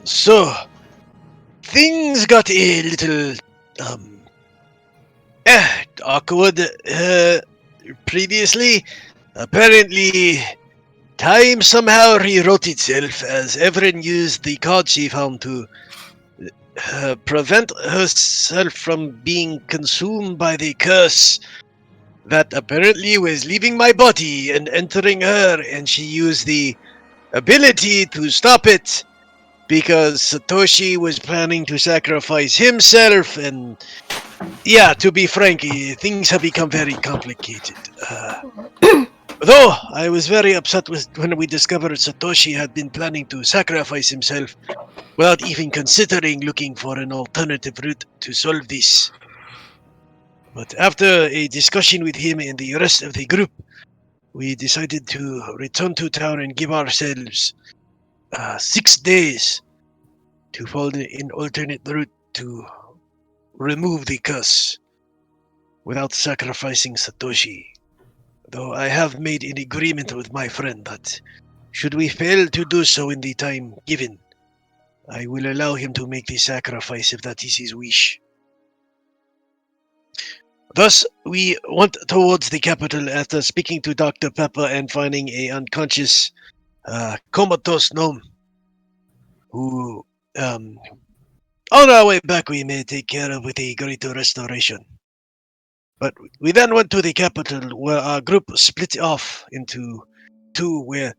So, things got a little, um, awkward, previously. Apparently, time somehow rewrote itself as Everin used the card she found to prevent herself from being consumed by the curse that apparently was leaving my body and entering her, and she used the ability to stop it because Satoshi was planning to sacrifice himself, and yeah, to be frank, things have become very complicated. Though I was very upset when we discovered Satoshi had been planning to sacrifice himself without even considering looking for an alternative route to solve this. But after a discussion with him and the rest of the group, we decided to return to town and give ourselves 6 days to find an alternate route to remove the curse without sacrificing Satoshi. Though I have made an agreement with my friend that should we fail to do so in the time given, I will allow him to make the sacrifice if that is his wish. Thus, we went towards the capital after speaking to Dr. Pepper and finding a unconscious, comatose gnome who, on our way back, we may take care of with a greater restoration. But we then went to the capital where our group split off into two, where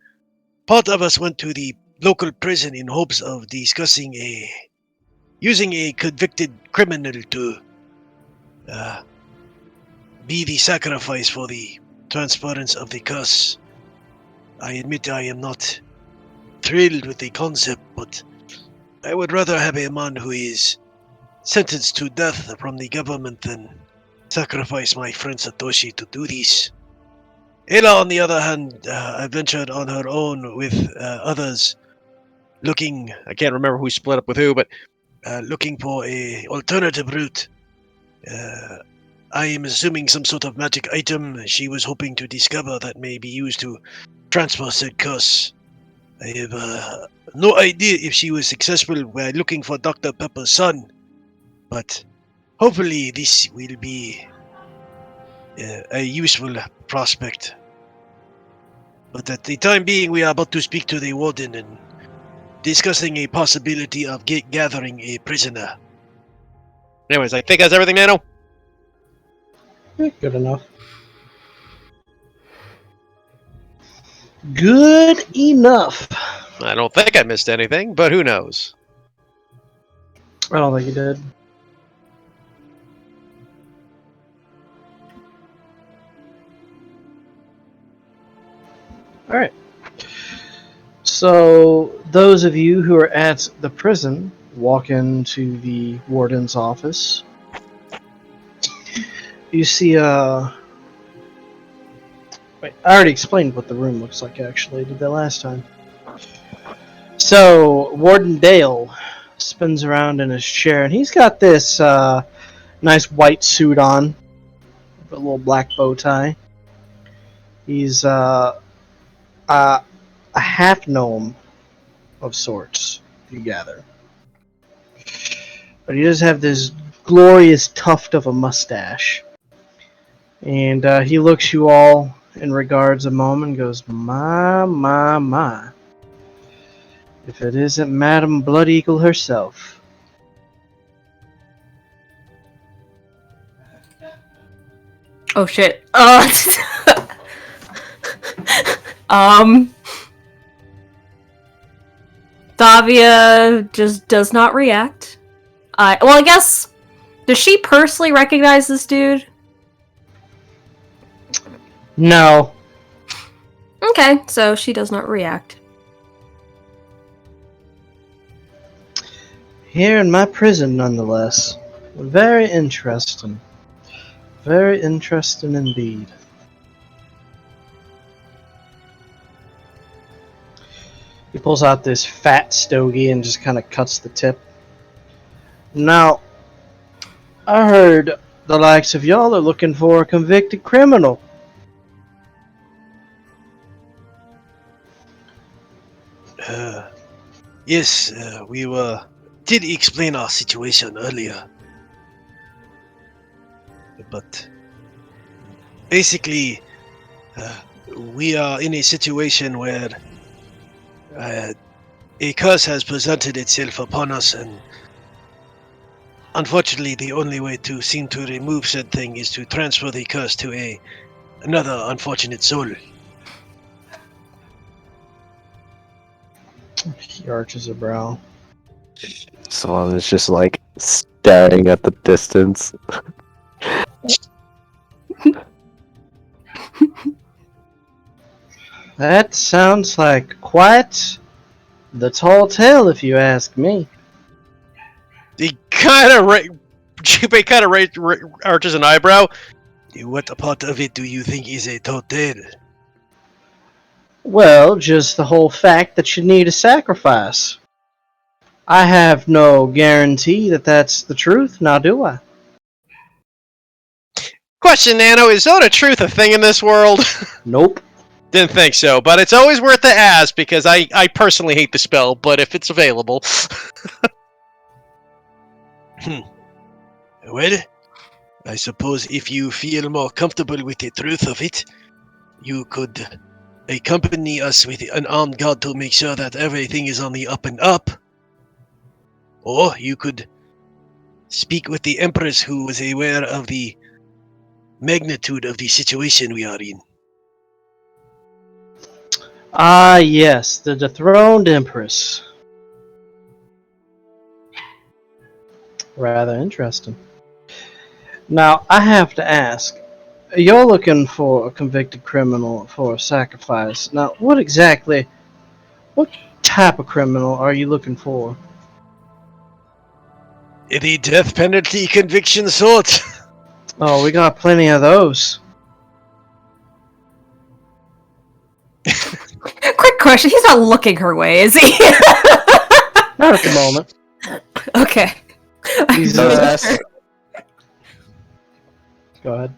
part of us went to the local prison in hopes of discussing using a convicted criminal to be the sacrifice for the transference of the curse. I admit I am not thrilled with the concept, but I would rather have a man who is sentenced to death from the government than sacrifice my friend Satoshi to do this. Ayla, on the other hand, adventured on her own with others, looking, I can't remember who split up with who, but looking for a alternative route. I am assuming some sort of magic item she was hoping to discover that may be used to transfer said curse. I have no idea if she was successful by looking for Dr. Pepper's son, but hopefully this will be a useful prospect. But at the time being, we are about to speak to the warden and discussing a possibility of gathering a prisoner. Anyways, I think that's everything, Nano. Good enough. Good enough. I don't think I missed anything, but who knows? I don't think you did. Alright. So, those of you who are at the prison walk into the warden's office. You see Wait, I already explained what the room looks like, actually. I did that last time. So, Warden Dale spins around in his chair, and he's got this nice white suit on, with a little black bow tie. He's a half gnome of sorts, you gather. But he does have this glorious tuft of a mustache. And he looks you all in regards a moment and goes, my. If it isn't Madam Blood Eagle herself. Oh shit. Davia just does not react. Well, I guess, does she personally recognize this dude? No. Okay, so she does not react. Here in my prison, nonetheless. Very interesting. Very interesting indeed. He pulls out this fat stogie and just kind of cuts the tip. Now, I heard the likes of y'all are looking for a convicted criminal. Yes, we did explain our situation earlier. But basically, we are in a situation where a curse has presented itself upon us, and unfortunately, the only way to seem to remove said thing is to transfer the curse to another unfortunate soul. He arches a brow. Swan is just like staring at the distance. That sounds like quite the tall tale, if you ask me. He kind of Junpei kind of arches an eyebrow. What part of it do you think is a total? Well, just the whole fact that you need a sacrifice. I have no guarantee that that's the truth, now do I? Question, Nano, is Zone of Truth a thing in this world? Nope. Didn't think so, but it's always worth the ask because I personally hate the spell, but if it's available. Well, I suppose if you feel more comfortable with the truth of it, you could accompany us with an armed guard to make sure that everything is on the up and up. Or you could speak with the Empress, who was aware of the magnitude of the situation we are in. Ah, yes, the dethroned Empress. Rather interesting. Now, I have to ask, you're looking for a convicted criminal for a sacrifice. Now, what type of criminal are you looking for? The death penalty conviction sort. Oh, we got plenty of those. Quick question: he's not looking her way, is he? Not at the moment. Okay. He's, Does Go ahead.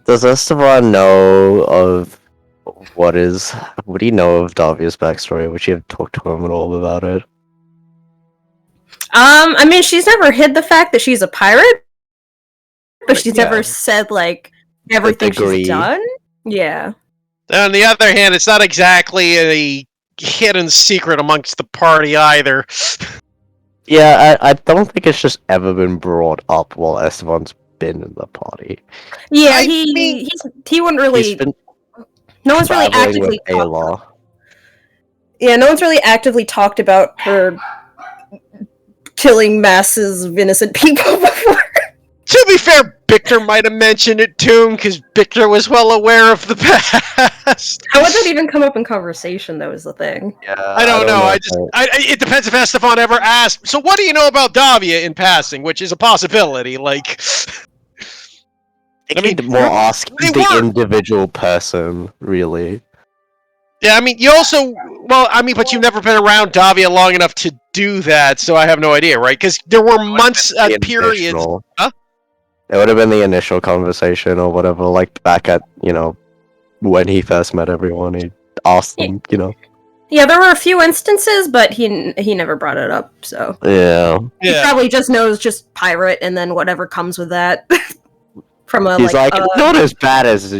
Esteban know of what do you know of Davia's backstory? Would you have talked to him at all about it? I mean, she's never hid the fact that she's a pirate, but she's Yeah. never said like everything degree. she's done. Yeah. On the other hand, it's not exactly a hidden secret amongst the party either. Yeah, I don't think it's just ever been brought up while Esteban's been in the party. Yeah, I he mean- he wouldn't He's really. been No one's really traveling with actively. Ayla. Yeah, no one's really actively talked about her killing masses of innocent people before. To be fair, Victor might have mentioned it to him because Victor was well aware of the past. How would that even come up in conversation? That was the thing. Yeah, I don't know. It depends if Estefan ever asked. So, what do you know about Davia in passing? Which is a possibility. Like, I mean, more ask they the were. individual person, really. Yeah, I mean, you also. Well, I mean, but you've never been around Davia long enough to do that, so I have no idea, right? Because there were months, The periods. initial- Huh? It would have been the initial conversation or whatever, like back at, when he first met everyone, he asked them, Yeah, there were a few instances, but he never brought it up. So Yeah. he Yeah. probably just knows just pirate and then whatever comes with that. From a He's like, it's not as bad as,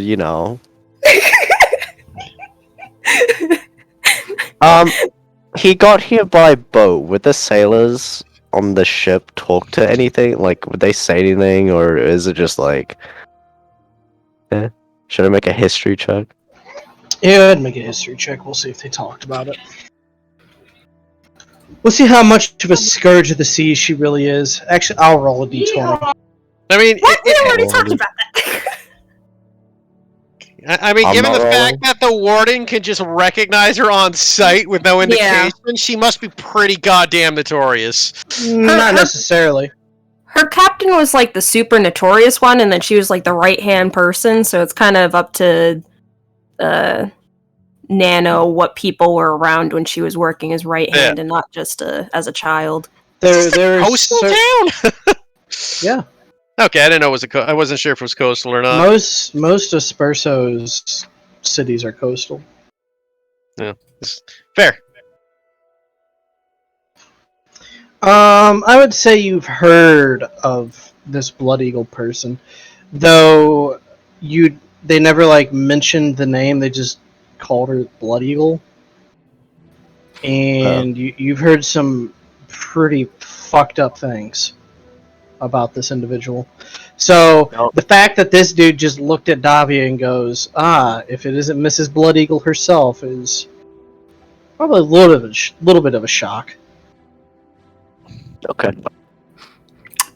He got here by boat. Would the sailors on the ship talk to anything? Like, would they say anything, or is it just like, should I make a history check? Yeah, I'd make a history check. We'll see if they talked about it. We'll see how much of a scourge of the seas she really is. Actually, I'll roll a d20. I mean, What? We already talked about that. I mean, I'm given not the rolling. fact that the warden can just recognize her on sight with no indication, she must be pretty goddamn notorious. Not necessarily. Her captain was like the super notorious one, and then she was like the right hand person. So it's kind of up to Nano what people were around when she was working as right hand and not just as a child. There's Coastal town? Yeah. Okay, I didn't know it was I wasn't sure if it was coastal or not. Most of Spurso's cities are coastal. Fair. I would say you've heard of this Blood Eagle person, though they never like mentioned the name. They just called her Blood Eagle, and you've heard some pretty fucked up things about this individual. So Nope. the fact that this dude just looked at Davia and goes, "Ah, if it isn't Mrs. Blood Eagle herself," is probably a little bit of a shock. Okay.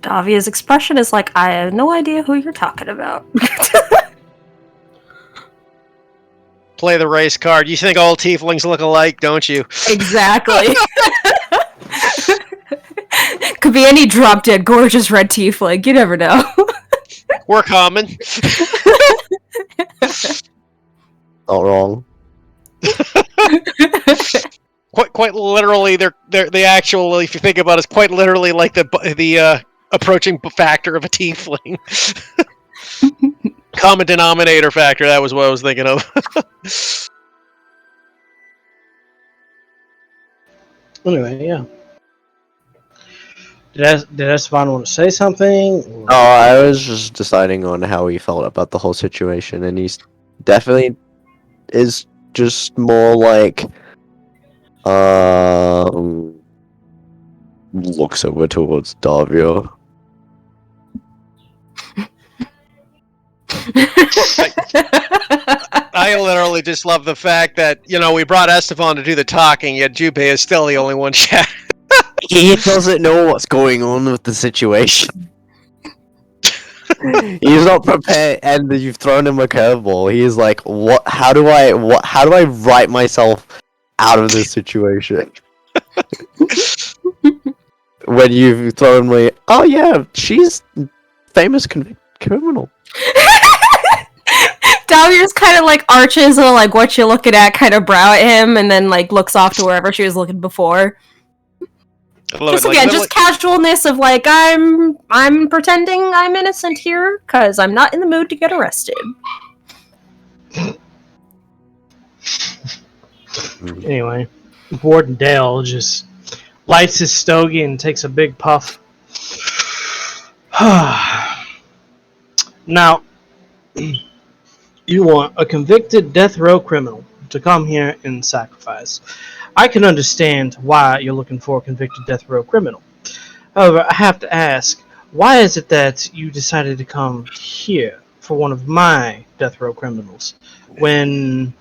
Davia's expression is like, I have no idea who you're talking about. Play the race card. You think all tieflings look alike, don't you? Exactly. Could be any drop dead gorgeous red tiefling. You never know. We're common. Not wrong. Quite literally, they're the actual. If you think about it, it's quite literally like the approaching factor of a tiefling. Common denominator factor. That was what I was thinking of. Anyway, yeah. Did Esteban want to say something? Or- Oh, I was just deciding on how he felt about the whole situation, and he's definitely is just more like, looks over towards Davia. I literally just love the fact that we brought Esteban to do the talking, yet Jubei is still the only one chatting. He doesn't know what's going on with the situation. He's not prepared, and you've thrown him a curveball. He's like, "What? How do I write myself out of this situation?" When you've thrown me, oh yeah, she's famous criminal. Davia's kind of like arches or like what you looking at kind of brow at him and then like looks off to wherever she was looking before. Just again, just casualness of like I'm pretending I'm innocent here because I'm not in the mood to get arrested. Anyway, Warden Dale just lights his stogie and takes a big puff. Now, you want a convicted death row criminal to come here and sacrifice. I can understand why you're looking for a convicted death row criminal. However, I have to ask, why is it that you decided to come here for one of my death row criminals? When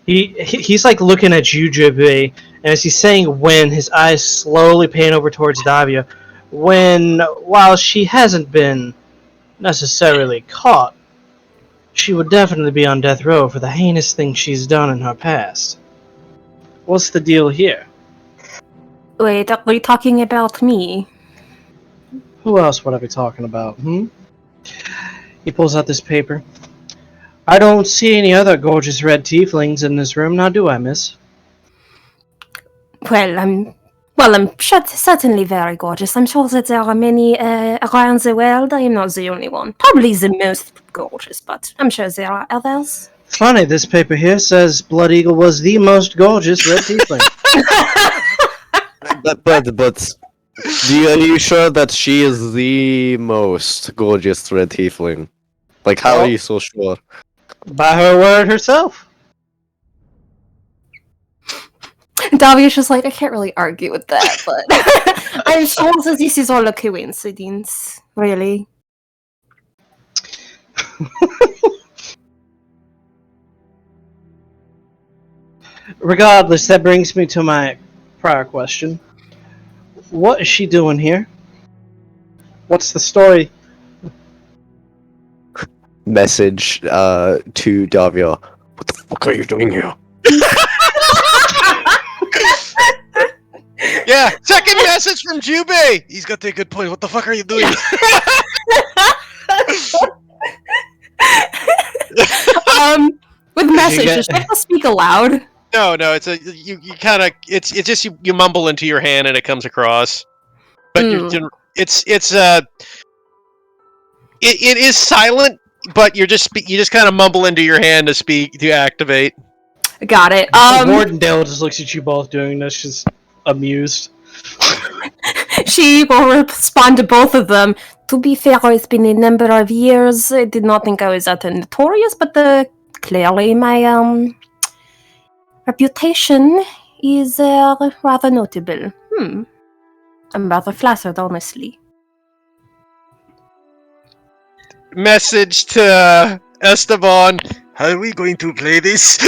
he's like looking at you, Jubei, and as he's saying when, his eyes slowly pan over towards Davia, while she hasn't been necessarily caught, she would definitely be on death row for the heinous things she's done in her past. What's the deal here? Wait, are you talking about me? Who else would I be talking about, He pulls out this paper. I don't see any other gorgeous red tieflings in this room, now do I, miss? Well, I'm certainly very gorgeous. I'm sure that there are many around the world. I am not the only one. Probably the most gorgeous, but I'm sure there are others. Funny, this paper here says Blood Eagle was the most gorgeous red tiefling. But are you sure that she is the most gorgeous red tiefling? Like, how are you so sure? By her word herself. Davia's just like, I can't really argue with that, but I'm sure that this is all a coincidence, really. Regardless, that brings me to my prior question. What is she doing here? What's the story? Message to Davia. What the fuck are you doing here? Yeah, second message from Jubei. He's got a good point. What the fuck are you doing? With messages, you have to speak aloud. No, it's you kind of it's just you mumble into your hand and it comes across, but it is silent, but you just kind of mumble into your hand to activate. Got it. Wardendale just looks at you both doing this, just amused. She will respond to both of them. To be fair, it's been a number of years. I did not think I was that notorious, but clearly my reputation is rather notable. I'm rather flattered, honestly. Message to Esteban. How are we going to play this?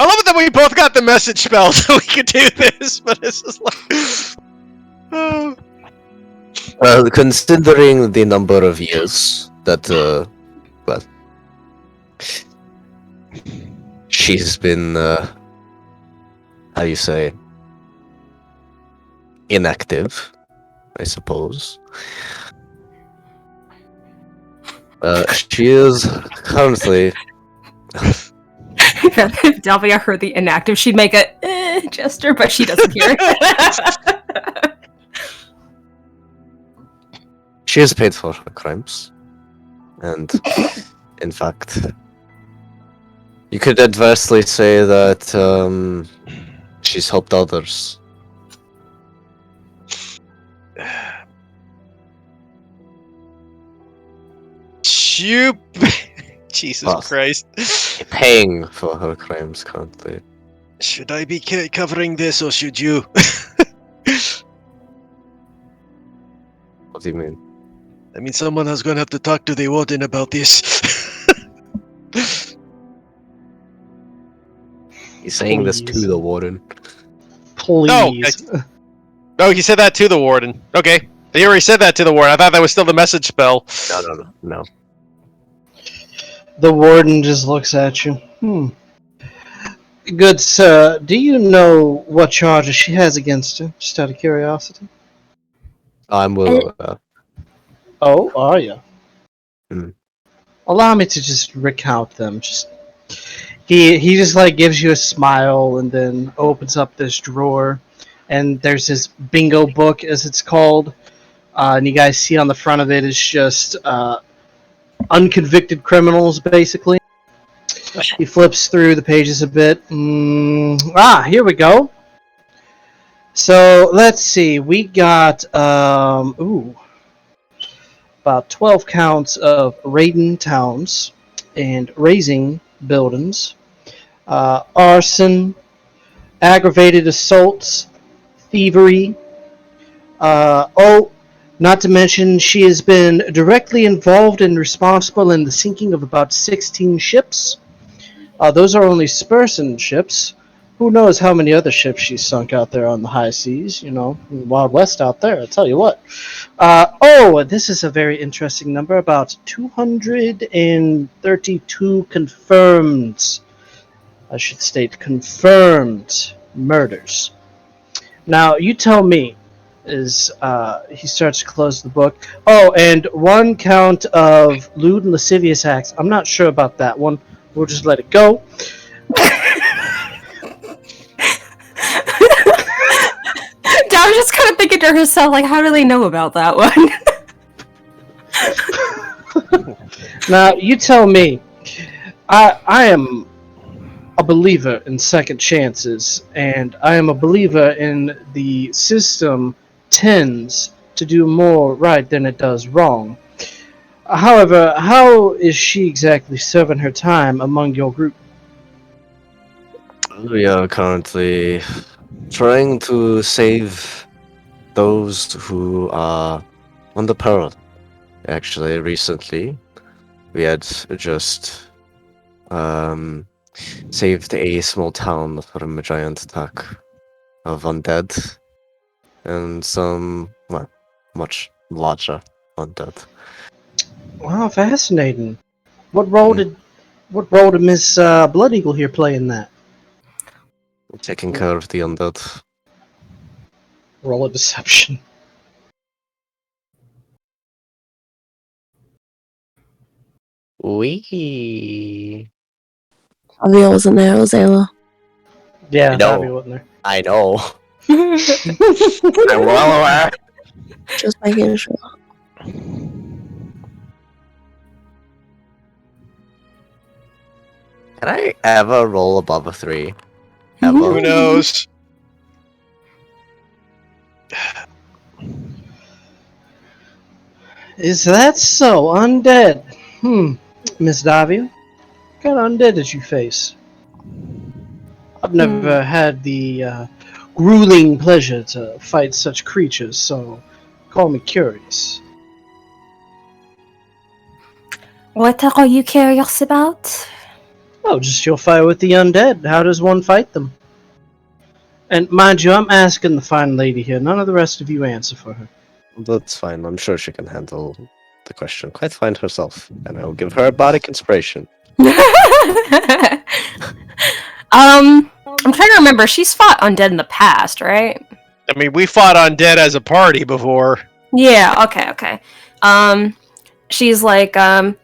I love it that we both got the message spell so we could do this, but it's just like... Well, considering the number of years that, well, she's been, how do you say, inactive, I suppose. She is currently... If Delvia heard the inactive, she'd make a gesture, but she doesn't hear it. She has paid for her crimes. And, in fact, you could adversely say that, she's helped others. Jesus Christ. Paying for her crimes currently. Should I be covering this, or should you? What do you mean? I mean, someone is going to have to talk to the warden about this. He's saying this to the warden. Please. No, he said that to the warden. Okay. He already said that to the warden. I thought that was still the message spell. No. The warden just looks at you. Good sir, do you know what charges she has against her? Just out of curiosity. I'm well aware. Oh, are you? Hmm. Allow me to just recount them. He just like gives you a smile and then opens up this drawer, and there's this bingo book, as it's called, and you guys see on the front of it is just unconvicted criminals, basically. He flips through the pages a bit. Here we go. So let's see. We got about 12 counts of raiding towns and razing buildings, arson, aggravated assaults, thievery. Not to mention she has been directly involved and responsible in the sinking of about 16 ships. Those are only Spurson ships. Who knows how many other ships she's sunk out there on the high seas, Wild West out there, I'll tell you what. This is a very interesting number, about 232 confirmed, I should state, confirmed murders. Now, you tell me, as he starts to close the book. And one count of lewd and lascivious acts. I'm not sure about that one. We'll just let it go. Dad was just kind of thinking to herself, like, how do they know about that one? Now, you tell me. I am a believer in second chances, and I am a believer in the system tends to do more right than it does wrong. However, how is she exactly serving her time among your group? We are currently trying to save those who are under peril. Actually, recently, we had just saved a small town from a giant attack of undead, and some, much larger undead. Wow, fascinating. What role did Miss Blood Eagle here play in that? Taking care of the undead. Roll a deception. Wee. Avi wasn't there, it was Ayla. Yeah, I know. Abby wasn't there. I know. I'm well aware. Just making sure. Can I ever roll above a 3? Ever. Who knows? Is that so? Undead. Miss Davia, what kind of undead did you face? I've never had the grueling pleasure to fight such creatures, so call me curious. What are you curious about? Oh, just your fight with the undead. How does one fight them? And mind you, I'm asking the fine lady here. None of the rest of you answer for her. That's fine. I'm sure she can handle the question quite fine herself, and I will give her a bardic inspiration. I'm trying to remember. She's fought undead in the past, right? I mean, we fought undead as a party before. Yeah. Okay. She's like, am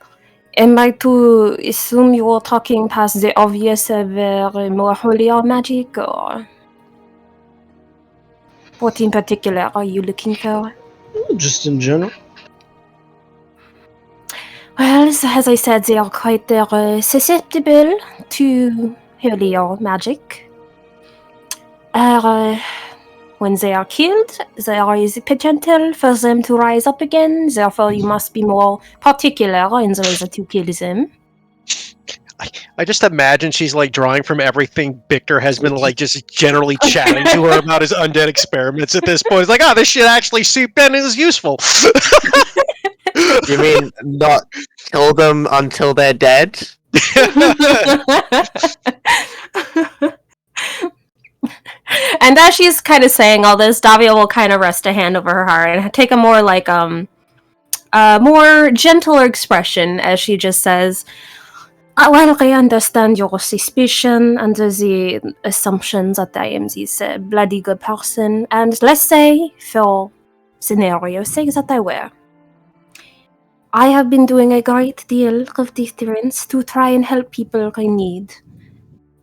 I to assume you're talking past the obvious more holy or magic, or what in particular are you looking for? Just in general. Well, as I said, they are quite susceptible to holy or magic. When they are killed, there is a potential for them to rise up again. Therefore, you must be more particular in the ways that you kill them. I just imagine she's like drawing from everything Victor has been like just generally chatting to her about his undead experiments at this point. It's like, oh, this shit actually Ben is useful. You mean not kill them until they're dead? And as she's kind of saying all this, Davia will kind of rest a hand over her heart and take a more like more gentler expression as she just says, well, I understand your suspicion under the assumption that I am this bloody good person, and let's say, for scenario's sake, that I were. I have been doing a great deal of deterrence to try and help people in need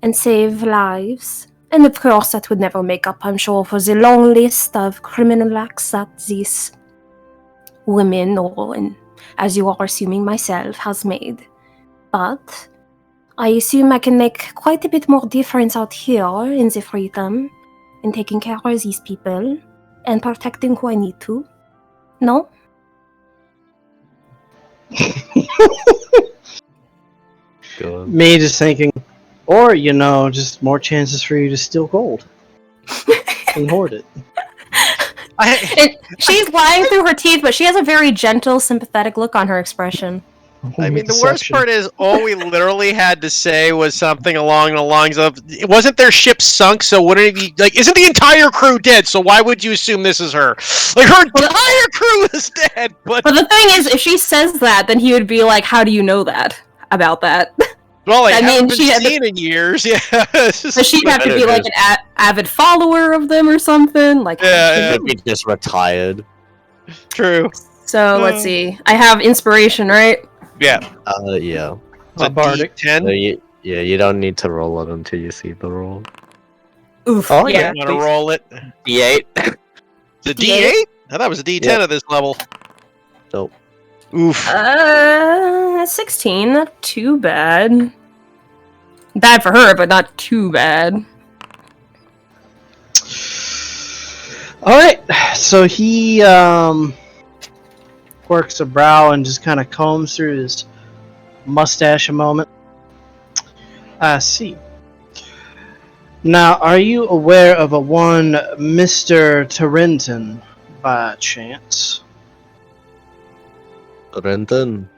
and save lives. And of course, that would never make up, I'm sure, for the long list of criminal acts that these women, or, as you are assuming myself, has made. But I assume I can make quite a bit more difference out here in the freedom, in taking care of these people, and protecting who I need to. No? Me just thinking, or, just more chances for you to steal gold. And hoard it. She's lying through her teeth, but she has a very gentle, sympathetic look on her expression. I mean, the worst part is all we literally had to say was something along the lines of, wasn't their ship sunk, so wouldn't it be, like, isn't the entire crew dead, so why would you assume this is her? Like, her entire crew is dead, but the thing is, if she says that, then he would be like, how do you know that? About that? Well, I mean, been seen in years, yeah. So she'd have to be like an avid follower of them or something? Like, yeah. Be just retired. True. So, let's see. I have inspiration, right? Yeah. Yeah. It's a bardic 10? So you don't need to roll it until you see the roll. Oof. Oh, yeah. I'm gonna roll it. D8. The D8? I thought it was a D10 at this level. Nope. Oof. 16. Not too bad. Bad for her, but not too bad. Alright, so he quirks a brow and just kind of combs through his mustache a moment. I see. Now, are you aware of a one Mr. Tarenton by chance? Renton.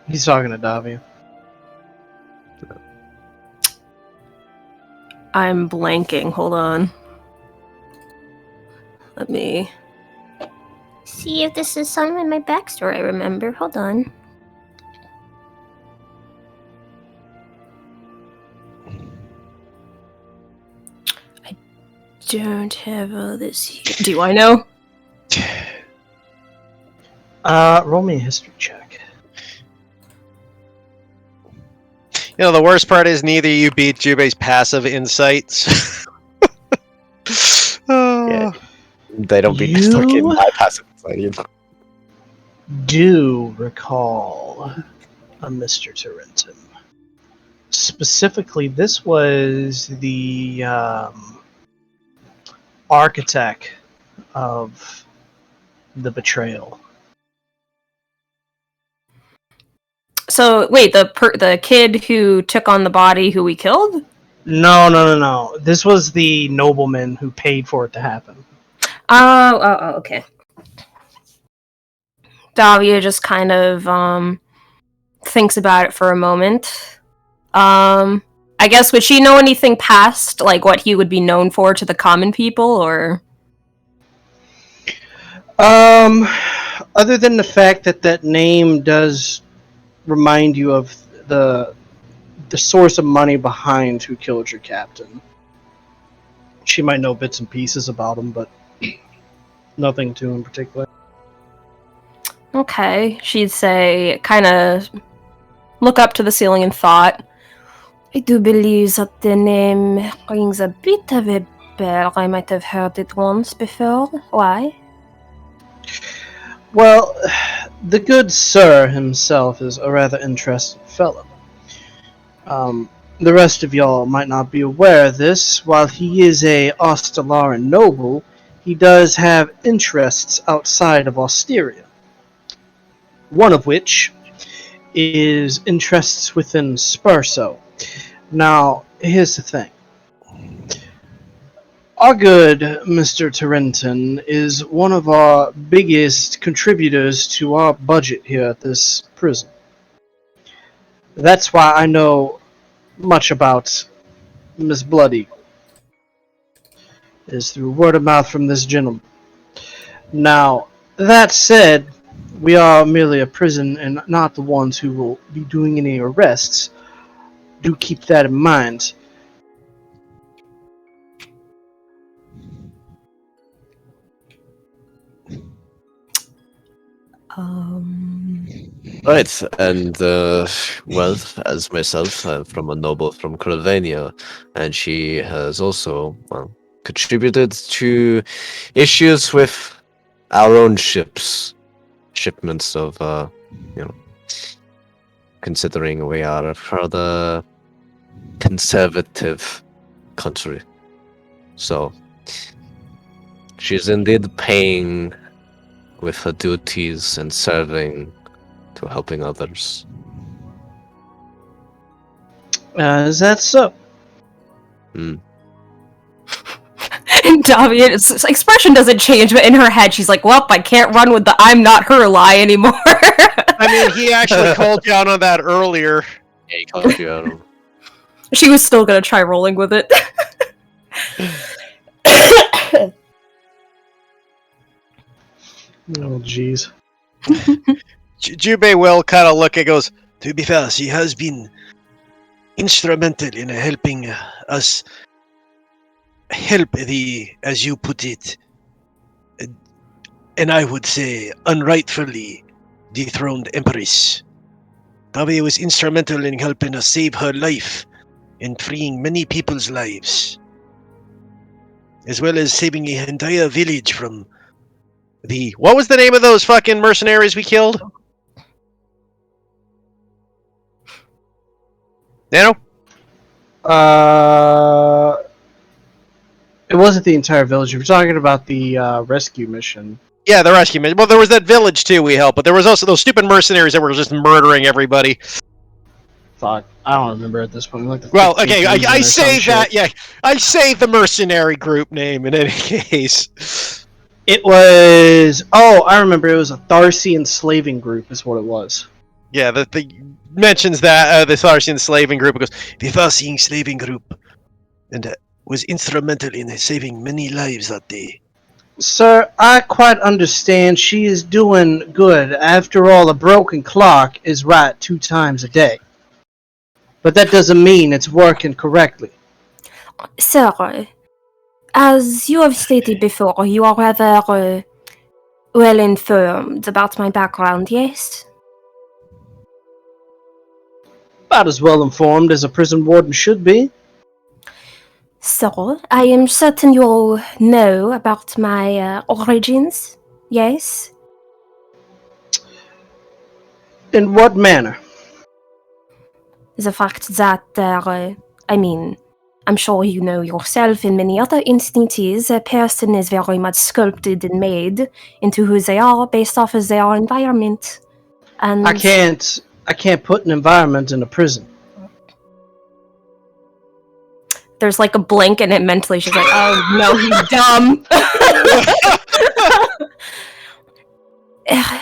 He's talking to Davia. I'm blanking. Hold on. Let me see if this is some in my backstory I remember. Hold on. I don't have all this here. Do I know? Roll me a history check. You know, the worst part is neither you beat Jubei's passive insights. Yeah. They don't beat the fucking my passive insight either. Do recall a Mr. Tarenton. Specifically, this was the architect of the betrayal. So wait, the kid who took on the body who we killed? No. This was the nobleman who paid for it to happen. Oh, okay. Davia just kind of thinks about it for a moment. I guess would she know anything past like what he would be known for to the common people, or? Other than the fact that that name does remind you of the source of money behind who killed your captain. She might know bits and pieces about him, but nothing too in particular. Okay, she'd say, kind of look up to the ceiling in thought. I do believe that the name rings a bit of a bell. I might have heard it once before. Why? Well, the good sir himself is a rather interesting fellow. The rest of y'all might not be aware of this. While he is a ostrellaran noble, he does have interests outside of Osteria. One of which is interests within Spurso. Now, here's the thing. Our good Mr. Tarenton is one of our biggest contributors to our budget here at this prison. That's why I know much about Miss Bloody. Is through word of mouth from this gentleman. Now, that said, we are merely a prison and not the ones who will be doing any arrests. Do keep that in mind. Right, and well, as myself, I'm from a noble from Corvania, and she has also contributed to issues with our own shipments of, considering we are a rather conservative country. So, she's indeed paying with her duties and serving to helping others. Is that so? And Davia's expression doesn't change, but in her head she's like, well, I can't run with the I'm not her lie anymore. I mean, he actually called you out on that earlier. Yeah, he called you out. She was still gonna try rolling with it. Oh, jeez. Jubei will kind of look and goes, to be fair, she has been instrumental in helping us help the, as you put it, and I would say unrightfully dethroned Empress. Tabe was instrumental in helping us save her life and freeing many people's lives, as well as saving an entire village from the... What was the name of those fucking mercenaries we killed? Nano? It wasn't the entire village. You were talking about the rescue mission. Yeah, the rescue mission. Well, there was that village too we helped, but there was also those stupid mercenaries that were just murdering everybody. Fuck, I don't remember at this point. Like the Well, 15th okay, season I or say some that, shit. yeah. I say the mercenary group name in any case. It was... Oh, I remember. It was a Tharsi enslaving group is what it was. Yeah, the mentions that, the Tharsi enslaving group, because the Tharsi enslaving group and was instrumental in saving many lives that day. Sir, I quite understand she is doing good. After all, a broken clock is right 2 times a day. But that doesn't mean it's working correctly. Sir, as you have stated before, you are rather well informed about my background, yes? About as well informed as a prison warden should be. So, I am certain you know about my origins, yes? In what manner? the fact that I'm sure you know yourself in many other instances, a person is very much sculpted and made into who they are based off of their environment. And I can't put an environment in a prison. there's like a blink, and it mentally she's like, "Oh no, he's dumb."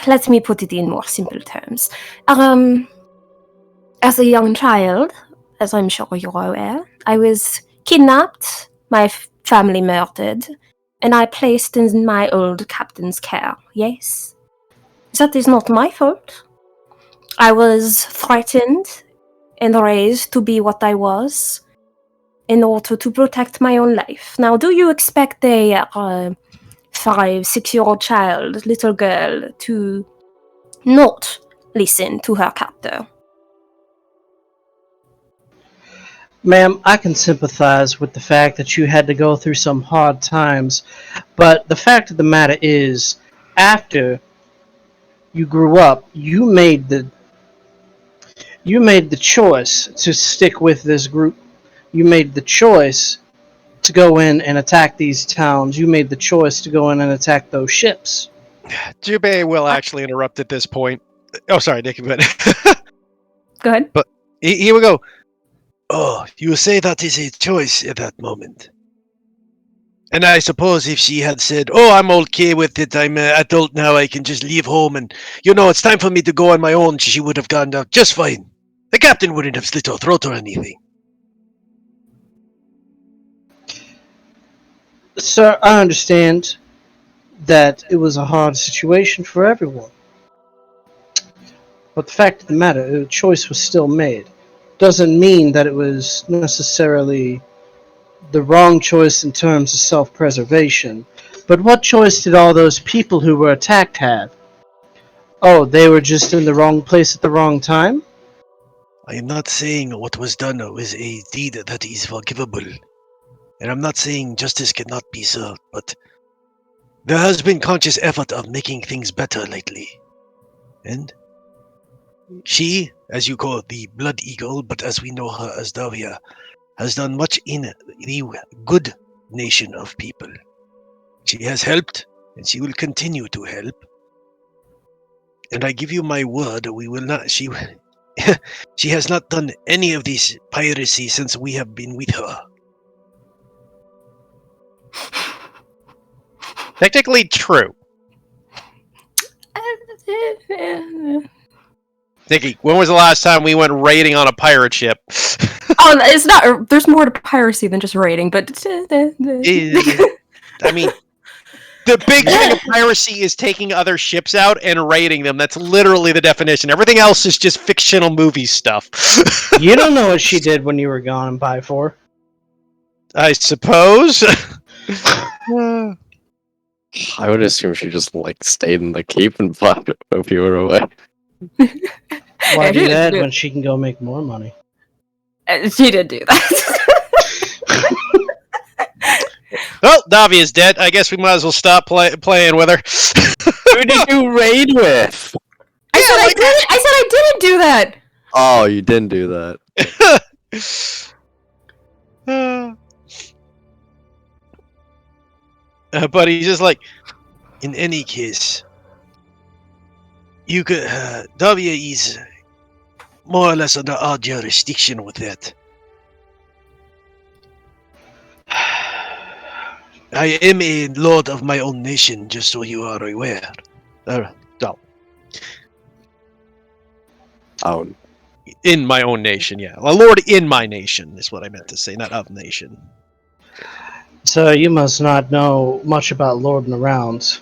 Let me put it in more simple terms. As a young child, as I'm sure you're aware, I was kidnapped, my family murdered, and I placed in my old captain's care. Yes, that is not my fault. I was threatened and raised to be what I was in order to protect my own life. Now, do you expect a 5-6-year-old child, little girl, to not listen to her captor? Ma'am, I can sympathize with the fact that you had to go through some hard times, but the fact of the matter is, after you grew up, you made the choice to stick with this group. You made the choice to go in and attack these towns. You made the choice to go in and attack those ships. Jubei will actually interrupt at this point. Oh, sorry, Nick. But Go ahead. But he will go. Oh, you say that is a choice at that moment. And I suppose if she had said, "Oh, I'm okay with it. I'm an adult now. I can just leave home and, it's time for me to go on my own," she would have gone down just fine. The captain wouldn't have slit her throat or anything. Sir, I understand that it was a hard situation for everyone. But the fact of the matter, the choice was still made. Doesn't mean that it was necessarily the wrong choice in terms of self-preservation. But what choice did all those people who were attacked have? Oh, they were just in the wrong place at the wrong time? I am not saying what was done was a deed that is forgivable. And I'm not saying justice cannot be served, but there has been conscious effort of making things better lately. And she, as you call the Blood Eagle, but as we know her as Davia, has done much in the good nation of people. She has helped, and she will continue to help. And I give you my word, we will not. She has not done any of this piracy since we have been with her. Technically true. Nikki, when was the last time we went raiding on a pirate ship? Oh, it's not. There's more to piracy than just raiding, but I mean, the big thing of piracy is taking other ships out and raiding them. That's literally the definition. Everything else is just fictional movie stuff. You don't know what she did when you were gone in Pi 4. I suppose. I would assume she just stayed in the keep and fought if you were away. Why do that when she can go make more money? She did do that. Well, Davi is dead. I guess we might as well stop playing with her. Who did you raid with? I said I didn't do that. Oh, you didn't do that. But he's just like, in any case, you could, Davia is more or less under our jurisdiction with that. I am a lord of my own nation, just so you are aware. In my own nation, yeah. A lord in my nation is what I meant to say, not of nation. So you must not know much about lording around.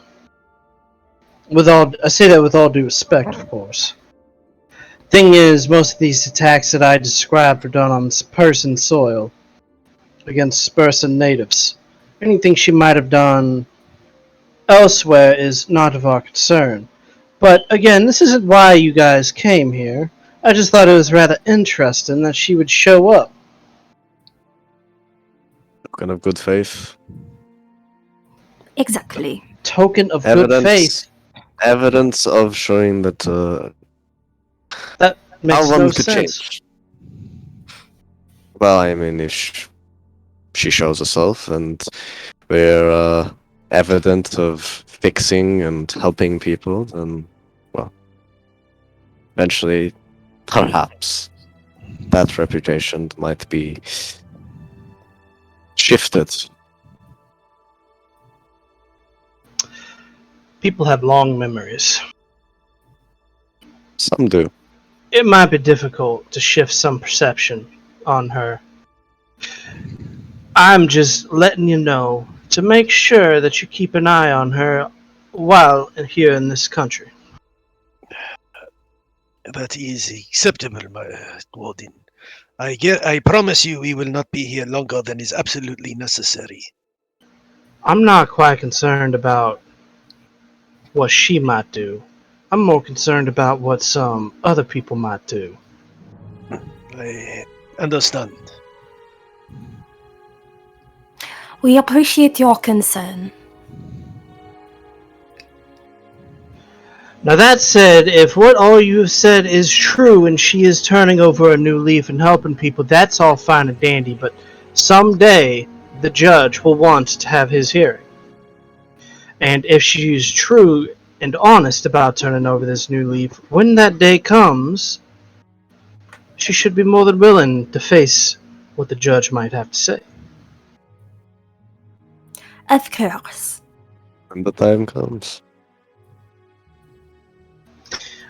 I say that with all due respect, of course. Thing is, most of these attacks that I described were done on Spurson soil, against Spurson natives. Anything she might have done elsewhere is not of our concern. But again, this isn't why you guys came here. I just thought it was rather interesting that she would show up. Token of good faith. Exactly. Token of good faith. Evidence of showing that That makes our no run could sense. change. Well, I mean, if she shows herself and we're evident of fixing and helping people, then, well, eventually, perhaps, that reputation might be shifted. People have long memories. Some do. It might be difficult to shift some perception on her. I'm just letting you know to make sure that you keep an eye on her while here in this country. That is acceptable, my Warden. I promise you we will not be here longer than is absolutely necessary. I'm not quite concerned about what she might do. I'm more concerned about what some other people might do. I understand. We appreciate your concern. Now that said, if what all you've said is true and she is turning over a new leaf and helping people, that's all fine and dandy, but someday the judge will want to have his hearing. And if she is true and honest about turning over this new leaf, when that day comes, she should be more than willing to face what the judge might have to say. Of course. When the time comes.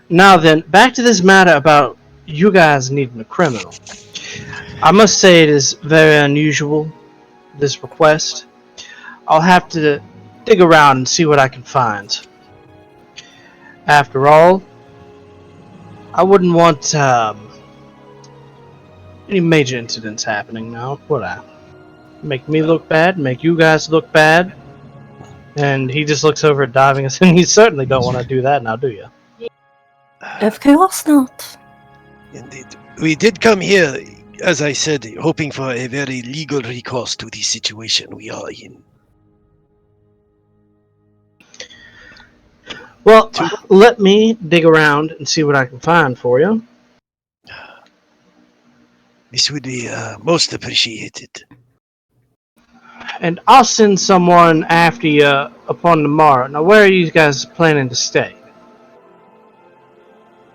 Now then, back to this matter about you guys needing a criminal. I must say it is very unusual, this request. I'll have to dig around and see what I can find. After all, I wouldn't want any major incidents happening now, would I? Make me look bad, make you guys look bad. And he just looks over at Diving and says, you certainly don't want to do that now, do you? Of course not. Indeed. We did come here, as I said, hoping for a very legal recourse to the situation we are in. Well, let me dig around and see what I can find for you. This would be most appreciated. And I'll send someone after you upon tomorrow. Now, where are you guys planning to stay?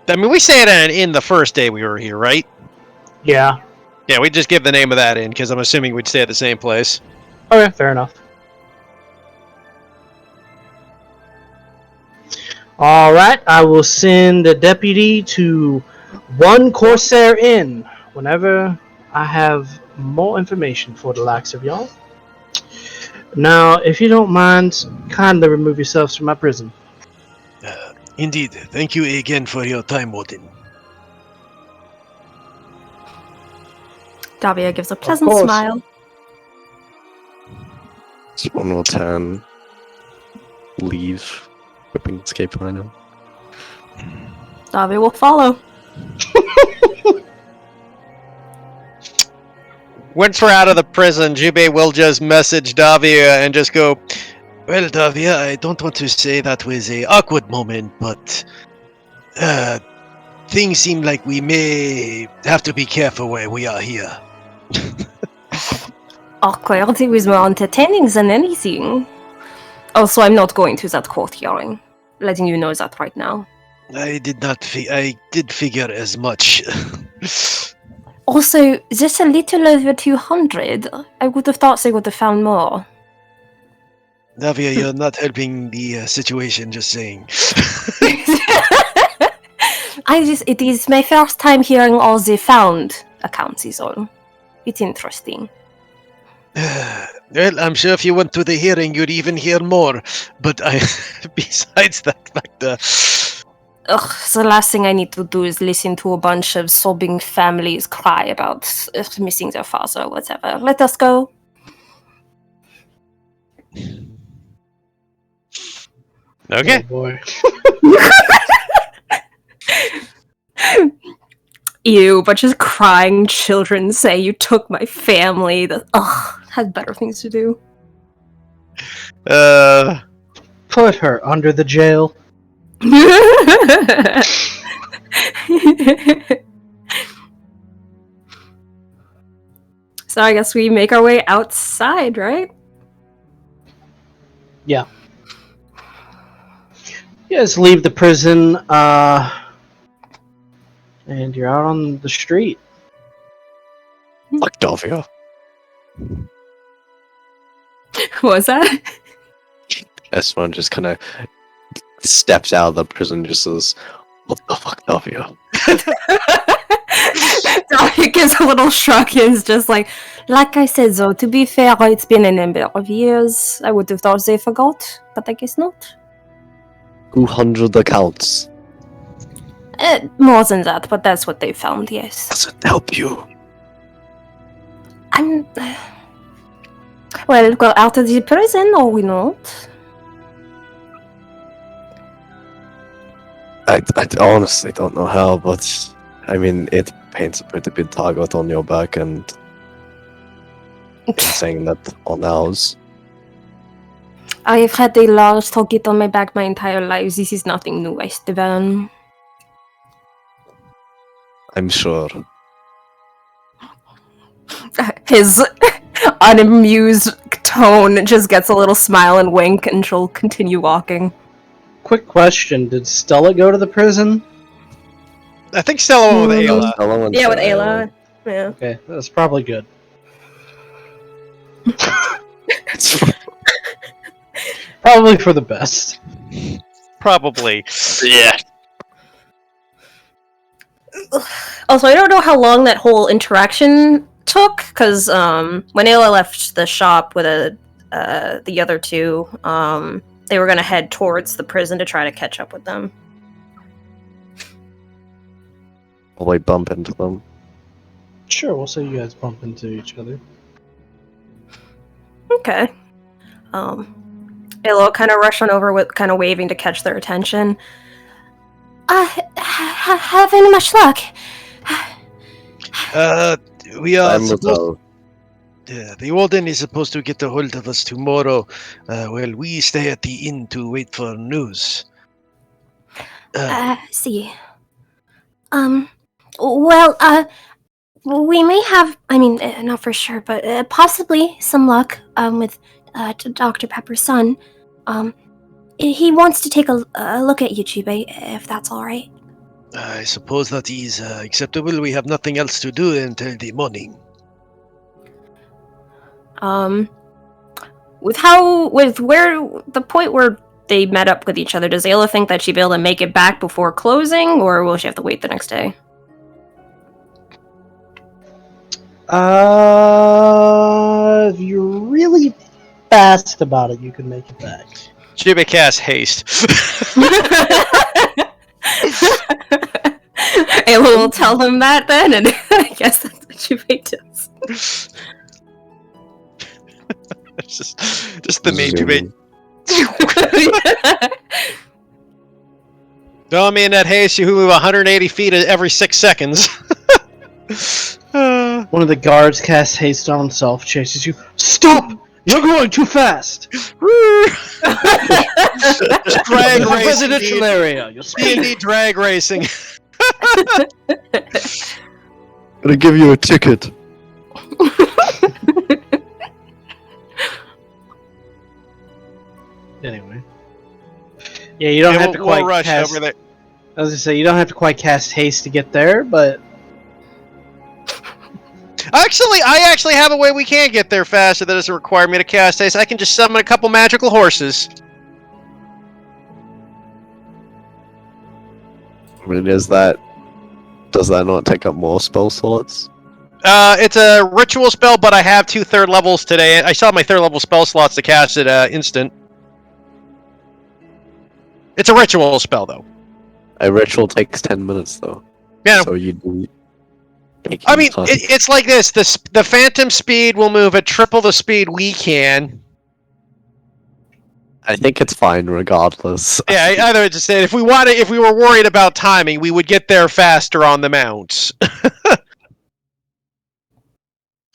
I mean, we stayed at an inn the first day we were here, right? Yeah. Yeah, we just give the name of that inn because I'm assuming we'd stay at the same place. Okay, fair enough. Alright, I will send a deputy to One Corsair Inn whenever I have more information for the likes of y'all. Now, if you don't mind, kindly remove yourselves from my prison. Indeed. Thank you again for your time, Warden. Davia gives a pleasant course. smile. Someone will turn, leave, whipping escape rhino. Davia will follow. Once we're out of the prison, Jubei will just message Davia and just go, Well, Davia, I don't want to say that was a awkward moment, but things seem like we may have to be careful where we are here. Awkward. It was more entertaining than anything. Also, I'm not going to that court hearing. Letting you know that right now. I did figure as much. Also, just a little over 200. I would have thought they would have found more. Davia, you're not helping the situation, just saying. It is my first time hearing all the found accounts is all. It's interesting. Well, I'm sure if you went to the hearing, you'd even hear more. But besides that factor... The last thing I need to do is listen to a bunch of sobbing families cry about missing their father or whatever. Let us go. okay. Oh boy. Ew, but just crying children say you took my family. Had better things to do. Put her under the jail. So I guess we make our way outside, right? Yeah. You guys leave the prison, and you're out on the street. Octavia. What was that? S1 just kind of steps out of the prison and just says, "What the fuck, Octavia?" He gives a little shrug and is just like I said though, to be fair, it's been a number of years. I would have thought they forgot, but I guess not. 200 accounts. More than that, but that's what they found, yes. Does it help you? I'm... Well, go out of the prison, or we not? I honestly don't know how, but I mean, it paints a pretty big target on your back, and saying that on ours. I've had a large target on my back my entire life. This is nothing new, Esteban. I'm sure. His unamused tone just gets a little smile and wink, and she'll continue walking. Quick question: did Stella go to the prison? I think Stella went with Ayla. Yeah, with Ayla. Yeah. Okay, that's probably good. Probably for the best. Probably. Yeah. Also, I don't know how long that whole interaction took, because when Ayla left the shop with the other two, they were going to head towards the prison to try to catch up with them. Probably bump into them. Sure, we'll say you guys bump into each other. Okay. Ayla kind of rushed on over with kind of waving to catch their attention. Having much luck. We are I'm supposed... the warden is supposed to get a hold of us tomorrow. Well, we stay at the inn to wait for news. See. Well, we may have, I mean, not for sure, but possibly some luck, with, Dr. Pepper's son. He wants to take a look at you, Jubei, if that's alright. I suppose that is acceptable. We have nothing else to do until the morning. With where, the point where they met up with each other, does Ayla think that she'd be able to make it back before closing, or will she have to wait the next day? If you're really fast about it, you can make it back. Jubei cast haste. Ayla will tell him that then, and I guess that's what Jubei does. just the main Jubei. No, I mean, that haste, you move 180 feet every 6 seconds. One of the guards casts haste on himself, chases you. Stop! You're going too fast! Drag The racing. residential area. You're speeding. D&D drag racing. Gonna give you a ticket. Anyway. Yeah, you don't have to quite rush cast... over there. I was gonna say, you don't have to quite cast haste to get there, but... Actually, I actually have a way we can get there faster that doesn't require me to cast haste. I can just summon a couple magical horses. I mean, does that not take up more spell slots? It's a ritual spell, but I have 2 3rd levels today. I still have my 3rd level spell slots to cast it instant. It's a ritual spell, though. A ritual takes 10 minutes, though. Yeah. So you do. I mean, it's like this. The phantom speed will move at triple the speed we can. I think it's fine regardless. Yeah, either just say if we were worried about timing, we would get there faster on the mounts.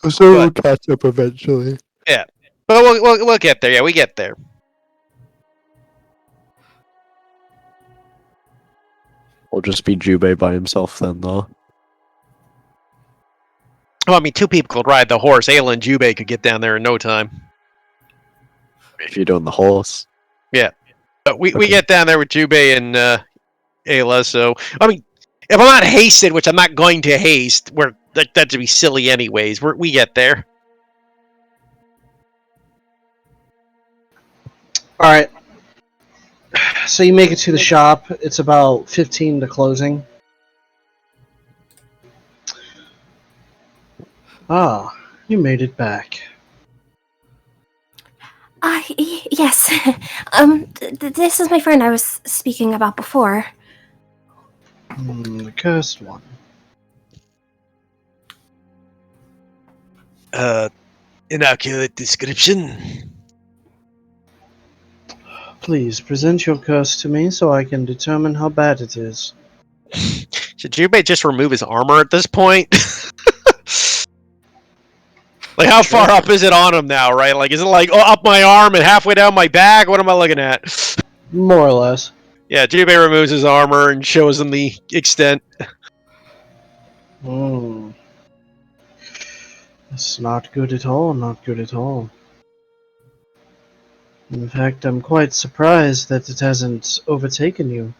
So we'll catch up eventually. Yeah, but we'll get there. Yeah, we get there. Or just be Jubei by himself then, though. Well, I mean, two people could ride the horse. Ayla and Jubei could get down there in no time. If you're doing the horse. But we Okay. get down there with Jubei and Ayla, so... I mean, if I'm not hasted, which I'm not going to haste, that'd be silly anyways. We get there. Alright. So you make it to the shop. It's about 15 to closing. Ah, you made it back. Yes. This is my friend I was speaking about before. The cursed one. Inaccurate description. Please present your curse to me so I can determine how bad it is. Should Jubei just remove his armor at this point? Like, how far up is it on him now, right? Like, is it like up my arm and halfway down my back? What am I looking at? More or less. Yeah, Jubei removes his armor and shows him the extent. It's not good at all, not good at all. In fact, I'm quite surprised that it hasn't overtaken you.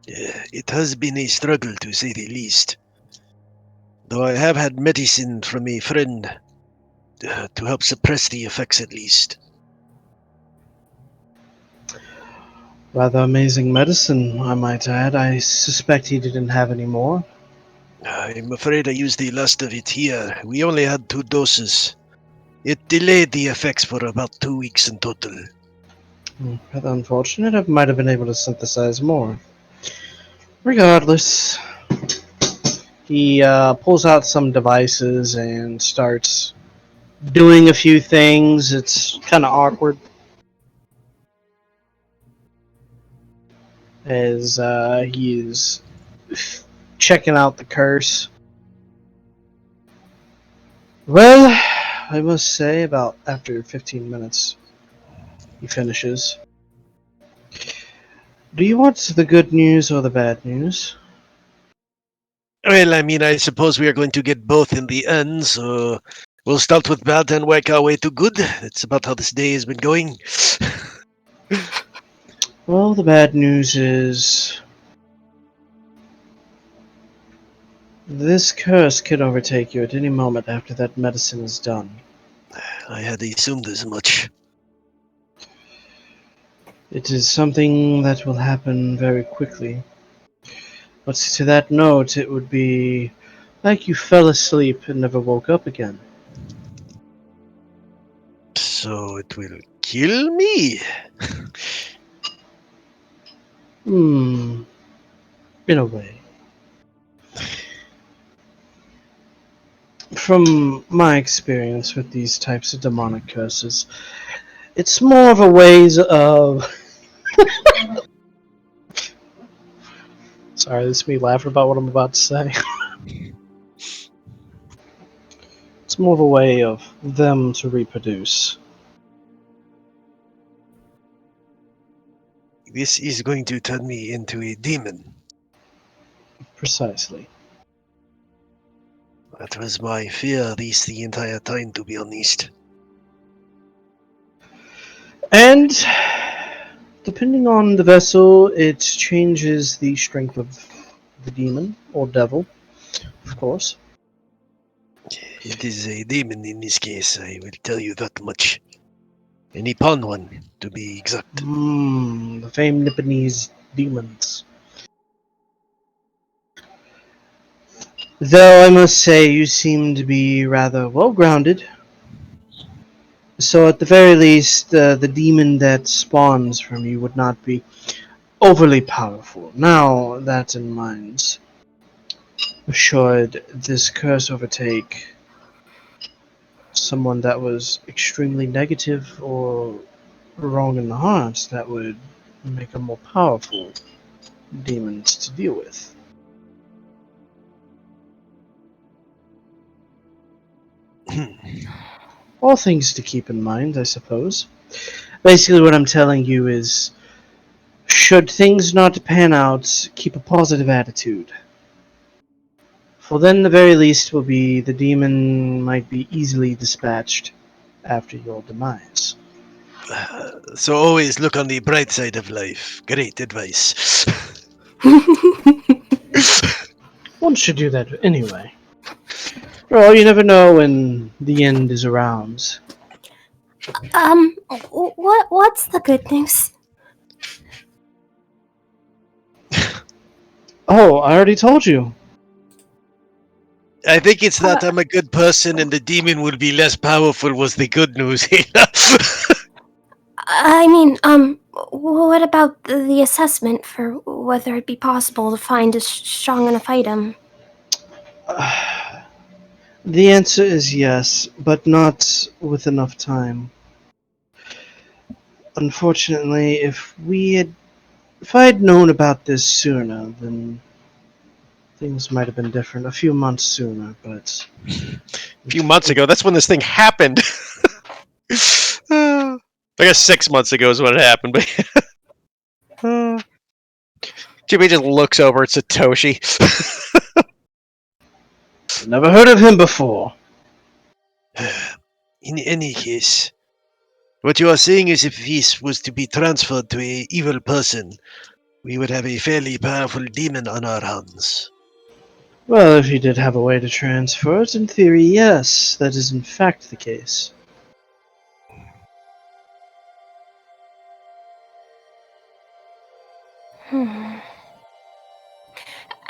It has been a struggle, to say the least. Though I have had medicine from a friend to help suppress the effects, at least. Rather amazing medicine, I might add. I suspect he didn't have any more. I'm afraid I used the last of it here. We only had 2 doses. It delayed the effects for about 2 weeks in total. Rather unfortunate. I might have been able to synthesize more. Regardless, he pulls out some devices and starts doing a few things. It's kind of awkward as he's checking out the curse. Well, I must say, about after 15 minutes, he finishes. Do you want the good news or the bad news? Well, I mean, I suppose we are going to get both in the end, so we'll start with bad and work our way to good. That's about how this day has been going. Well, the bad news is this curse could overtake you at any moment after that medicine is done. I had assumed as much. It is something that will happen very quickly. But to that note, it would be like you fell asleep and never woke up again. So it will kill me? In a way. From my experience with these types of demonic curses, it's more of a ways of... Sorry, this is me laughing about what I'm about to say. It's more of a way of them to reproduce. This is going to turn me into a demon. Precisely. That was my fear, at least the entire time, to be honest. And depending on the vessel, it changes the strength of the demon or devil, of course. It is a demon in this case, I will tell you that much. A Nippon one, to be exact. The famed Nipponese demons. Though I must say you seem to be rather well grounded. So at the very least, the demon that spawns from you would not be overly powerful. Now, that in mind, should this curse overtake someone that was extremely negative or wrong in the heart, that would make a more powerful demon to deal with. All things to keep in mind, I suppose. Basically, what I'm telling you is, should things not pan out, keep a positive attitude. For then, the very least will be the demon might be easily dispatched after your demise. So always look on the bright side of life. Great advice. One should do that anyway. Well, you never know when the end is around. What's the good news? Oh, I already told you. I think it's that I'm a good person and the demon will be less powerful was the good news. I mean, what about the assessment for whether it'd be possible to find a strong enough item? The answer is yes, but not with enough time. Unfortunately, if I had known about this sooner, then things might have been different. A few months sooner, but A few months ago, that's when this thing happened. I guess 6 months ago is when it happened, but Jimmy just looks over at Satoshi. never heard of him before. In any case, what you are saying is if this was to be transferred to a evil person, we would have a fairly powerful demon on our hands. Well, if you did have a way to transfer it, in theory, yes, that is in fact the case.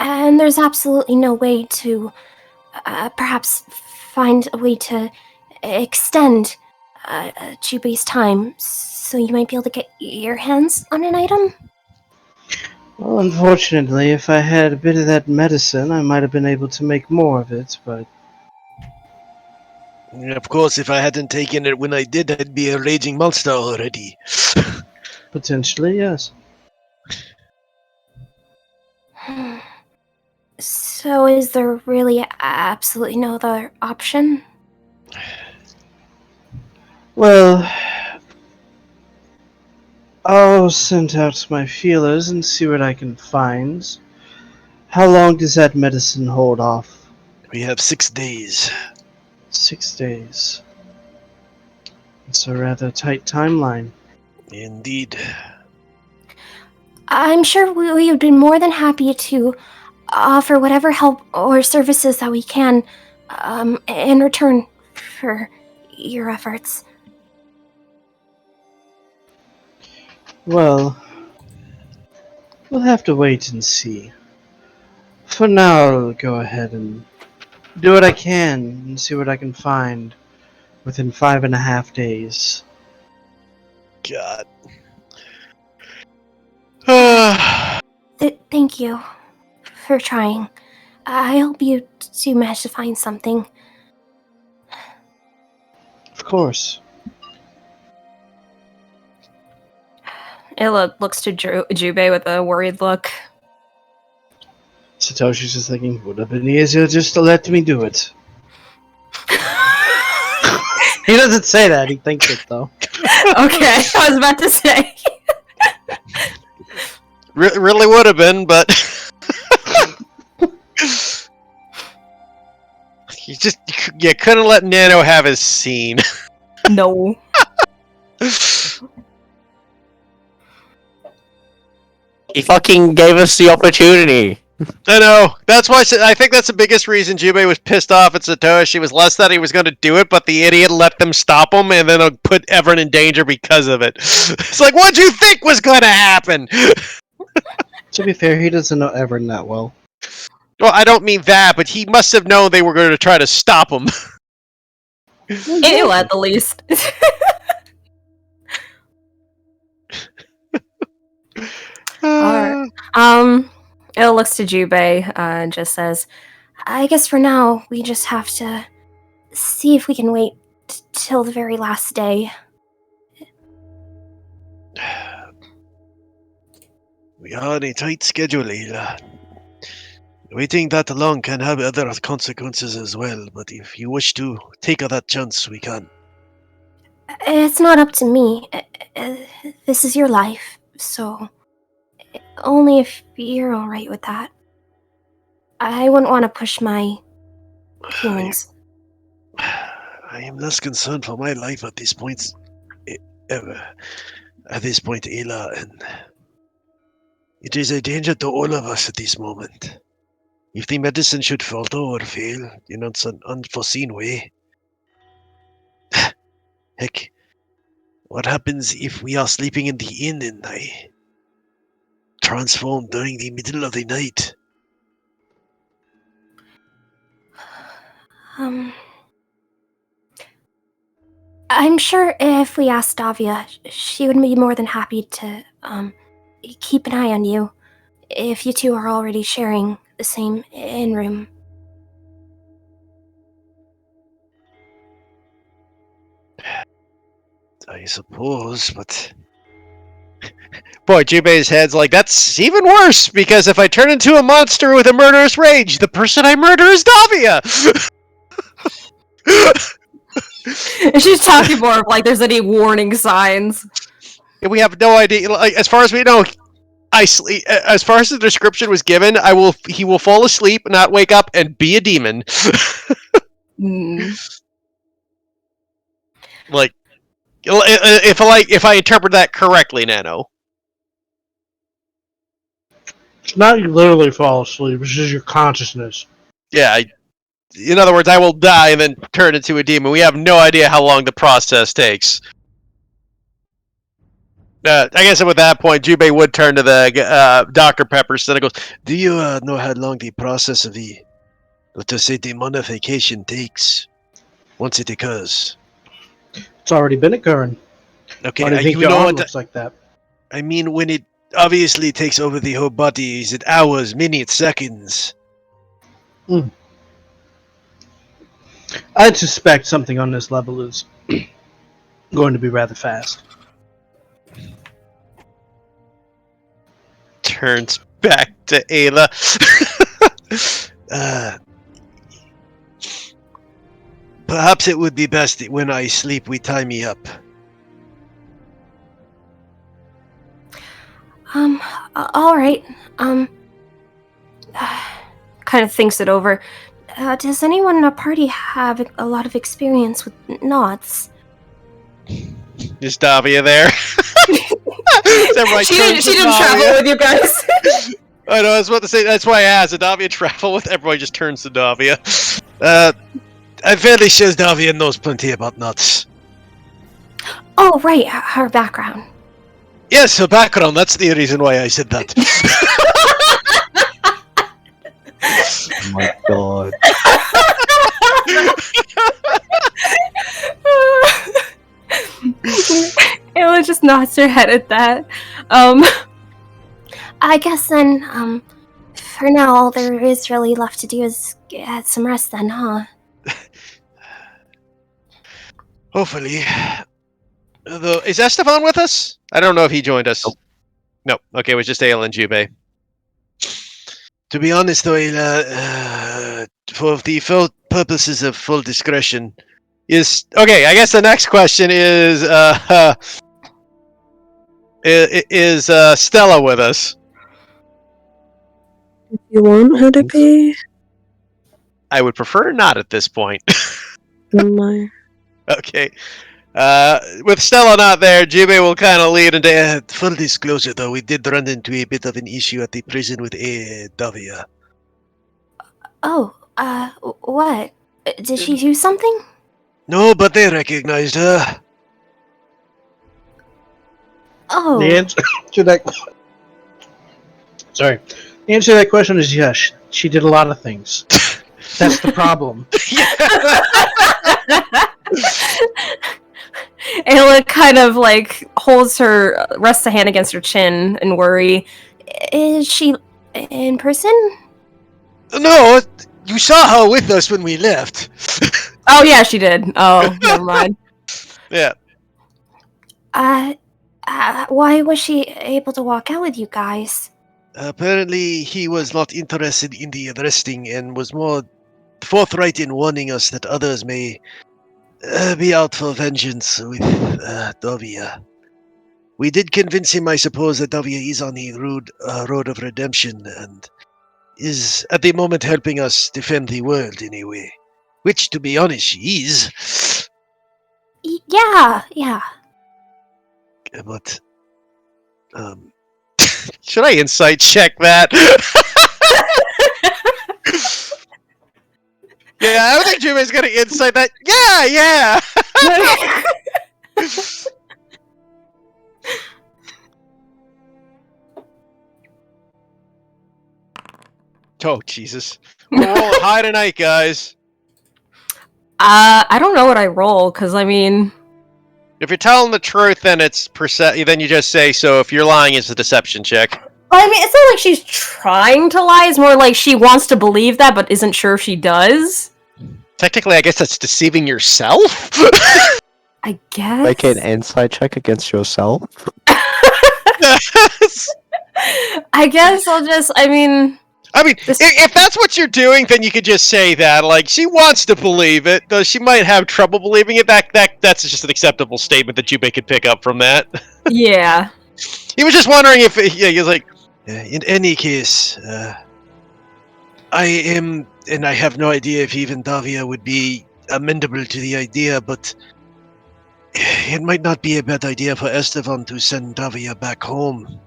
And there's absolutely no way to perhaps find a way to extend Jubei's time so you might be able to get your hands on an item? Well, unfortunately, if I had a bit of that medicine, I might have been able to make more of it, but Of course, if I hadn't taken it when I did, I'd be a raging monster already. potentially, yes. So is there really absolutely no other option? Well, I'll send out my feelers and see what I can find. How long does that medicine hold off? We have 6 days. 6 days. It's a rather tight timeline. Indeed. I'm sure we would be more than happy to offer whatever help or services that we can in return for your efforts. Well, we'll have to wait and see. For now, I'll go ahead and do what I can and see what I can find within 5.5 days. God. Thank you for trying. I hope you do manage to find something. Of course. Illa looks to Jubei with a worried look. Satoshi's just thinking, would have been easier just to let me do it. He doesn't say that, he thinks it though. Okay, I was about to say. Really would have been, but you couldn't let Nano have his scene. No. He fucking gave us the opportunity. I know. That's why I think that's the biggest reason Jubei was pissed off at Satoshi was less that he was going to do it, but the idiot let them stop him and then put everyone in danger because of it. It's like, what'd you think was going to happen? To be fair, he doesn't know Everin that well. Well, I don't mean that, but he must have known they were going to try to stop him. Ew, at the least. Alright. Illa looks to Jubei and just says, I guess for now, we just have to see if we can wait till the very last day. We are on a tight schedule, Ayla. Waiting that long can have other consequences as well, but if you wish to take that chance, we can. It's not up to me. This is your life, so only if you're alright with that. I wouldn't want to push my feelings. I am less concerned for my life at this point, ever. At this point, Ayla, and it is a danger to all of us at this moment. If the medicine should falter or fail in an unforeseen way, heck, what happens if we are sleeping in the inn and I transform during the middle of the night? I'm sure if we asked Davia, she would be more than happy to, keep an eye on you, if you two are already sharing the same inn room. I suppose, but... Boy, Jubei's head's like, that's even worse, because if I turn into a monster with a murderous rage, the person I murder is Davia! And she's talking more of like there's any warning signs. We have no idea. Like, as far as we know, as far as the description was given, he will fall asleep, not wake up, and be a demon. Like, if I interpret that correctly, Nano. It's not you literally fall asleep, it's just your consciousness. Yeah, in other words, I will die and then turn into a demon. We have no idea how long the process takes. I guess at that point, Jubei would turn to the Dr. Pepperson and goes, do you know how long the process of the, let us say, demonification takes once it occurs? It's already been occurring. Okay, Why do you think your arm looks like that? I mean, when it obviously takes over the whole body, is it hours, minutes, seconds? I'd suspect something on this level is going to be rather fast. Turns back to Ayla. Perhaps it would be best that when I sleep we tie me up. Alright, Kind of thinks it over. does anyone in our party have a lot of experience with knots? Is Davia there? She didn't travel with you guys. I know, I was about to say, that's why I asked. Did Davia travel with everybody? Just turns to Davia. I'm fairly sure Davia knows plenty about nuts. Oh, right, her background. Yes, her background, that's the reason why I said that. Oh my god. Ayla just nods her head at that. I guess then, for now, all there is really left to do is get some rest then, huh? Hopefully. Although, is Esteban with us? I don't know if he joined us. Nope. Okay, it was just Ayla and Jubei. To be honest, though, for the full purposes of full discretion, okay. I guess the next question is Stella with us? If you want her to be, I would prefer not at this point. don't mind. Okay. With Stella not there, Jubei will kind of lead into full disclosure, though, we did run into a bit of an issue at the prison with Davia. Oh, what? Did she do something? No, but they recognized her. Oh. The answer to that... Sorry. The answer to that question is yes. She did a lot of things. That's the problem. Ayla kind of like rests a hand against her chin in worry. Is she in person? No, you saw her with us when we left. Oh yeah, she did. Oh, never mind. Yeah. Why was she able to walk out with you guys? Apparently, he was not interested in the arresting and was more forthright in warning us that others may be out for vengeance with Davia. We did convince him, I suppose, that Davia is on the road of redemption, and is at the moment helping us defend the world in a way. Which, to be honest, she is. Yeah. But, Should I insight check that? Yeah, I don't think Jimmy's gonna insight that. Yeah. Oh, Jesus. We're rolling high tonight, guys. I don't know what I roll, because I mean... If you're telling the truth, then then you just say so. If you're lying, it's a deception check. Well, I mean, it's not like she's trying to lie. It's more like she wants to believe that, but isn't sure if she does. Technically, I guess that's deceiving yourself. I guess. Make an insight check against yourself. I guess I'll just. I mean, if that's what you're doing, then you could just say that. Like, she wants to believe it, though she might have trouble believing it. That's just an acceptable statement that Jubei could pick up from that. Yeah. He was just wondering if he was like. in any case, I am, and I have no idea if even Davia would be amendable to the idea, but it might not be a bad idea for Estevan to send Davia back home.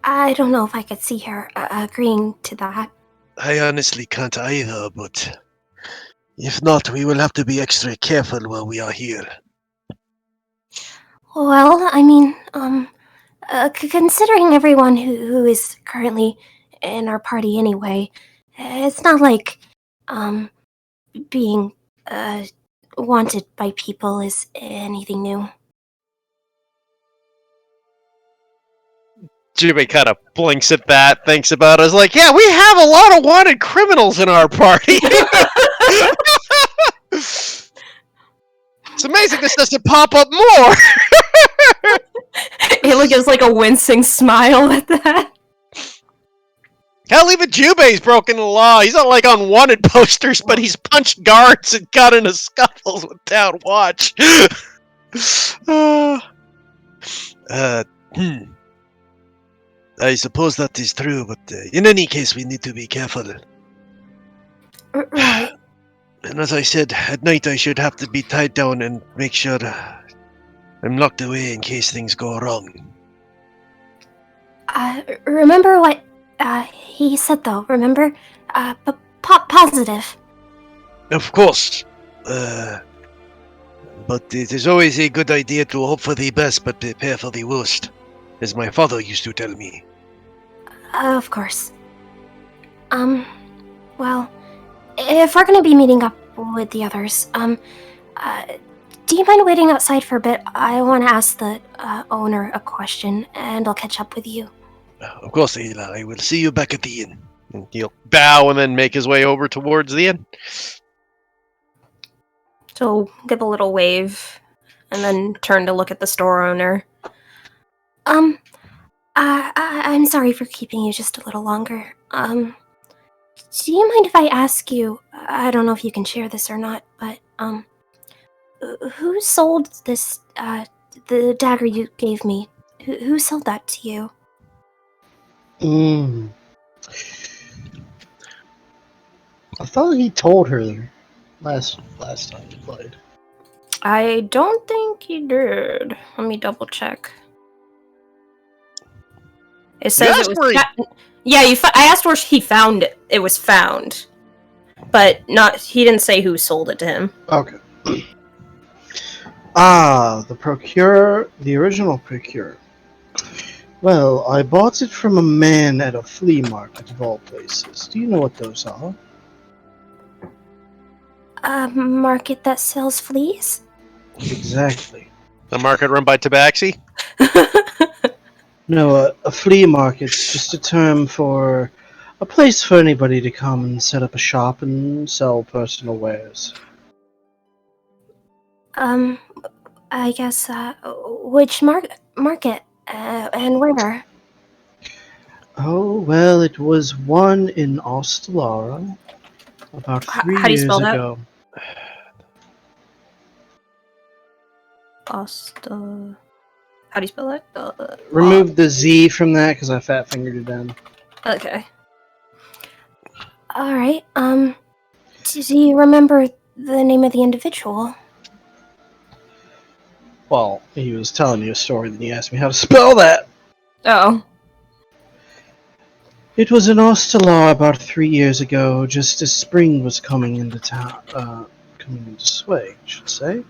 I don't know if I could see her agreeing to that. I honestly can't either, but if not, we will have to be extra careful while we are here. Well, I mean, considering everyone who is currently in our party anyway, it's not like, being, wanted by people is anything new. Jubei kind of blinks at that, thinks about it. Is like, yeah, we have a lot of wanted criminals in our party. It's amazing this doesn't pop up more. Ayla gives like a wincing smile at that. Hell, even Jubei's broken the law. He's not like on wanted posters, but he's punched guards and got into scuffles with town watch. I suppose that is true, but in any case, we need to be careful. Right. And as I said, at night I should have to be tied down and make sure I'm locked away in case things go wrong. Remember what he said, though, remember? Positive. Of course. But it is always a good idea to hope for the best but prepare for the worst, as my father used to tell me. Of course. Well, if we're gonna be meeting up with the others, do you mind waiting outside for a bit? I want to ask the owner a question, and I'll catch up with you. Of course, Ayla. I will see you back at the inn. And he'll bow and then make his way over towards the inn. So give a little wave, and then turn to look at the store owner. I'm sorry for keeping you just a little longer. Do you mind if I ask you, I don't know if you can share this or not, but, who sold this, the dagger you gave me? Who sold that to you? I thought he told her last time we played. I don't think he did. Let me double check. It says it was. Yeah, I asked where he found it. It was found, but not. He didn't say who sold it to him. Okay. The original procurer. Well, I bought it from a man at a flea market of all places. Do you know what those are? A market that sells fleas? Exactly. The market run by Tabaxi? No, a flea market's just a term for a place for anybody to come and set up a shop and sell personal wares. I guess, which market, and where? Oh, well, it was one in Ostrellaran about 3 how do you years spell that? ago. How do you spell that? Remove the Z from that because I fat fingered it down. Okay. Alright, do you remember the name of the individual? Well, he was telling you a story, then he asked me how to spell that. Oh. It was in Ostelar about 3 years ago, just as spring was coming into town, coming into sway, I should say.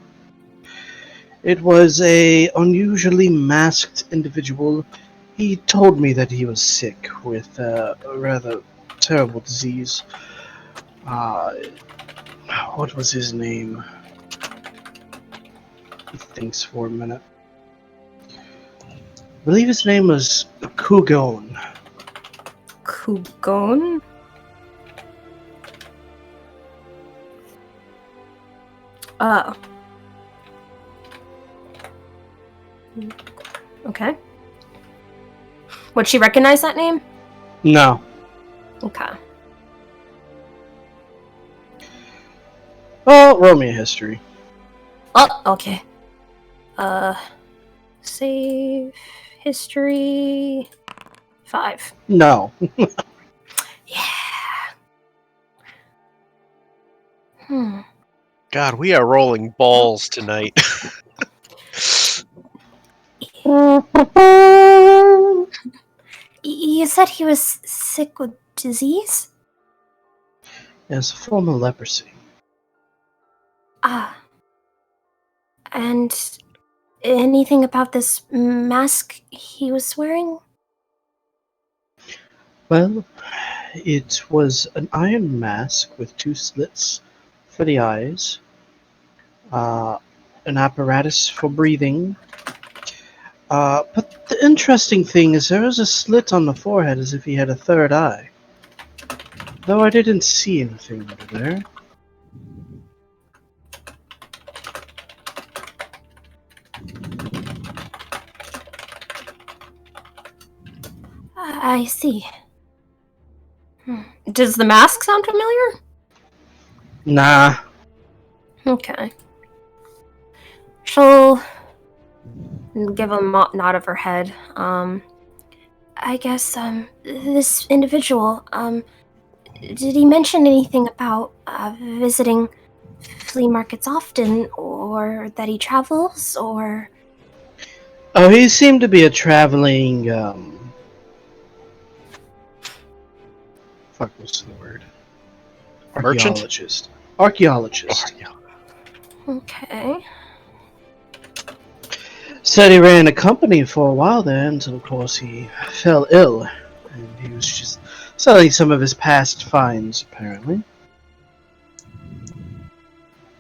It was a unusually masked individual. He told me that he was sick with a rather terrible disease. What was his name? He thinks for a minute. I believe his name was Kugon. Kugon? Oh. Okay. Would she recognize that name? No. Okay. Oh, roll me a history. Oh, okay. Save history 5. No. Yeah. God, we are rolling balls tonight. You said he was sick with disease? It's a form of leprosy. Ah. And anything about this mask he was wearing? Well, it was an iron mask with 2 slits for the eyes, an apparatus for breathing. But the interesting thing is there is a slit on the forehead as if he had a third eye. Though I didn't see anything under there. I see. Does the mask sound familiar? Nah. Okay. She'll give a nod of her head. I guess, this individual, did he mention anything about, visiting flea markets often, or that he travels, or... Oh, he seemed to be a traveling, what's the word? Merchant? Archaeologist. Okay. Said he ran a company for a while there until, of course, he fell ill. And he was just selling some of his past finds, apparently.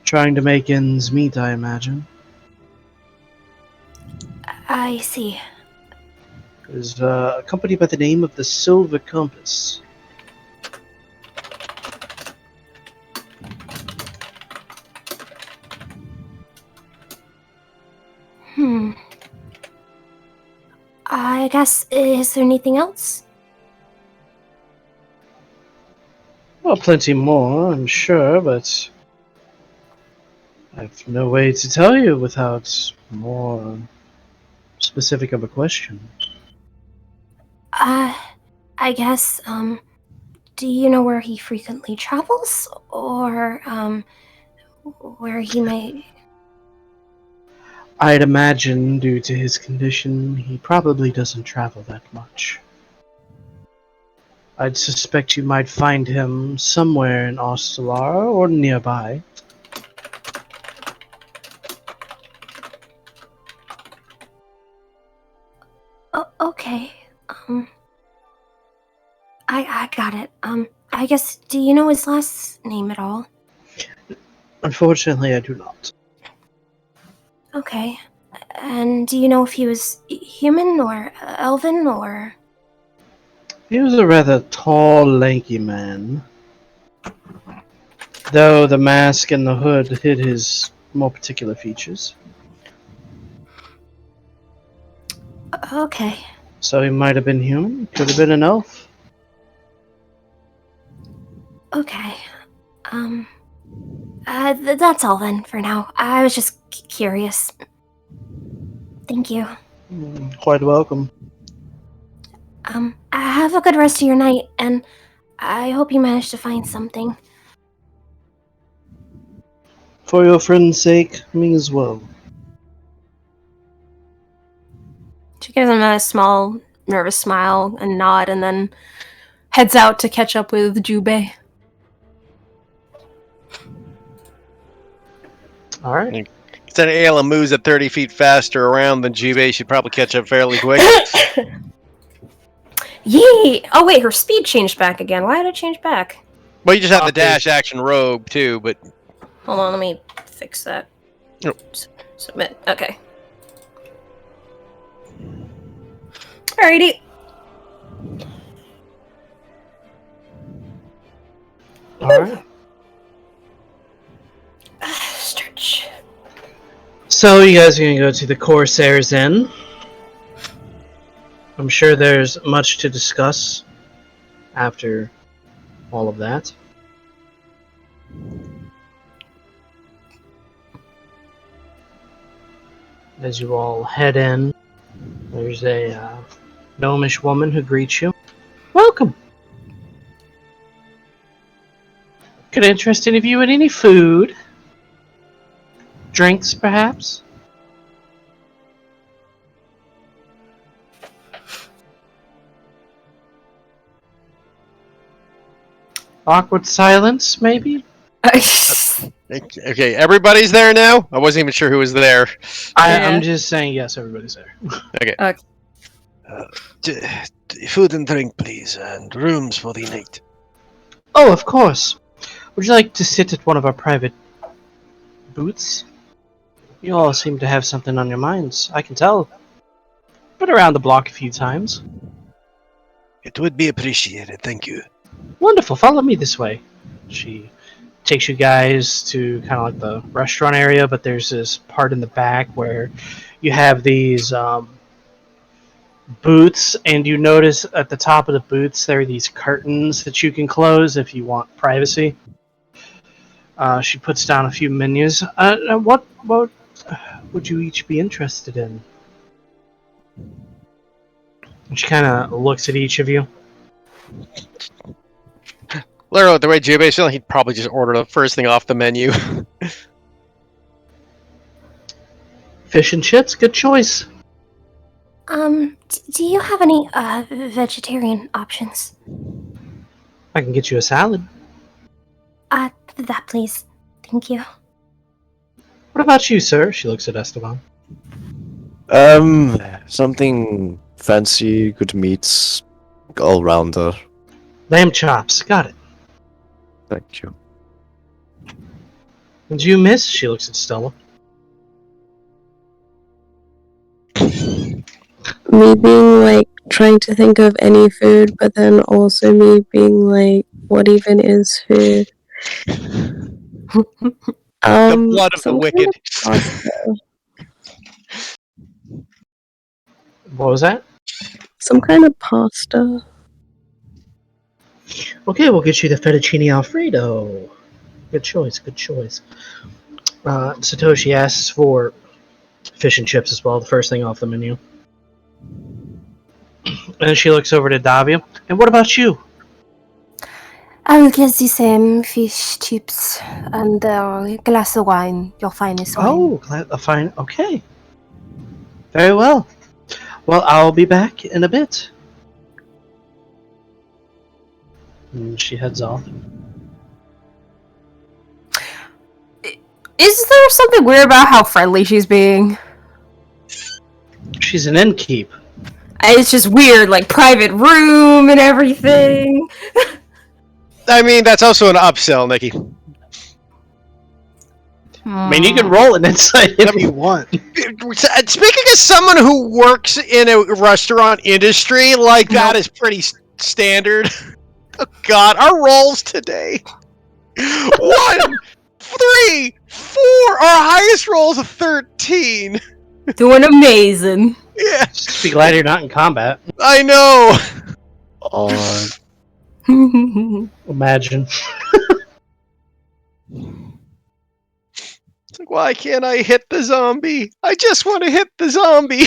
Trying to make ends meet, I imagine. I see. It was a company by the name of the Silver Compass. I guess, is there anything else? Well, plenty more, I'm sure, but I have no way to tell you without more specific of a question. I guess, do you know where he frequently travels? Or, where he may... I'd imagine, due to his condition, he probably doesn't travel that much. I'd suspect you might find him somewhere in Ostelar or nearby. Oh, okay. I got it. I guess, do you know his last name at all? Unfortunately, I do not. Okay. And do you know if he was human or elven or... He was a rather tall, lanky man. Though the mask and the hood hid his more particular features. Okay. So he might have been human, could have been an elf. Okay. That's all then for now. I was just curious. Thank you. Quite welcome. Have a good rest of your night, and I hope you manage to find something. For your friend's sake, me as well. She gives him a small, nervous smile and nod, and then heads out to catch up with Jubei. All right. Instead of Ayla moves at 30 feet faster around than Jubei, she'd probably catch up fairly quick. Yee! Oh wait, her speed changed back again. Why did it change back? Well, you just have the dash action rogue too, but Hold on, let me fix that. Oh. Submit. Okay. Alrighty. Alright. Stretch. So you guys are going to go to the Corsair's Inn. I'm sure there's much to discuss after all of that. As you all head in, there's a gnomish woman who greets you. Welcome! Could interest any of you in any food? Drinks, perhaps? Awkward silence, maybe? okay, everybody's there now? I wasn't even sure who was there. I'm just saying yes, everybody's there. Okay. Food and drink, please, and rooms for the night. Oh, of course. Would you like to sit at one of our private booths? You all seem to have something on your minds, I can tell. Been around the block a few times. It would be appreciated, thank you. Wonderful, follow me this way. She takes you guys to kind of like the restaurant area, but there's this part in the back where you have these booths, and you notice at the top of the booths there are these curtains that you can close if you want privacy. She puts down a few menus. What would you each be interested in? And she kind of looks at each of you. Literally, the way Jubei's feeling, he'd probably just order the first thing off the menu. Fish and chips, good choice. Do you have any, vegetarian options? I can get you a salad. That please. Thank you. What about you, sir? She looks at Esteban. Something fancy, good meats, all rounder. Lamb chops, got it. Thank you. And you, miss? She looks at Stella. Me being like trying to think of any food, but then also me being like, what even is food? The blood of the wicked. What was that? Some kind of pasta. Okay, we'll get you the fettuccine alfredo. Good choice, good choice. Satoshi asks for fish and chips as well, the first thing off the menu. And she looks over to Davia. And what about you? I will get the same fish chips and a glass of wine. Your finest wine. Oh, fine. Okay. Very well. Well, I'll be back in a bit. And she heads off. Is there something weird about how friendly she's being? She's an innkeep. It's just weird, like private room and everything. I mean, that's also an upsell, Nikki. I mean, you can roll an insight if you want. Speaking as someone who works in a restaurant industry, like that is pretty standard. Oh God, our rolls today. 1, 3, 4. Our highest roll is a 13. Doing amazing. Yeah. Just be glad you're not in combat. I know. Imagine. It's like, why can't I hit the zombie? I just want to hit the zombie.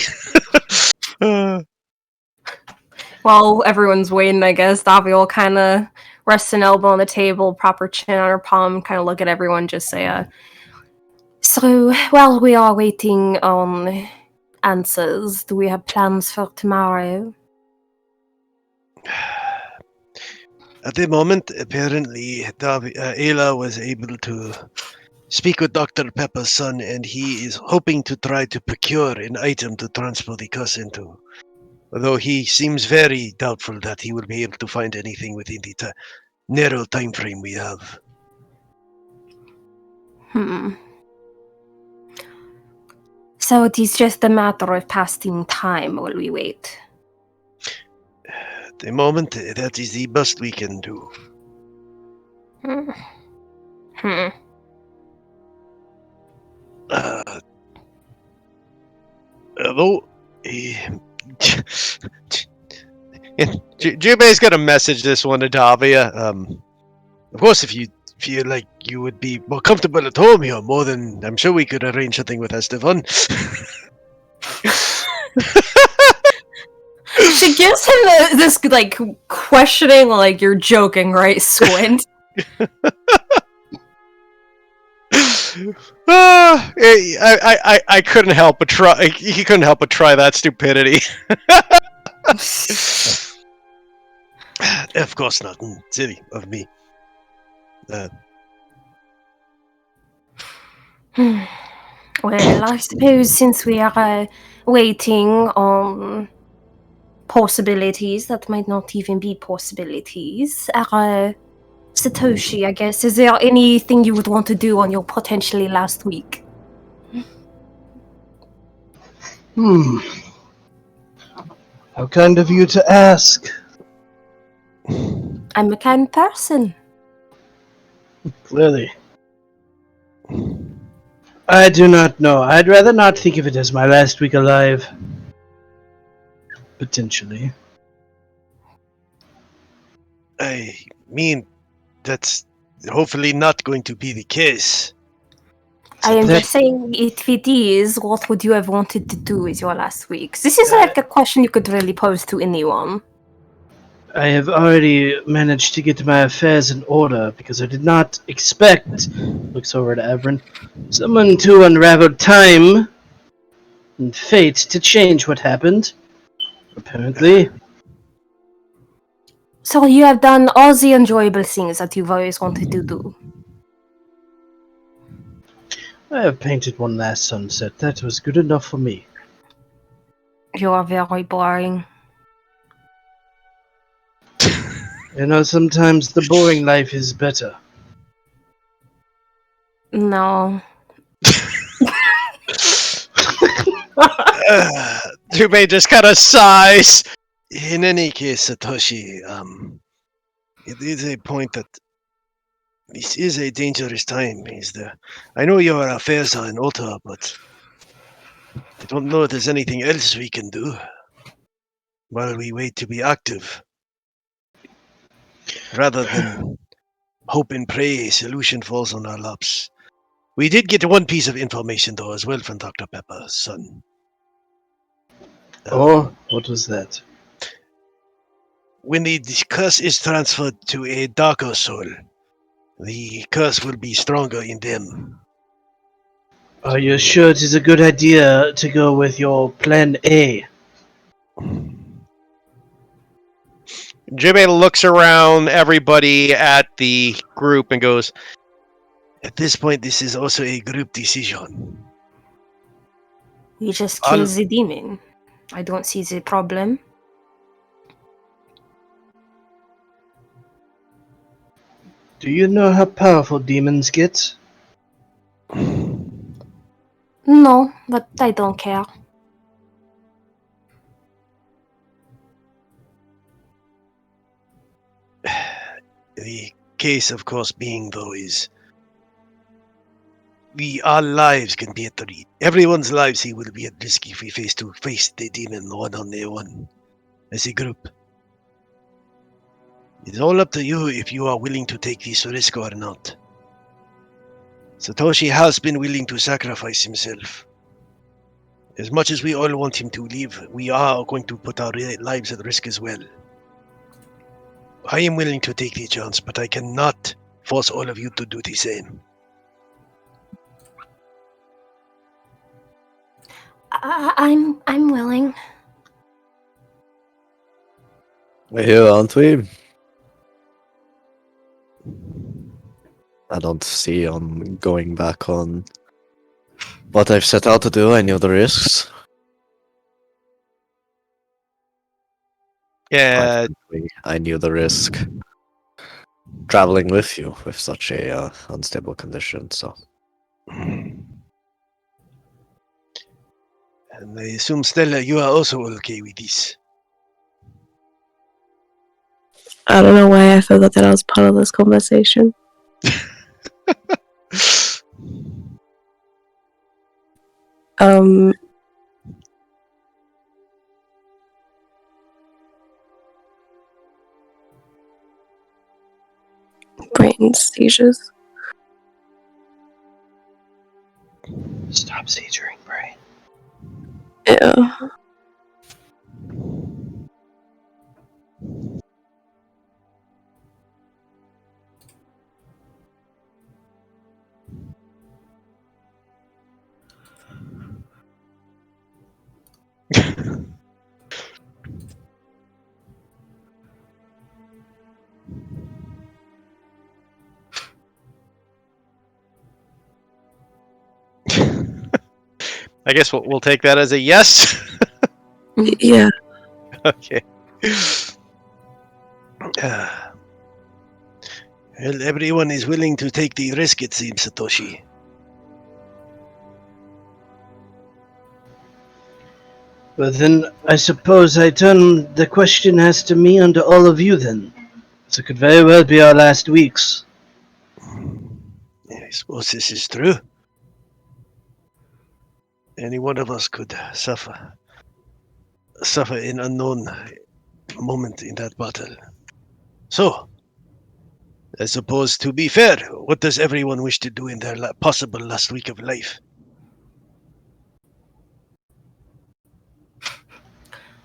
While everyone's waiting, I guess, Davi will kind of rest an elbow on the table, proper chin on her palm, kind of look at everyone, just say, So, while we are waiting on answers, do we have plans for tomorrow? At the moment, apparently, Ayla was able to speak with Dr. Pepper's son, and he is hoping to try to procure an item to transfer the curse into. Although he seems very doubtful that he will be able to find anything within the narrow time frame we have. So it is just a matter of passing time while we wait. At the moment, that is the best we can do. Although, Jubei's gonna message this one to Davia. Of course, if you feel like you would be more comfortable at home here, more than I'm sure we could arrange something with Estefan. She gives him this like questioning, like you're joking, right? Squint. I couldn't help but try. He couldn't help but try that stupidity. Of course not. Silly of me. Well, I suppose since we are waiting on possibilities that might not even be possibilities, Satoshi, I guess, is there anything you would want to do on your potentially last week? How kind of you to ask. I'm a kind person. Clearly. I do not know. I'd rather not think of it as my last week alive. Potentially. I mean, that's hopefully not going to be the case. I am just saying, if it is, what would you have wanted to do with your last week? This is like a question you could really pose to anyone. I have already managed to get my affairs in order because I did not expect, looks over to Everin, someone to unravel time and fate to change what happened. Apparently. So you have done all the enjoyable things that you've always wanted to do. I have painted one last sunset. That was good enough for me. You are very boring. You know, sometimes the boring life is better. No. Jubei just kind of sighs. In any case, Satoshi, it is a point that this is a dangerous time. I know your affairs are in order, but I don't know if there's anything else we can do while we wait to be active. Rather than hope and pray a solution falls on our laps. We did get one piece of information, though, as well from Dr. Pepper's son. What was that? When the curse is transferred to a darker soul, the curse will be stronger in them. Are you sure it is a good idea to go with your plan A? Jubei looks around everybody at the group and goes, At this point, this is also a group decision. We just kill the demon. I don't see the problem. Do you know how powerful demons get? No, but I don't care. The case, of course, being, though, is our lives can be at risk. Everyone's lives here will be at risk if we face the demon one on their own, as a group. It's all up to you if you are willing to take this risk or not. Satoshi has been willing to sacrifice himself. As much as we all want him to leave, we are going to put our lives at risk as well. I am willing to take the chance, but I cannot force all of you to do the same. I'm willing. We're here, aren't we? I don't see on going back on what I've set out to do. I knew the risks. Yeah, I knew the risk traveling with you with such a unstable condition. So And I assume, Stella, you are also okay with this. I don't know why I forgot that I was part of this conversation. Brain seizures. Stop seizuring, Bray. Yeah. I guess we'll take that as a yes. Yeah. Okay. Well, everyone is willing to take the risk, it seems, Satoshi. But then I suppose I turn the question as to me and to all of you then. So it could very well be our last weeks. I suppose this is true. Any one of us could suffer an unknown moment in that battle. So, I suppose, to be fair, what does everyone wish to do in their possible last week of life?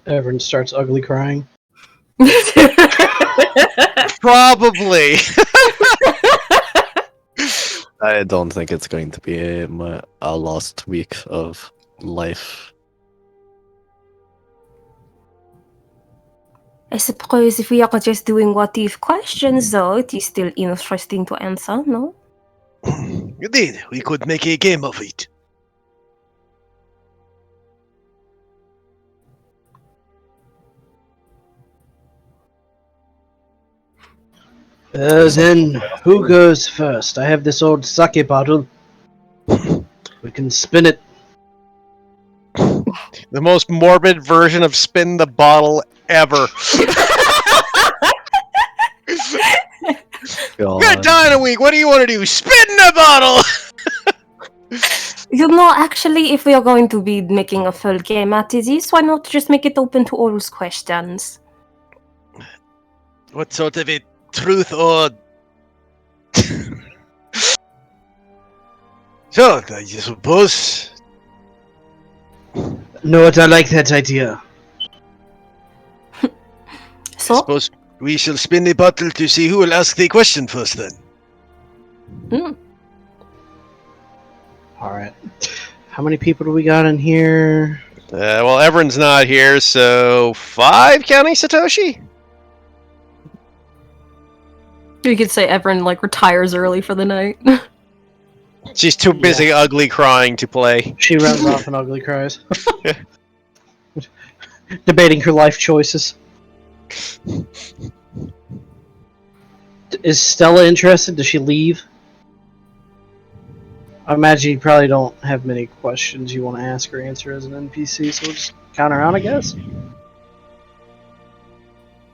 Everyone starts ugly crying. Probably. I don't think it's going to be our last week of life. I suppose if we are just doing what if questions, though, it is still interesting to answer, no? Indeed, we could make a game of it. Then, who goes first? I have this old sake bottle. We can spin it. The most morbid version of spin the bottle ever. Good time of week. What do you want to do? Spin the bottle. You know, actually, if we are going to be making a full game at this, why not just make it open to all those questions? What sort of a truth or... So, I suppose... No, I like that idea. So? I suppose we shall spin the bottle to see who will ask the question first then. Alright. How many people do we got in here? Well, Everett's not here, so 5 counting Satoshi? You could say Everin, like, retires early for the night. She's too busy ugly crying to play. She runs off and ugly cries. Debating her life choices. Is Stella interested? Does she leave? I imagine you probably don't have many questions you want to ask or answer as an NPC, so we'll just count her out, I guess.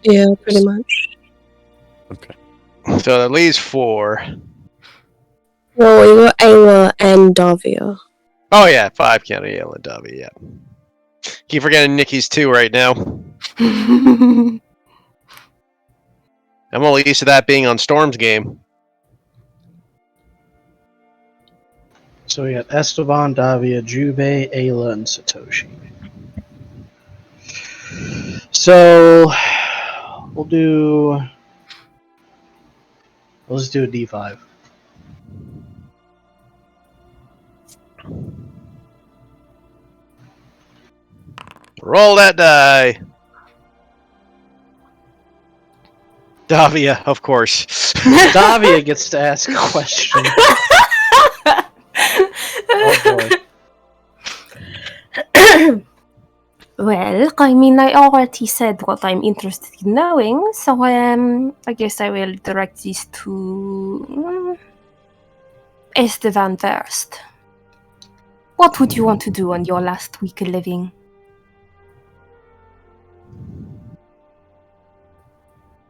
Yeah, pretty much. Okay. So that leaves 4. Well, we got Ayla and Davia. Oh yeah, 5 counting Yale and Dobby, yeah. Keep forgetting Nikki's 2 right now. I'm only used to that being on Storm's game. So we got Esteban, Davia, Jubei, Ayla, and Satoshi. So we'll just do a D5. Roll that die. Davia, of course. Davia gets to ask a question. Oh boy. Well, I mean, I already said what I'm interested in knowing, so I guess I will direct this to Esteban first. What would you want to do on your last week living?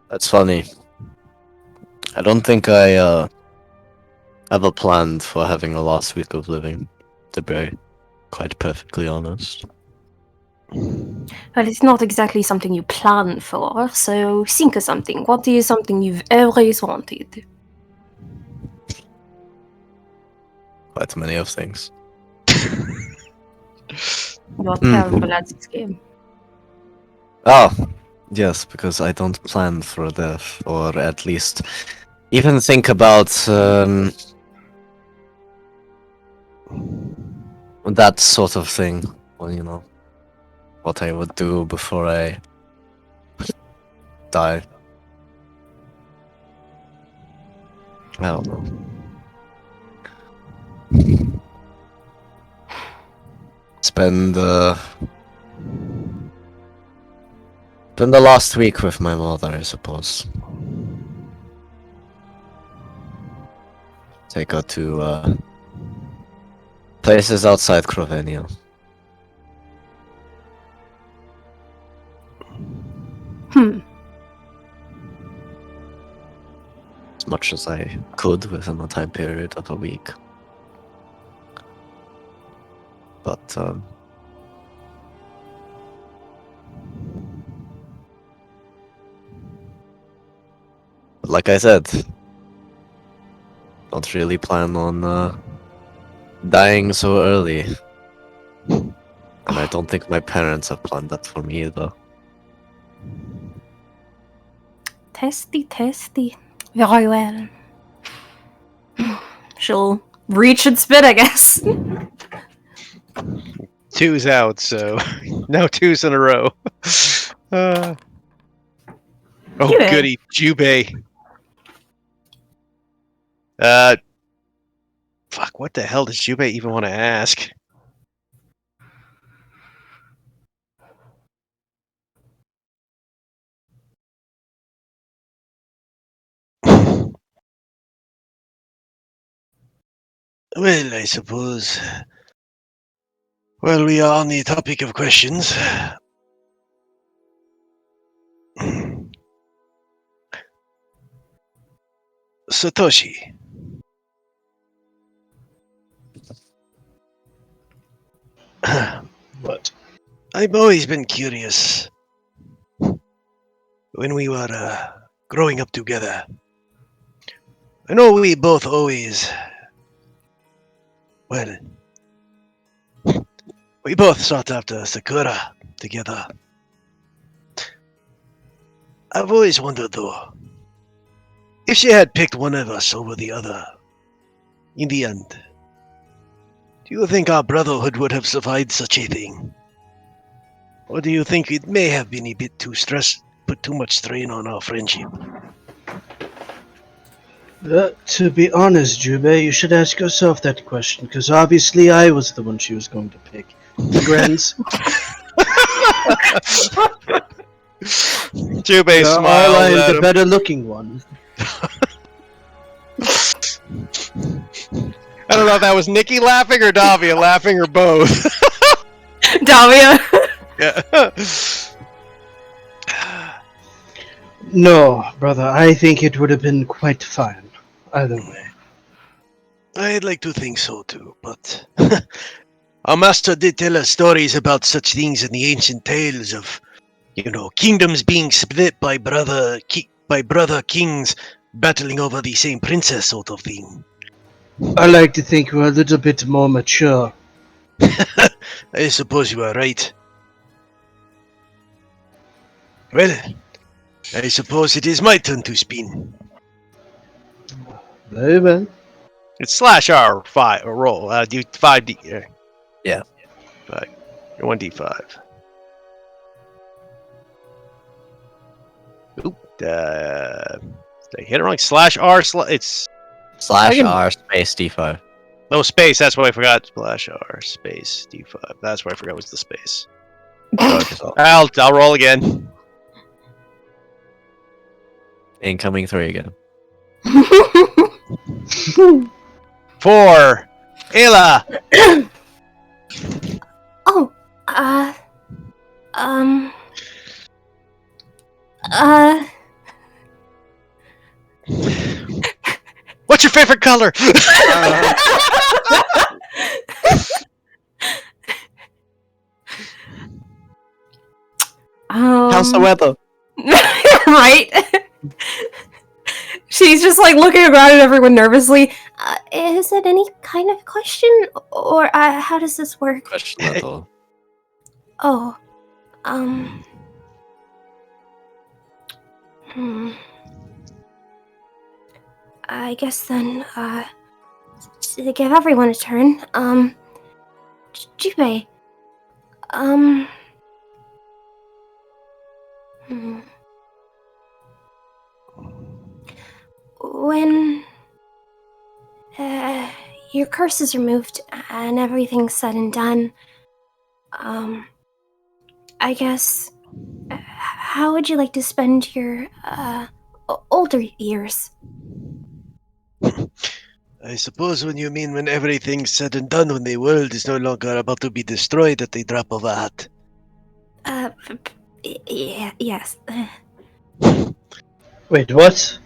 That's funny. I don't think I have a plan for having a last week of living, to be quite perfectly honest. Well, it's not exactly something you plan for, so think of something. What is something you've always wanted? Quite many of things. You're terrible at this game. Oh, yes, because I don't plan for death, or at least even think about that sort of thing. Well, you know, what I would do before I die. I don't know. Spend the last week with my mother, I suppose. Take her to places outside Crovenia. As much as I could within a time period of a week. But like I said, don't really plan on dying so early. And I don't think my parents have planned that for me either. Testy. Very well. She'll reach and spit, I guess. Two's out, so no twos in a row. Oh, Jubei. goody. Jubei. Fuck, what the hell does Jubei even want to ask? Well, I suppose. Well, we are on the topic of questions. Satoshi. What? I've always been curious. When we were growing up together, I know we both always. Well, we both sought after Sakura together. I've always wondered, though, if she had picked one of us over the other, in the end, do you think our brotherhood would have survived such a thing? Or do you think it may have been a bit too stressed, put too much strain on our friendship? To be honest, Jubei, you should ask yourself that question, because obviously I was the one she was going to pick. He grins. Jubei smiles I am at the him. better looking one. I don't know if that was Nikki laughing or Davia laughing or both. Davia. Yeah. No, brother, I think it would have been quite fine. Either way. I'd like to think so too, but our master did tell us stories about such things in the ancient tales of, kingdoms being split by brother kings battling over the same princess sort of thing. I like to think we're a little bit more mature. I suppose you are right. Well, I suppose it is my turn to spin. Very well. It's slash R 5 or roll. Do 5D. Yeah. 5. 1D5. Oop. Did I hit it wrong? Slash R. It's Slash R space D5. no space. That's what I forgot. Slash R space D5. That's what I forgot was the space. I'll roll again. Incoming 3 again. 4. Ayla. Oh, What's your favorite color? How's the weather? Right? She's just like looking around at everyone nervously. is it any kind of question? Or, how does this work? Question at all. Oh, I guess then, to give everyone a turn, Jubei, when, your curse is removed and everything's said and done, I guess, how would you like to spend your, older years? I suppose when you mean when everything's said and done, when the world is no longer about to be destroyed at the drop of a hat. Yeah, yes. Wait, what?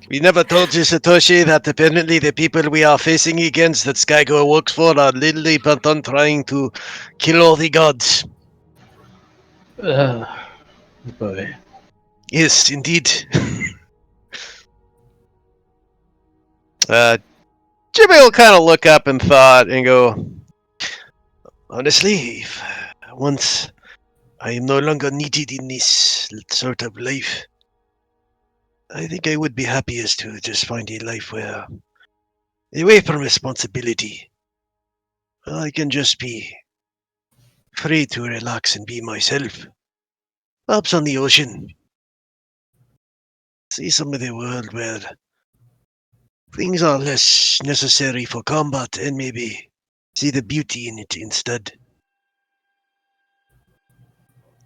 We never told you, Satoshi, that apparently the people we are facing against that Skygo works for are literally bent on trying to kill all the gods. Boy. Yes, indeed. Jimmy will kind of look up and thought and go, Honestly, if once I am no longer needed in this sort of life, I think I would be happiest to just find a life where, away from responsibility, I can just be free to relax and be myself. Perhaps on the ocean. See some of the world where things are less necessary for combat and maybe see the beauty in it instead.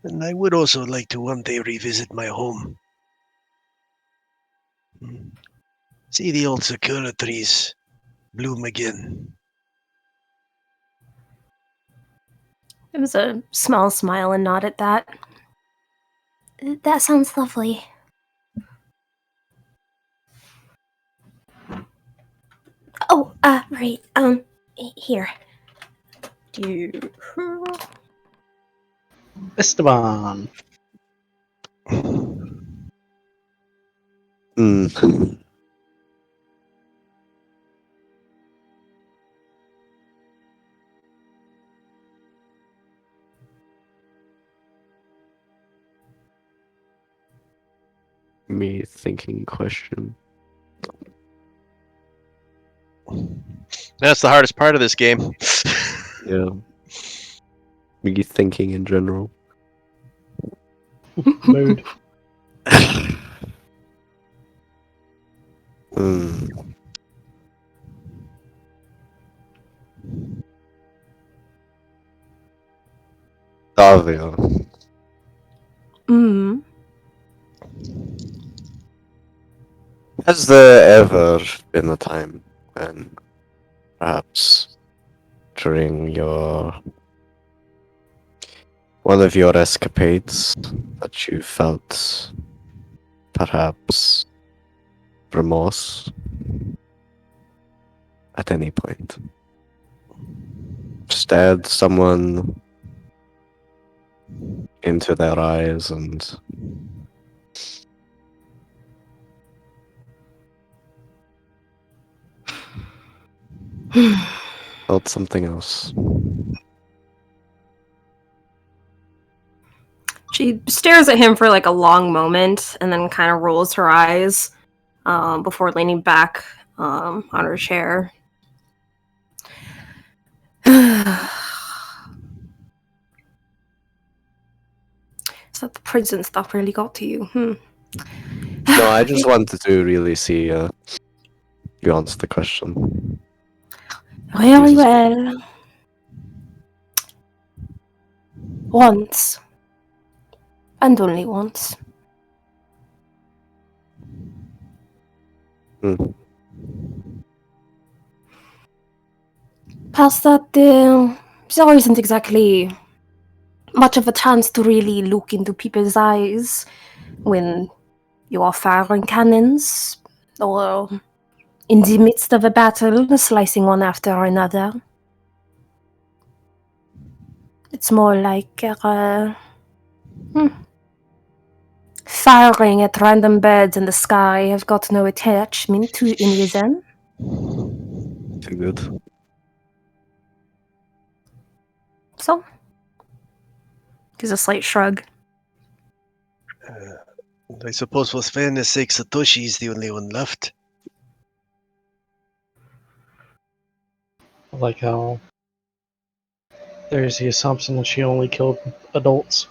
And I would also like to one day revisit my home. See the old sakura trees bloom again. It was a small smile and nod at that. That sounds lovely. Oh, right, here. Esteban. Me thinking question. that's the hardest part of this game. Yeah. Me thinking in general. Mood. Davia. Has there ever been a time when perhaps during one of your escapades that you felt perhaps remorse at any point? Stared someone into their eyes and Felt something else. She stares at him for like a long moment and then kind of rolls her eyes before leaning back on her chair. Is that the prison stuff really got to you? No, I just wanted to really see you answer the question. Very Jesus. well. Once. And only once. Past that, there isn't exactly much of a chance to really look into people's eyes when you are firing cannons or in the midst of a battle, slicing one after another. It's more like firing at random birds in the sky. Have got no attachment to any of them. Too good. So, gives a slight shrug. I suppose for fairness sake, Satoshi is the only one left. I like how there's the assumption that she only killed adults.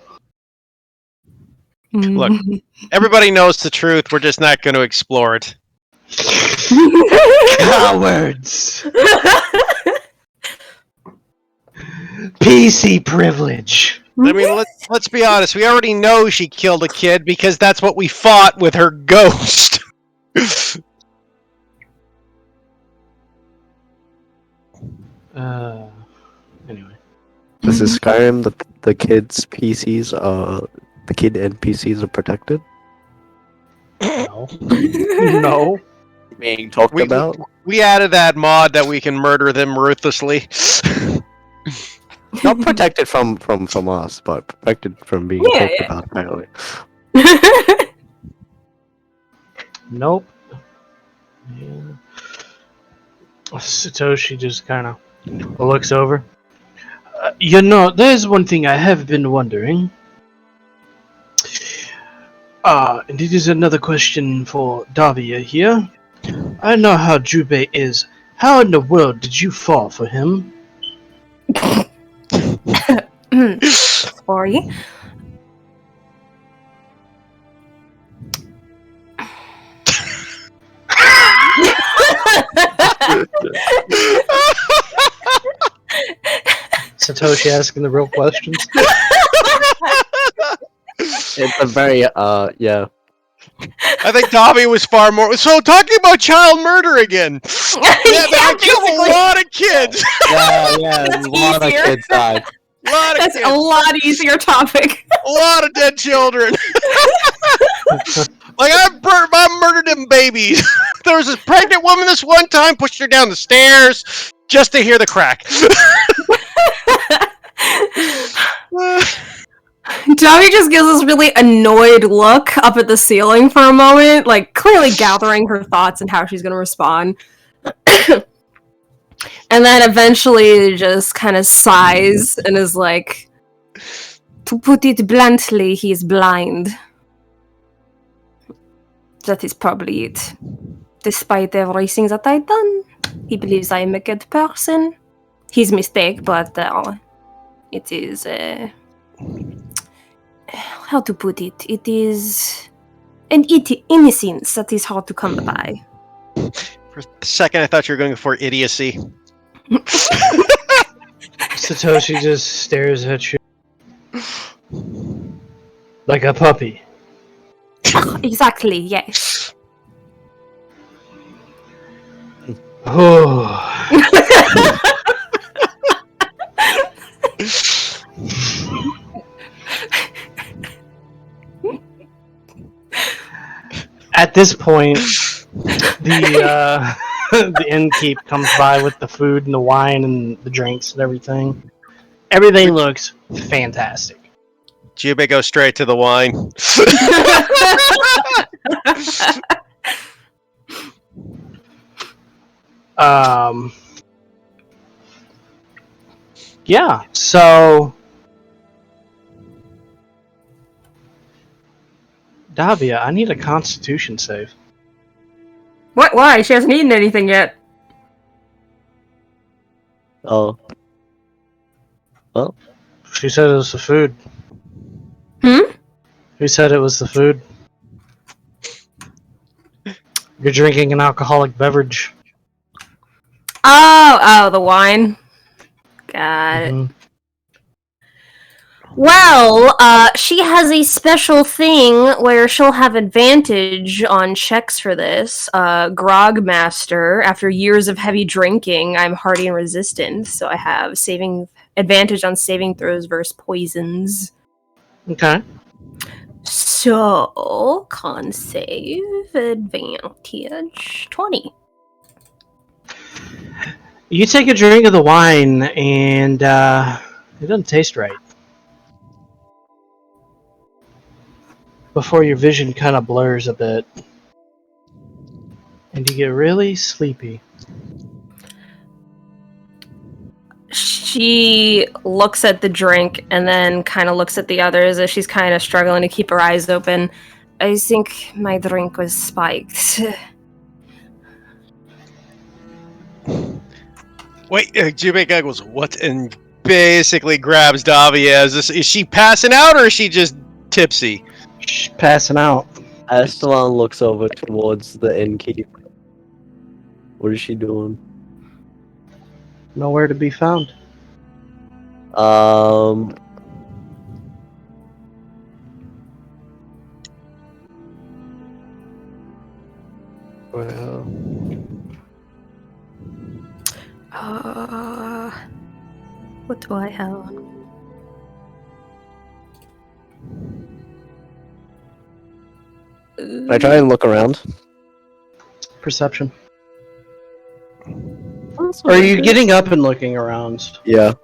Look. Everybody knows the truth. We're just not going to explore it. Cowards! PC privilege. I mean, let's be honest. We already know she killed a kid because that's what we fought with her ghost. Anyway. This is Skyrim. The kids' PCs the kid NPCs are protected. No. No. Being talked about. We added that mod that we can murder them ruthlessly. Not protected from us, but protected from being talked about. Apparently. Nope. Yeah. Satoshi just kind of looks over. There's one thing I have been wondering. And it is another question for Davia here. I know how Jubei is. How in the world did you fall for him? Sorry. Satoshi asking the real questions. It's a very yeah. I think Dobby was far more. So talking about child murder again. I killed a lot of kids. Yeah, a lot of kids died. That's a lot easier topic. A lot of dead children. Like I murdered them babies. There was this pregnant woman this one time, pushed her down the stairs just to hear the crack. Dobby just gives this really annoyed look up at the ceiling for a moment, like clearly gathering her thoughts and how she's going to respond. And then eventually just kind of sighs and is like, to put it bluntly, he's blind. That is probably it. Despite everything that I've done, he believes I'm a good person. His mistake, but it is... how to put it? It is an innocence that is hard to come by. For a second, I thought you were going for idiocy. Satoshi just stares at you like a puppy. Exactly, yes. Oh. At this point, the the innkeep comes by with the food and the wine and the drinks and everything. Everything looks fantastic. Jubei goes straight to the wine. Yeah, so Davia, I need a Constitution save. What? Why? She hasn't eaten anything yet. Oh. Well, She said it was the food. Hmm? Who said it was the food? You're drinking an alcoholic beverage. Oh, the wine. Got it. Mhm. Well, she has a special thing where she'll have advantage on checks for this. Grog Master, after years of heavy drinking, I'm hardy and resistant, so I have saving advantage on saving throws versus poisons. Okay. So, con save advantage 20. You take a drink of the wine, and it doesn't taste right. Before your vision kind of blurs a bit, and you get really sleepy. She looks at the drink and then kind of looks at the others as she's kind of struggling to keep her eyes open. I think my drink was spiked. Wait, Jubei goes, what? And basically grabs Davia. Is she passing out or is she just tipsy? She's passing out. Esteban looks over towards the innkeep. What is she doing? Nowhere to be found. Well, What do I have? I try and look around. Perception. Or are you getting up and looking around? Yeah.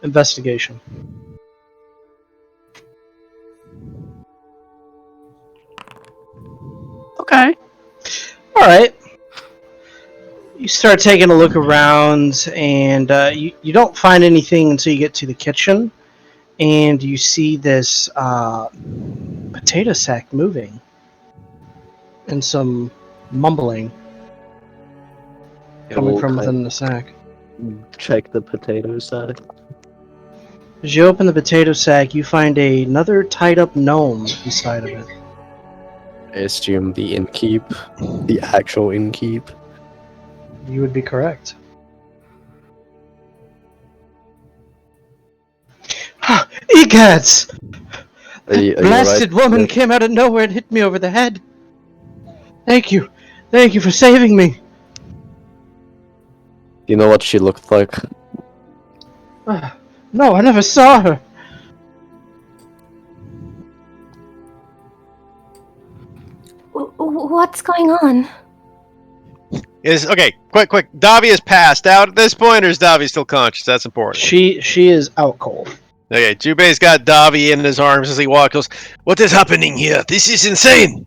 Investigation. Okay. Alright. You start taking a look around, and you don't find anything until you get to the kitchen, and you see this potato sack moving, and some mumbling coming from within the sack. Check the potato sack. As you open the potato sack, you find another tied-up gnome inside of it. I assume the innkeep. The actual innkeep. You would be correct. Egads! Are Blasted right? woman came out of nowhere and hit me over the head. Thank you. Thank you for saving me. Do you know what she looked like? No, I never saw her. What's going on? Okay, quick. Davi is passed out at this point, or is Davi still conscious? That's important. She is out cold. Okay, Jubei's got Davi in his arms as he walks. Goes, what is happening here? This is insane.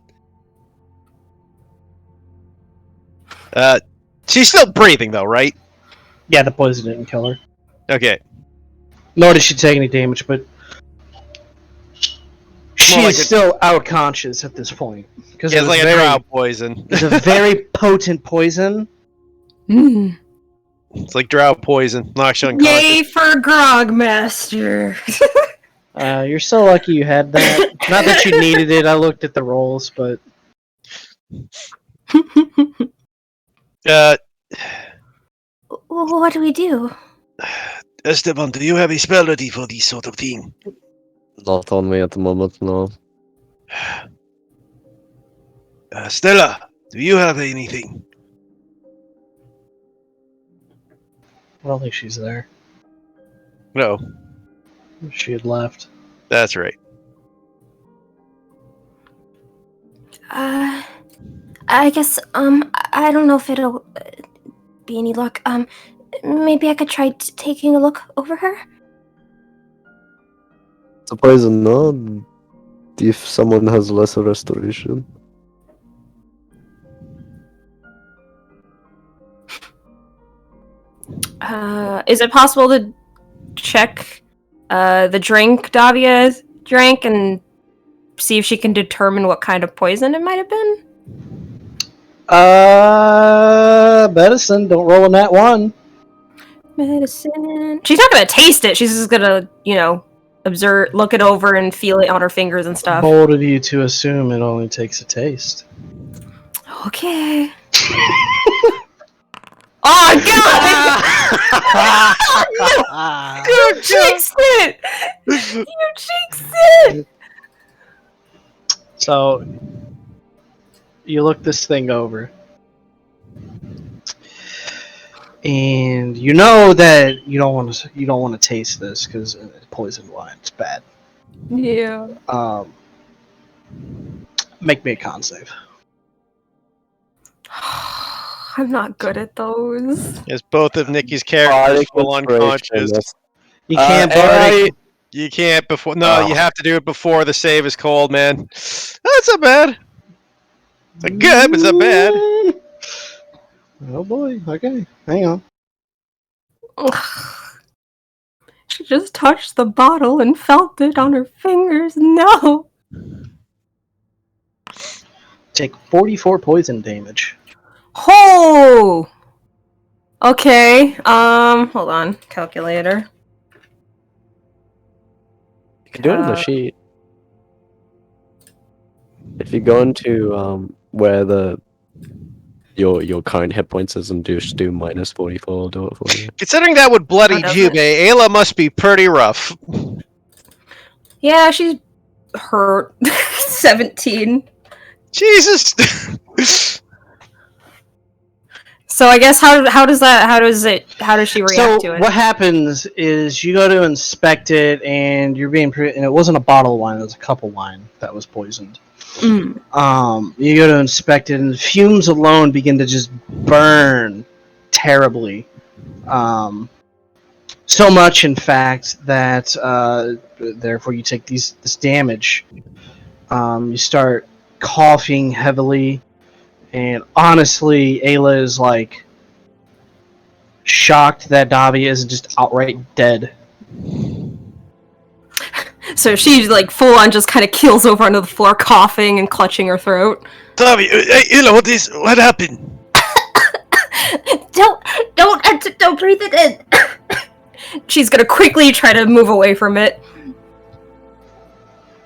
She's still breathing though, right? Yeah, the poison didn't kill her. Okay. Nor did she take any damage, but she More is like still out conscious at this point. Because it's like a drow poison. It's a very potent poison. Mm. It's like drow poison. Knocks you unconscious. Yay for Grog Master! You're so lucky you had that. Not that you needed it. I looked at the rolls, but What do we do? Esteban, do you have a spell ready for this sort of thing? Not on me at the moment, no. Stella, do you have anything? I don't think she's there. No, She had left. that's right. I guess, I don't know if it'll be any luck. Maybe I could try taking a look over her? It's a poison, no? If someone has lesser restoration. Is it possible to check the drink Davia drank and see if she can determine what kind of poison it might have been? Medicine. Don't roll in that one. Medicine. She's not gonna taste it. She's just gonna, observe, look it over, and feel it on her fingers and stuff. Bold of you to assume it only takes a taste. Okay. Oh God! You jinxed it! You jinxed it! So you look this thing over, and you know that you don't want to taste this because it's poisoned wine. It's bad. Yeah. Make me a con save. I'm not good at those. Yes, both of Nikki's characters full unconscious. You can't You can't before. No, you have to do it before the save is called, man. That's not bad. It's like good, but it's not bad. Oh boy. Okay, hang on. She just touched the bottle and felt it on her fingers. No. Take 44 poison damage. Oh. Okay. Hold on. Calculator. You can do it on the sheet. If you go into where your current hit points is and just do minus 44, I'll do it for you. Considering that would bloody Jube, Ayla must be pretty rough. Yeah, she's hurt. 17. Jesus. So I guess how does she react to it? What happens is you go to inspect it, and you're being and it wasn't a bottle of wine; it was a cup of wine that was poisoned. You go to inspect it, and the fumes alone begin to just burn terribly. So much, in fact, that therefore you take this damage. You start coughing heavily. And honestly, Ayla is like shocked that Davia isn't just outright dead. So she's like full on just kind of keels over onto the floor, coughing and clutching her throat. Davia, Ayla, what happened? Don't breathe it in. She's gonna quickly try to move away from it.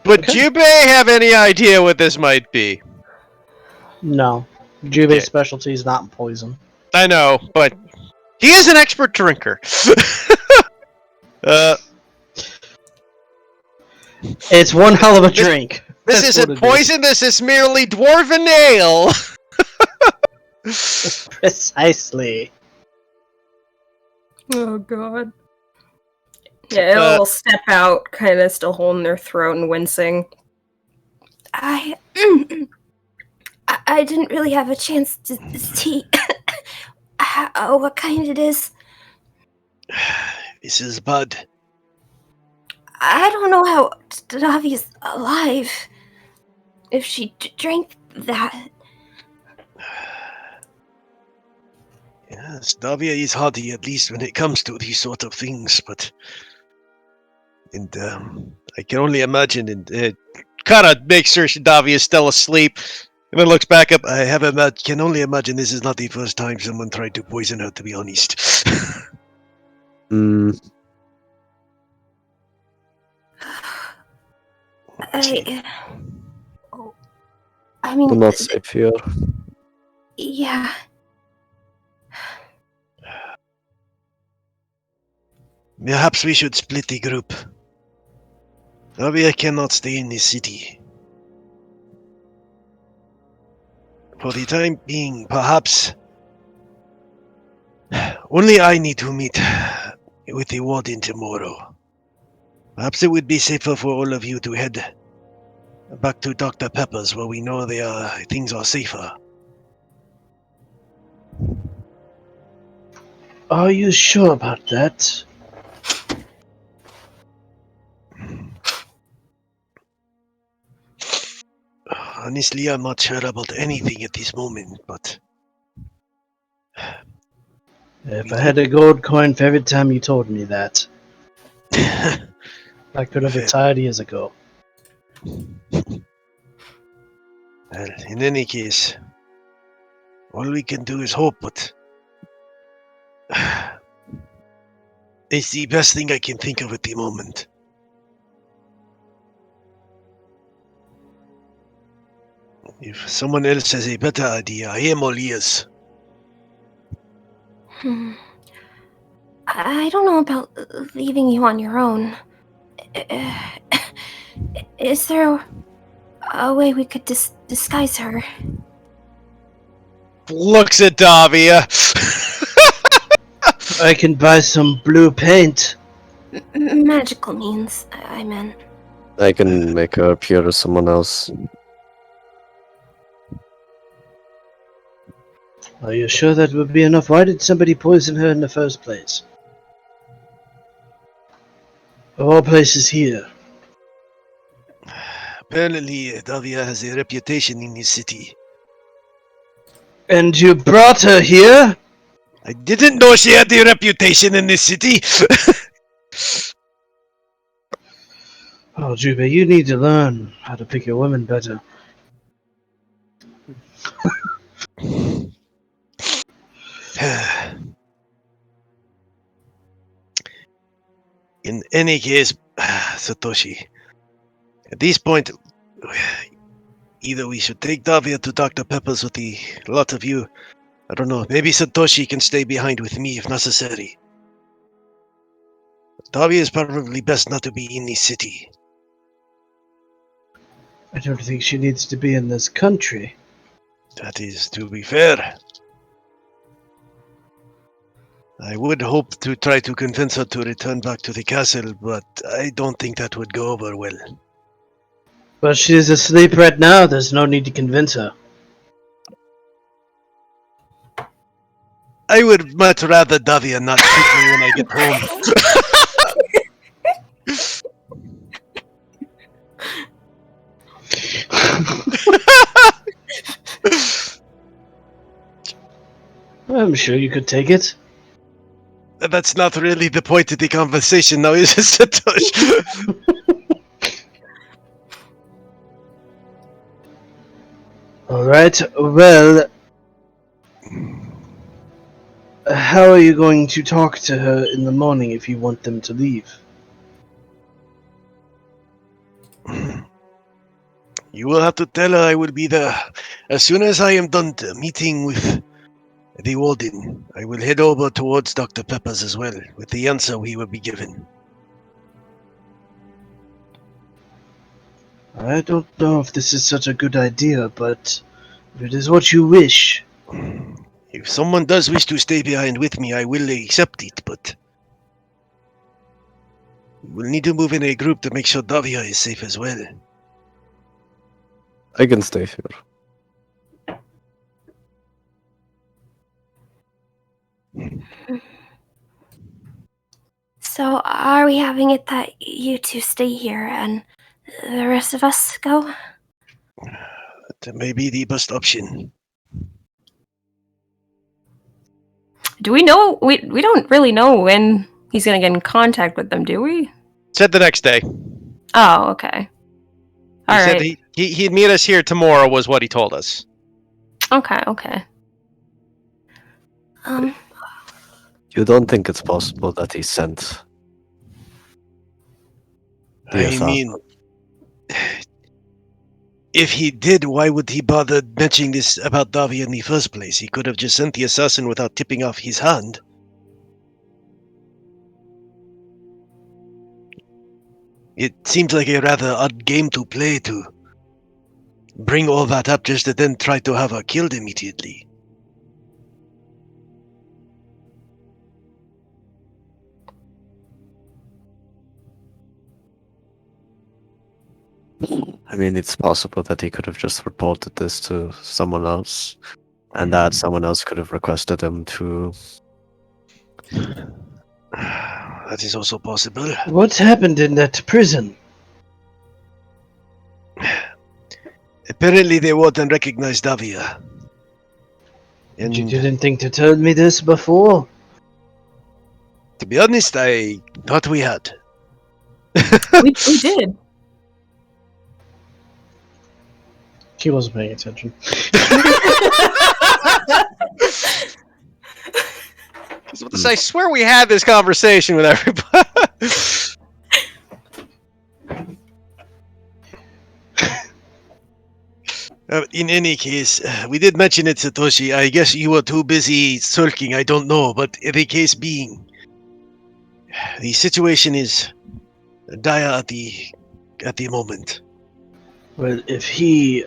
Would Jube have any idea what this might be? No. Juve's specialty is not poison. I know, but he is an expert drinker. It's one hell of a drink. This isn't poison, this is merely dwarven ale. Precisely. Oh god. Yeah, it'll step out, kind of still holding their throat and wincing. I didn't really have a chance to see what kind it is. This is bad. I don't know how Davia's alive. If she drank that. Yes, Davia is hardy, at least when it comes to these sort of things, but... And, I can only imagine, and kind of makes sure Davia is still asleep, and then looks back up. Can only imagine this is not the first time someone tried to poison her, to be honest. I mean... I'm not safe here. Yeah. Perhaps we should split the group. Davia cannot stay in the city. For the time being, perhaps... Only I need to meet with the warden tomorrow. Perhaps it would be safer for all of you to head back to Dr. Pepper's, where we know things are safer. Are you sure about that? Honestly, I'm not sure about anything at this moment, but... If I had a gold coin for every time you told me that, I could have retired years ago. Well, in any case, all we can do is hope, but it's the best thing I can think of at the moment. If someone else has a better idea, I am all ears. I don't know about leaving you on your own. Is there a way we could disguise her? Looks at Davia. I can buy some blue paint. Magical means, I meant. I can make her appear as someone else. Are you sure that would be enough? Why did somebody poison her in the first place? Of all places here. Apparently, Davia has a reputation in this city. And you brought her here? I didn't know she had a reputation in this city. Oh, Jubei, you need to learn how to pick your women better. In any case, Satoshi, at this point, either we should take Davia to Dr. Pepper's with the lot of you. I don't know, maybe Satoshi can stay behind with me if necessary. Davia is probably best not to be in the city. I don't think she needs to be in this country. That is to be fair. I would hope to try to convince her to return back to the castle, but I don't think that would go over well. But she's asleep right now, there's no need to convince her. I would much rather Davia not shoot me when I get home. I'm sure you could take it. That's not really the point of the conversation now, is it, Satoshi? Alright, well... How are you going to talk to her in the morning if you want them to leave? You will have to tell her I will be there. As soon as I am done meeting with the warden, I will head over towards Dr. Pepper's as well, with the answer we will be given. I don't know if this is such a good idea, but if it is what you wish... If someone does wish to stay behind with me, I will accept it, but we'll need to move in a group to make sure Davia is safe as well. I can stay here. So, are we having it that you two stay here and the rest of us go? That may be the best option. Do we know? We don't really know when he's gonna get in contact with them, do we? Said the next day. Oh, okay. All He right. said he'd meet us here tomorrow was what he told us. Okay. You don't think it's possible that he sent the I assassin? mean, if he did, why would he bother mentioning this about Davia in the first place? He could have just sent the assassin without tipping off his hand. It seems like a rather odd game to play to bring all that up just to then try to have her killed immediately. I mean, it's possible that he could have just reported this to someone else, and that someone else could have requested him to... That is also possible. What happened in that prison? Apparently the warden recognized Davia. And You didn't think to tell me this before? to be honest, I thought we had. we did. He wasn't paying attention. I swear we had this conversation with everybody. In any case, we did mention it, Satoshi. I guess you were too busy sulking. I don't know, but the case being, the situation is dire at the moment. Well, if he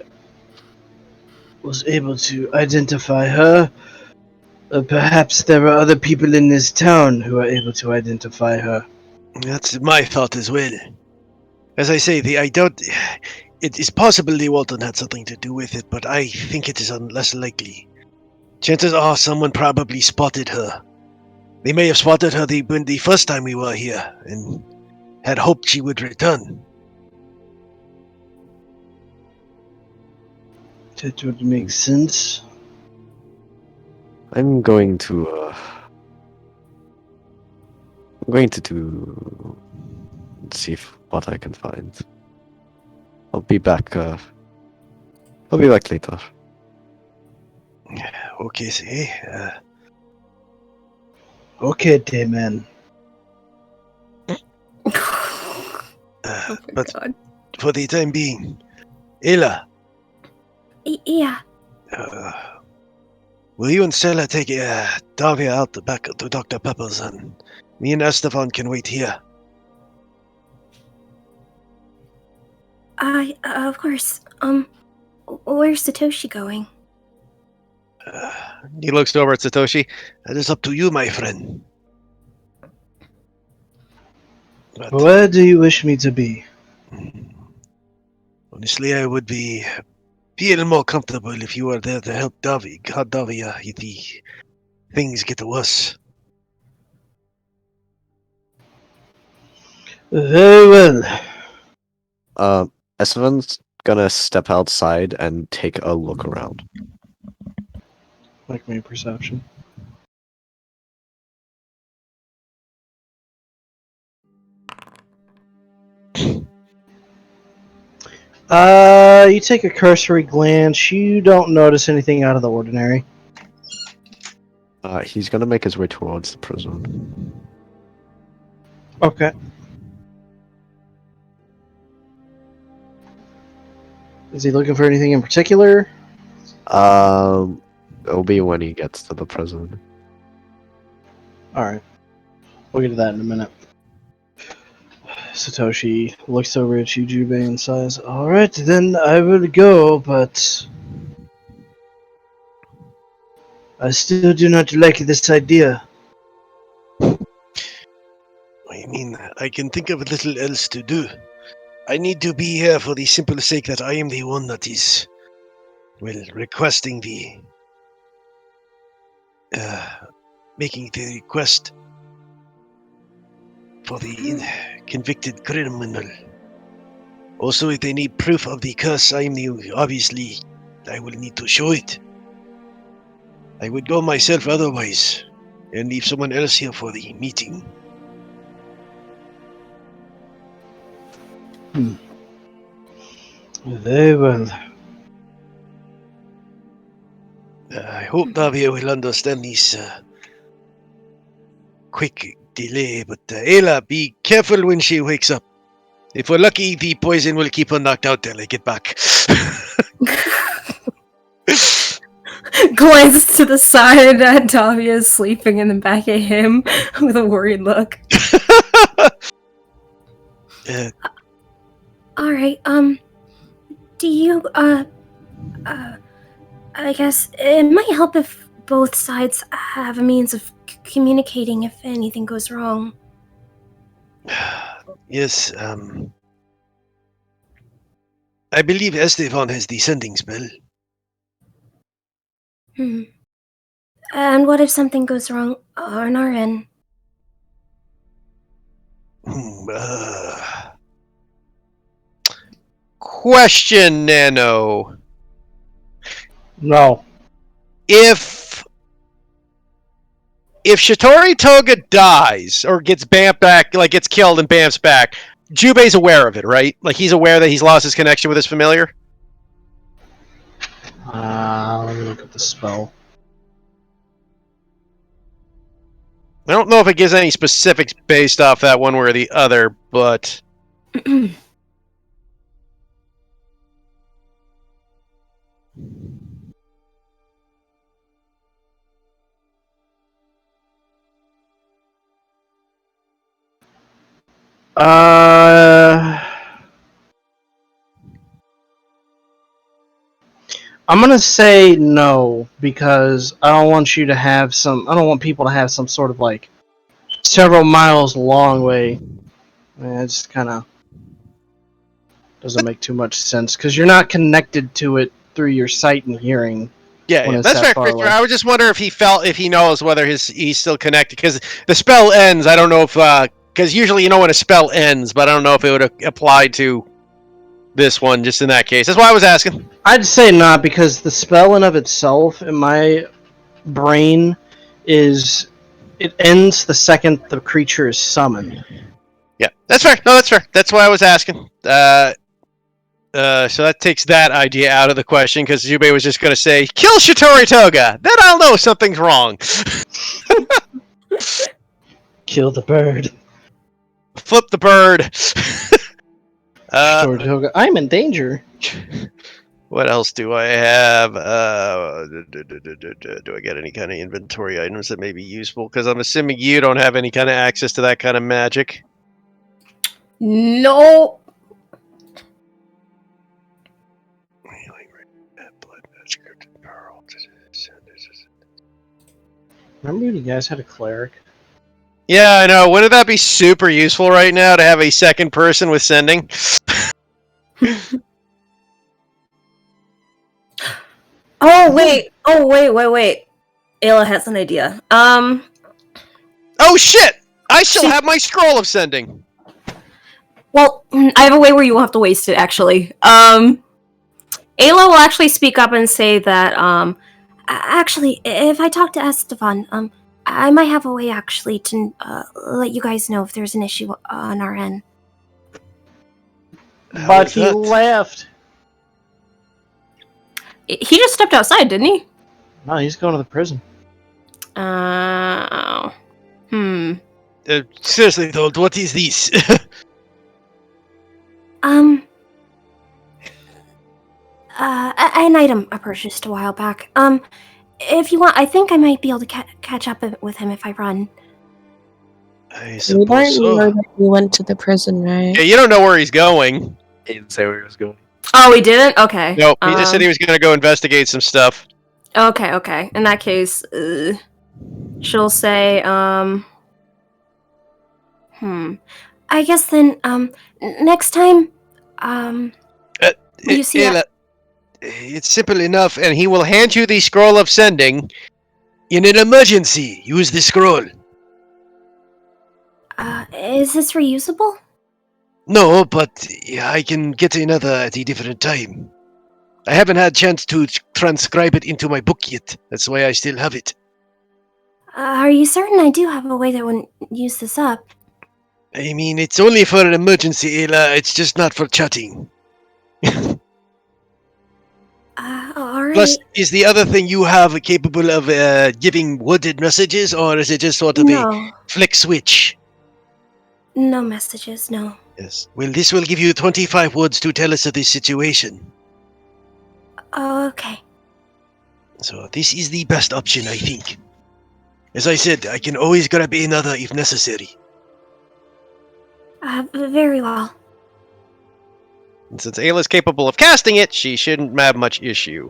was able to identify her, perhaps there are other people in this town who are able to identify her. That's my thought as well. As I say, I doubt it is possible the Walton had something to do with it, but I think it is less likely. Chances are someone probably spotted her. They may have spotted her the first time we were here and had hoped she would return. That would make sense. I'm going to see what I can find. I'll be back later. Okay, see. Okay, Dayman. But for the time being, Ayla, Yeah. will you and Stella take Davia out the back to Dr. Pepper's, and me and Estefan can wait here? Of course. Where's Satoshi going? He looks over at Satoshi. That is up to you, my friend. But Where do you wish me to be? honestly, I would feel more comfortable if you were there to help Davia if the things get worse. Very well. Estevan's gonna step outside and take a look around. Make me a perception. You take a cursory glance. You don't notice anything out of the ordinary. He's gonna make his way towards the prison. Okay. Is he looking for anything in particular? It'll be when he gets to the prison. Alright. We'll get to that in a minute. Satoshi looks over at you, Jubei, and says, Alright, then I will go, but I still do not like this idea. I mean, I can think of little else to do. I need to be here for the simple sake that I am the one that is, requesting making the request for the convicted criminal. Also, if they need proof of the curse, obviously, I will need to show it. I would go myself otherwise, and leave someone else here for the meeting. Very well. I hope Davia will understand this quick delay, but Ayla, be careful when she wakes up. If we're lucky, the poison will keep her knocked out till I get back. Glances to the side at Davia sleeping in the back of him with a worried look. Alright, do you, I guess it might help if both sides have a means of communicating if anything goes wrong. Yes, I believe Estefan has the sending spell. And what if something goes wrong on our end? Question, Nano. No. If Shitori Toga dies or gets bamped back, like gets killed and bamps back, Jubei's aware of it, right? Like, he's aware that he's lost his connection with his familiar? Let me look at the spell. I don't know if it gives any specifics based off that one way or the other, but... I'm gonna say no because I don't want you to have some. I don't want people to have some sort of like several miles long way. It just kind of doesn't make too much sense because you're not connected to it through your sight and hearing. Yeah, that's fair, Christopher. I would just wonder if he knows whether he's still connected, because the spell ends. I don't know if because usually you know when a spell ends, but I don't know if it would apply to this one just in that case. That's why I was asking. I'd say not, because the spell in of itself in my brain is it ends the second the creature is summoned. Yeah, that's fair. No, that's fair. That's why I was asking. So that takes that idea out of the question, because Jubei was just going to say, kill Shitori Toga! Then I'll know something's wrong. Kill the bird. Flip the bird. Shitori Toga, I'm in danger. What else do I have? Do I get any kind of inventory items that may be useful? Because I'm assuming you don't have any kind of access to that kind of magic. No. Remember when you guys had a cleric? Yeah, I know. Wouldn't that be super useful right now to have a second person with sending? Oh wait! Ayla has an idea. Oh shit! I still have my scroll of sending. Well, I have a way where you won't have to waste it. Actually, Ayla will actually speak up and say that. Actually, if I talk to Esteban, I might have a way actually to let you guys know if there's an issue on our end. But he left. He just stepped outside, didn't he? No, he's going to the prison. Seriously though, what is this? An item I purchased a while back. If you want, I think I might be able to catch up with him if I run. I suppose so. know that he went to the prison, right? Yeah, you don't know where he's going. He didn't say where he was going. Oh, he didn't? Okay. Nope, he just said he was going to go investigate some stuff. Okay. In that case, she'll say, I guess then, next time, you see that? It's simple enough, And he will hand you the scroll of sending. in an emergency, use the scroll. Is this reusable? No, but I can get another at a different time. I haven't had chance to transcribe it into my book yet. That's why I still have it. Are you certain I do have a way that wouldn't use this up? I mean, it's only for an emergency, Ayla. It's just not for chatting. Alright. Plus, is the other thing you have capable of giving worded messages, or is it just sort of a flick switch? No messages, no. Yes. Well, this will give you 25 words to tell us of this situation. Okay. So this is the best option, I think. As I said, I can always grab another if necessary. Very well. And since Ayla's capable of casting it, she shouldn't have much issue.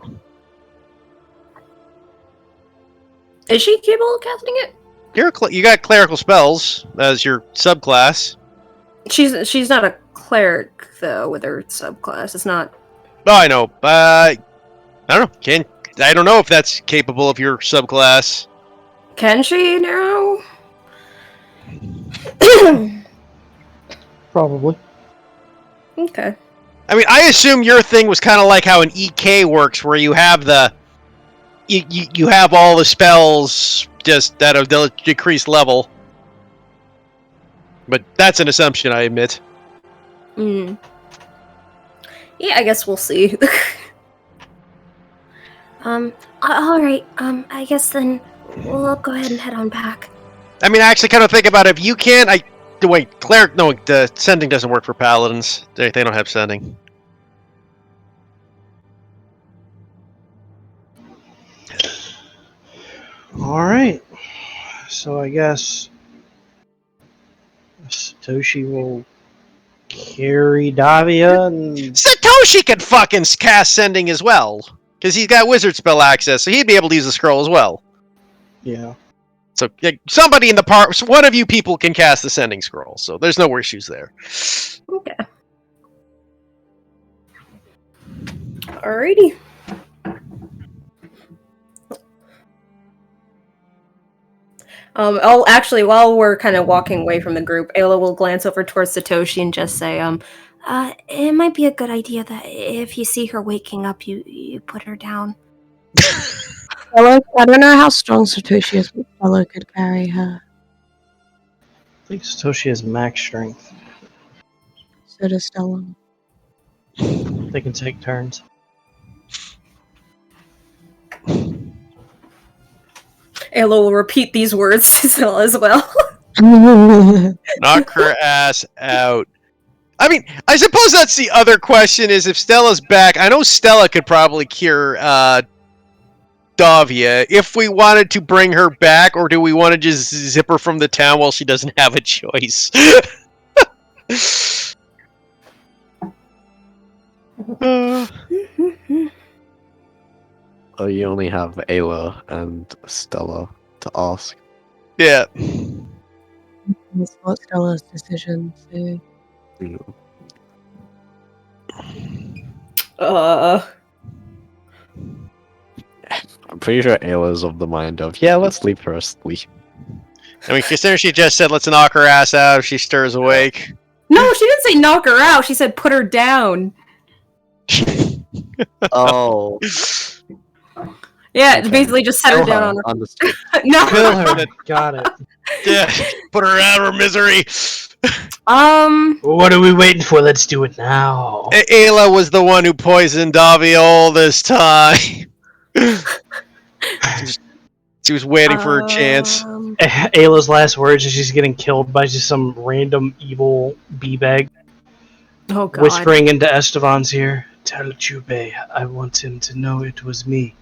is she capable of casting it? You got clerical spells as your subclass. She's not a cleric though with her subclass. It's not. Oh, I know. I don't know. I don't know if that's capable of your subclass. Can she now? Probably. Okay. I mean, I assume your thing was kind of like how an EK works, where you have you have all the spells just at a decreased level. But that's an assumption, I admit. Yeah, I guess we'll see. All right. I guess then we'll go ahead and head on back. I mean, I actually kind of think about it. If you can't, wait, cleric. No, the sending doesn't work for paladins. They don't have sending. All right. So I guess Satoshi will carry Davia and Satoshi can fucking cast sending as well, because he's got wizard spell access, so he'd be able to use the scroll as well. yeah. So somebody in the part, one of you people can cast the sending scroll, so there's no issues there. Okay. Alrighty. Actually, while we're kind of walking away from the group, Ayla will glance over towards Satoshi and just say, it might be a good idea that if you see her waking up, you put her down. Stella, I don't know how strong Satoshi is, but Stella could carry her. I think Satoshi has max strength. So does Stella. They can take turns. Ayla will repeat these words to Stella as well. Knock her ass out. I mean, I suppose that's the other question, is if Stella's back. I know Stella could probably cure Davia if we wanted to bring her back, or do we want to just zip her from the town while she doesn't have a choice? Oh, you only have Ayla and Stella to ask. Yeah. It's not Stella's decision, so... I'm pretty sure Ayla's of the mind of, yeah, let's leave her asleep. I mean, considering she just said, let's knock her ass out if she stirs awake. No, she didn't say knock her out. She said put her down. Oh. Yeah, Okay. basically just set her down on her. Understood. No. Kill her. Got it. Yeah, put her out of her misery. What are we waiting for? Let's do it now. Ayla was the one who poisoned Davia all this time. She was waiting for her chance. Ayla's last words is she's getting killed by just some random evil bee-bag. Oh god. Whispering into Estevan's ear, "Tell Jubei I want him to know it was me."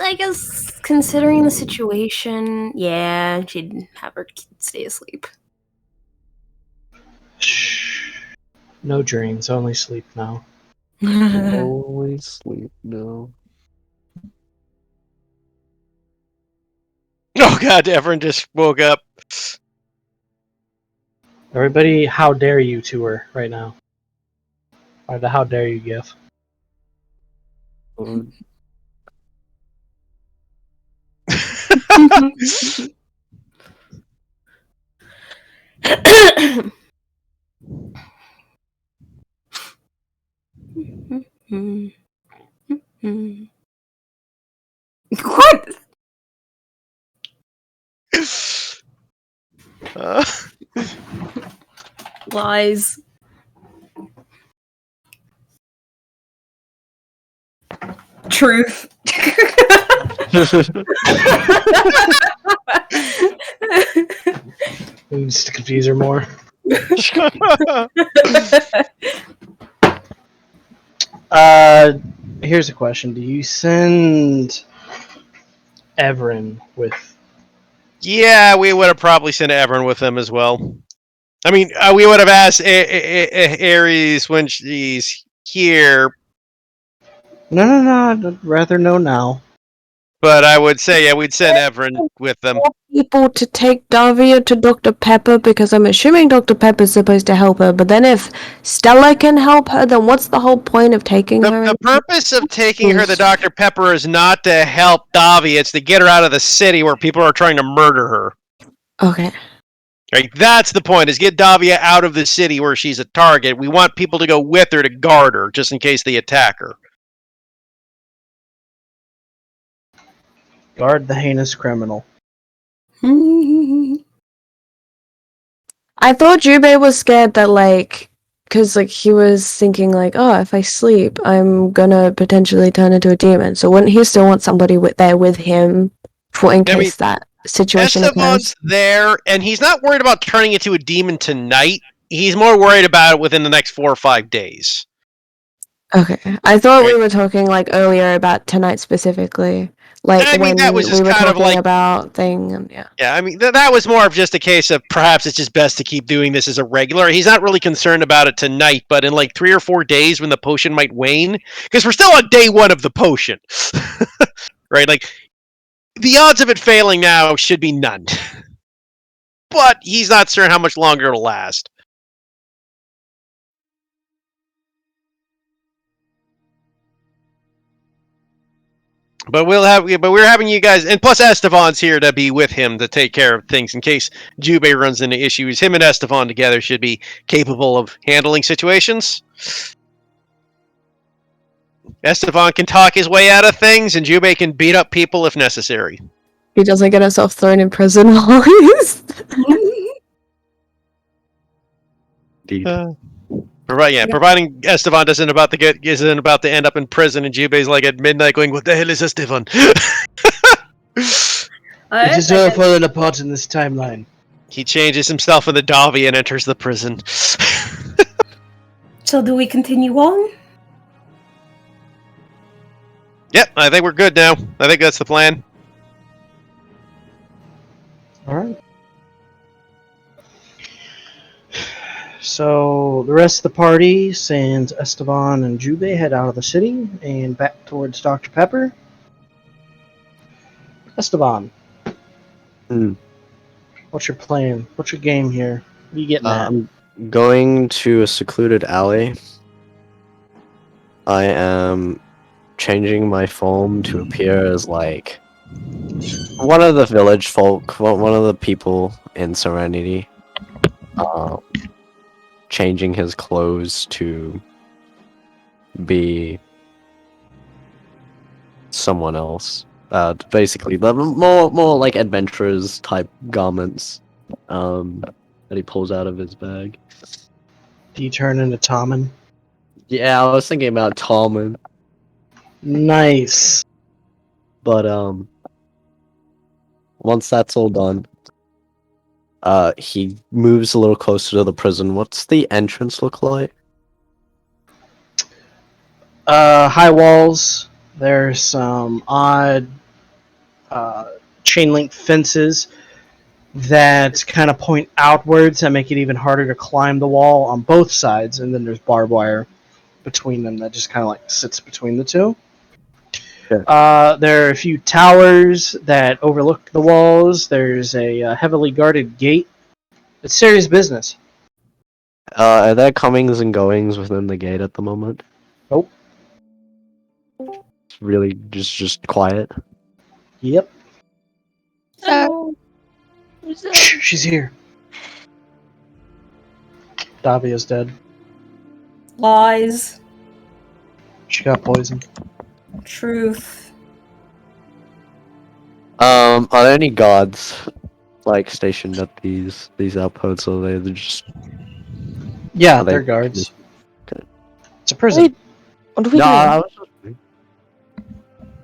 I guess considering the situation, yeah, she'd have her stay asleep. Shh. No dreams, only sleep now. Only sleep, no. Oh god, Everin just woke up. Everybody, how dare you to her right now? Or the how dare you gif. What? Lies. Truth. Just to confuse her more. Here's a question. Do you send Everin with... Yeah, we would have probably sent Everin with them as well. I mean, we would have asked Ares when she's here. No, I'd rather know now. But I would say, yeah, we'd send Everin with them. People to take Davia to Dr. Pepper, because I'm assuming Dr. Pepper's supposed to help her, but then if Stella can help her, then what's the whole point of taking her? The purpose of taking her to Dr. Pepper is not to help Davia, it's to get her out of the city where people are trying to murder her. Okay. Right, that's the point, is get Davia out of the city where she's a target. We want people to go with her to guard her, just in case they attack her. Guard the heinous criminal. I thought Jubei was scared that, like, because, like, he was thinking, like, oh, if I sleep, I'm gonna potentially turn into a demon. So wouldn't he still want somebody there with him for in case that situation Esteban's occurs? there, and he's not worried about turning into a demon tonight. He's more worried about it within the next 4 or 5 days. Okay. I thought we were talking, like, earlier about tonight specifically. Like, I mean, when that was we just were kind of talking like... about thing, and yeah. Yeah, I mean, that was more of just a case of perhaps it's just best to keep doing this as a regular. He's not really concerned about it tonight, but in like 3 or 4 days when the potion might wane, because we're still on day 1 of the potion, right? Like, the odds of it failing now should be none. But he's not certain how much longer it'll last. But we're having you guys, and plus Estevan's here to be with him to take care of things in case Jubei runs into issues. Him and Estevan together should be capable of handling situations. Estevan can talk his way out of things, and Jubei can beat up people if necessary. He doesn't get himself thrown in prison while he's... Providing Estevan isn't about to end up in prison, and Jubei's like at midnight going, "What the hell is Estevan?" It is all falling apart in this timeline. He changes himself into Davi and enters the prison. So do we continue on? Yep, I think we're good now. I think that's the plan. Alright. So, the rest of the party, sans Esteban and Jubei, head out of the city and back towards Dr. Pepper. Esteban. What's your plan? What's your game here? What are you getting at? I'm going to a secluded alley. I am changing my form to appear as, like, one of the village folk, one of the people in Serenity. Changing his clothes to be someone else. Basically, more like adventurers type garments that he pulls out of his bag. Do you turn into Tommen? Yeah, I was thinking about Tommen. Nice. But once that's all done, he moves a little closer to the prison. What's the entrance look like? High walls. There's some odd chain link fences that kind of point outwards that make it even harder to climb the wall on both sides, and then there's barbed wire between them that just kind of like sits between the two. Sure. There are a few towers that overlook the walls. There's a heavily guarded gate. It's serious business. Are there comings and goings within the gate at the moment? Nope. It's really just quiet. Yep. Hello. Shh, she's here. Davia's dead. Lies. She got poisoned. Truth. Are there any guards like stationed at these outposts, or they're just? Yeah, Are they're they- guards. Okay. It's a prison. Wait, what are we No, doing?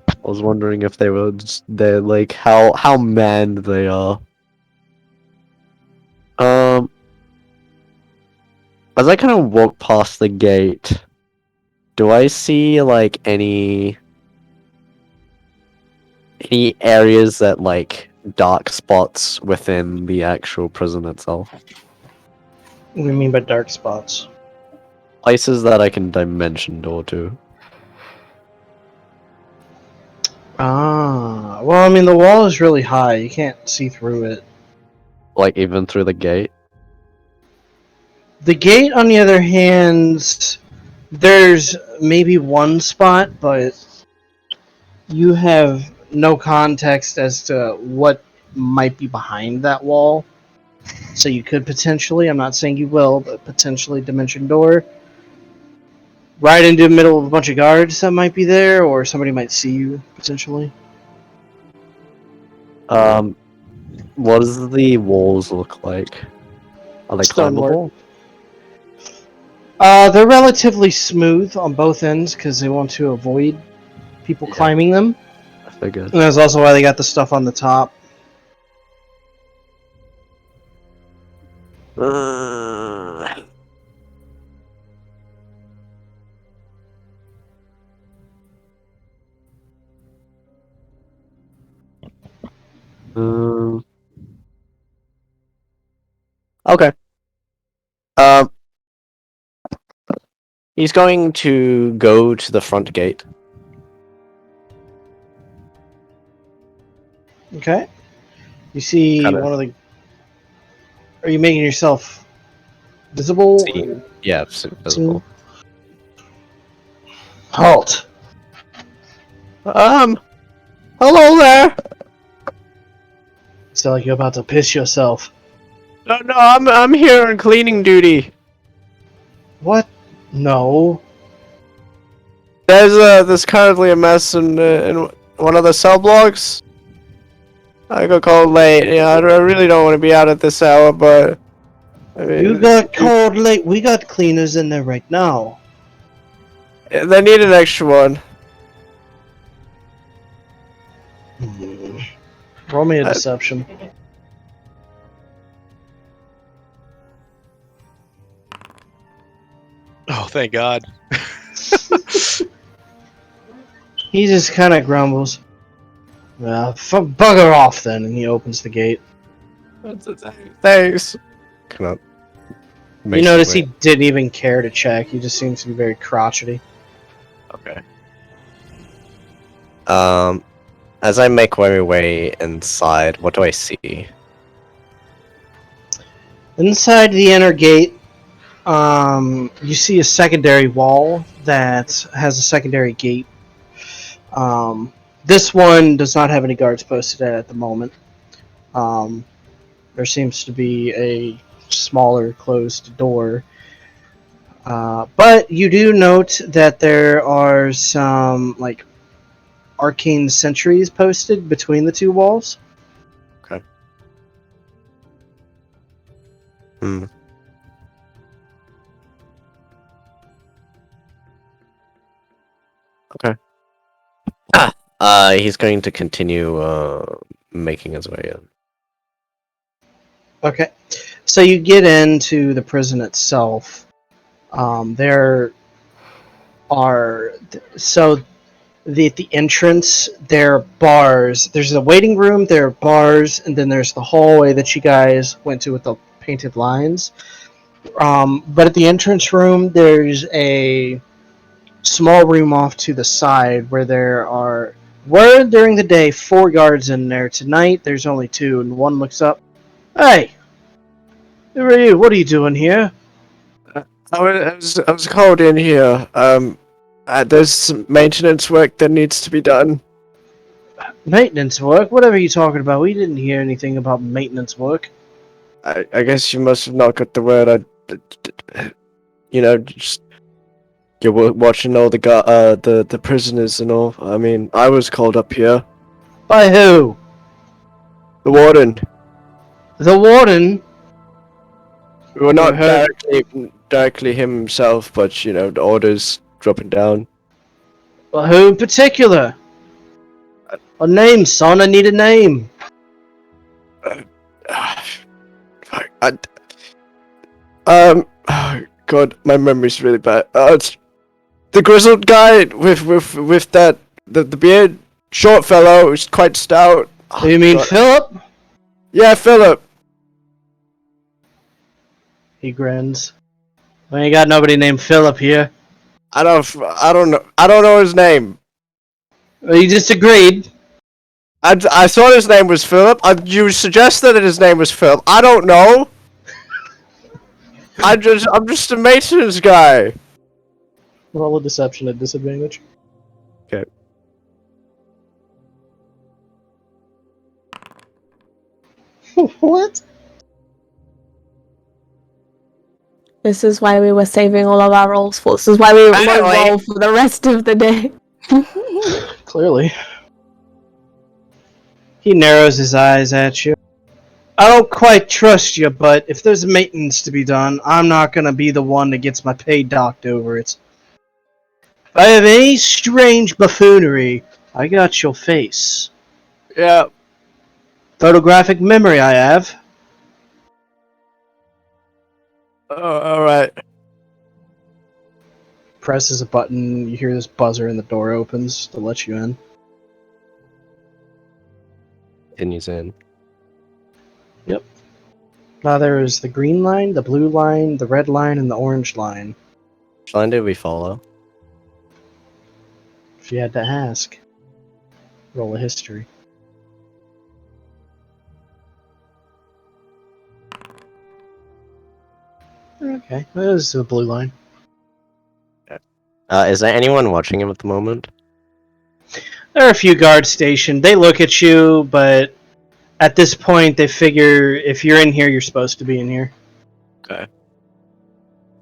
I was wondering if they were they're like how manned they are. As I kind of walk past the gate, do I see like any areas that like dark spots within the actual prison itself? What do you mean by dark spots? Places that I can dimension door to. Ah, well, I mean, the wall is really high. You can't see through it. Like even through the gate? The gate, on the other hand, there's maybe one spot, but you have no context as to what might be behind that wall. So you could potentially, I'm not saying you will, but potentially dimension door right into the middle of a bunch of guards that might be there, or somebody might see you, potentially. What does the walls look like? Are they Stonework. climbable? They're relatively smooth on both ends because they want to avoid people climbing them. I figured. And that's also why they got the stuff on the top. Okay. He's going to go to the front gate. Okay. You see Kinda. one of the. Are you making yourself visible? Seen. Yeah, visible. Halt. Hello there. Sound like you're about to piss yourself. No, I'm here on cleaning duty. What? No. There's currently a mess in one of the cell blocks. I got called late. Yeah, I really don't want to be out at this hour, but I mean, You got called late. We got cleaners in there right now. they need an extra one. Roll me a deception. Oh, thank God. He just kind of grumbles. Bugger off then, and he opens the gate. Thanks. Come on. You notice he didn't even care to check. He just seems to be very crotchety. Okay. As I make my way inside, what do I see? Inside the inner gate, you see a secondary wall that has a secondary gate. This one does not have any guards posted at the moment. There seems to be a smaller closed door. But you do note that there are some like arcane sentries posted between the two walls. Okay. Okay. He's going to continue making his way in. Okay, so you get into the prison itself. There are at the entrance there are bars. There's a waiting room, there are bars, and then there's the hallway that you guys went to with the painted lines. But at the entrance room, there's a small room off to the side where there were during the day 4 guards in there. Tonight there's only 2, and one looks up. Hey, who are you? What are you doing here? I was called in here. There's some maintenance work that needs to be done. Maintenance work? Whatever you're talking about. We didn't hear anything about maintenance work. I guess you must have not got the word. Just you're watching all the prisoners and all. I mean, I was called up here. By who? The warden. The warden? Well, not directly himself, but the orders dropping down. Well, who in particular? A name, son. I need a name. God, my memory's really bad. It's the grizzled guy with that the beard, short fellow, who's quite stout. Do you mean Philip? Yeah, Philip. He grins. We ain't got nobody named Philip here. I don't know his name. Well, you just agreed. I thought his name was Philip. You suggested that his name was Philip. I don't know. I'm just a maintenance guy. Roll a deception at disadvantage. Okay. What? This is why we were saving all of our rolls for. This is why we won't roll for the rest of the day. Clearly. He narrows his eyes at you. I don't quite trust you, but if there's maintenance to be done, I'm not gonna be the one that gets my pay docked over it. If I have any strange buffoonery, I got your face. Yeah. Photographic memory I have. Alright. Presses a button, you hear this buzzer and the door opens to let you in. Continues in. Now there is the green line, the blue line, the red line, and the orange line. Which line did we follow? If you had to ask. Roll a history. Okay, that is the blue line. Is there anyone watching him at the moment? There are a few guards stationed. They look at you, but at this point they figure if you're in here, you're supposed to be in here. Okay.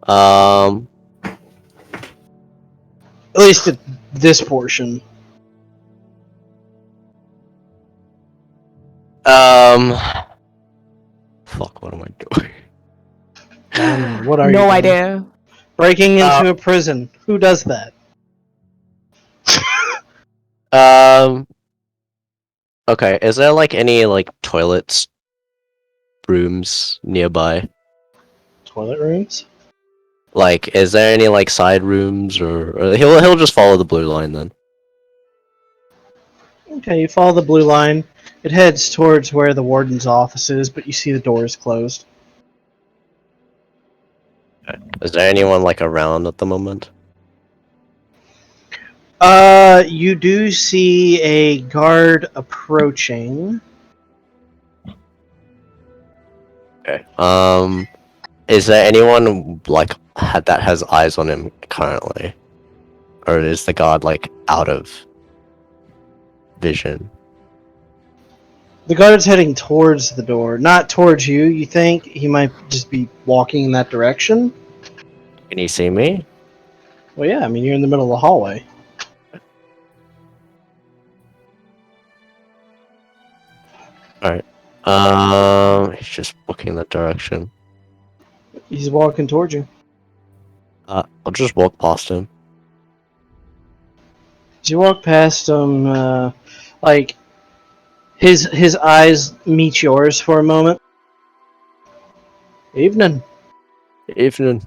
At least at this portion. Fuck, what am I doing? I don't know. What are you No doing? idea. Breaking into a prison. Who does that? Okay, is there like any like toilets, rooms nearby? Toilet rooms? Like, is there any like side rooms, or he'll just follow the blue line then? Okay, you follow the blue line. It heads towards where the warden's office is, but you see the door is closed. Is there anyone like around at the moment? You do see a guard approaching. Okay. Is there anyone like that has eyes on him currently, or is the guard like out of vision? The guard's heading towards the door, not towards you. You think he might just be walking in that direction? Can he see me? Well, yeah, I mean, you're in the middle of the hallway. Alright. He's just looking that direction. He's walking towards you. I'll just walk past him. As you walk past him, like, his eyes meet yours for a moment. Evening. Evening.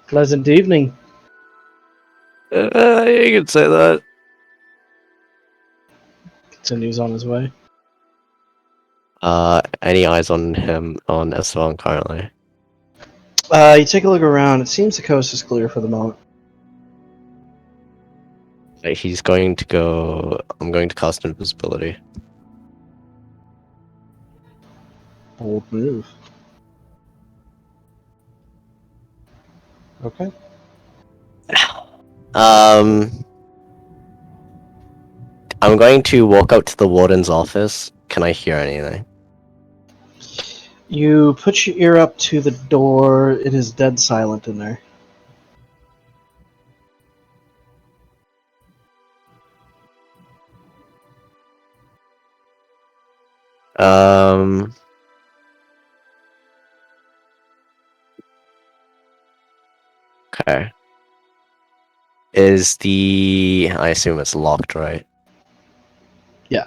Pleasant evening. You can say that. Continues on his way. Any eyes on him on Esteban currently? You take a look around. It seems the coast is clear for the moment. He's going to go. I'm going to cast invisibility. Bold move. Okay. I'm going to walk up to the warden's office. Can I hear anything? You put your ear up to the door. It is dead silent in there. Okay. Is the... I assume it's locked, right? Yeah.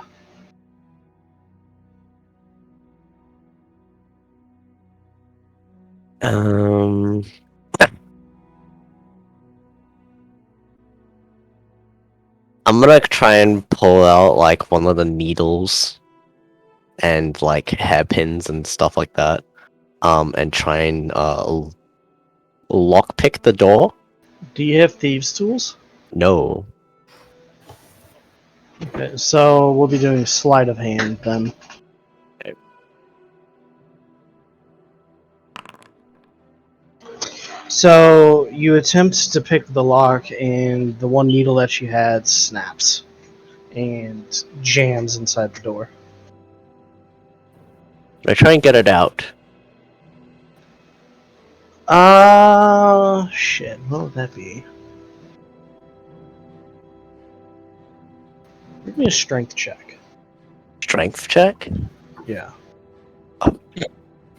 I'm gonna try and pull out like one of the needles and like hairpins and stuff like that. And try and lockpick the door. Do you have thieves' tools? No. Okay, so we'll be doing sleight of hand then. Okay. So you attempt to pick the lock, and the one needle that you had snaps and jams inside the door. I try and get it out. Shit. What would that be? Give me a strength check. Strength check? Yeah.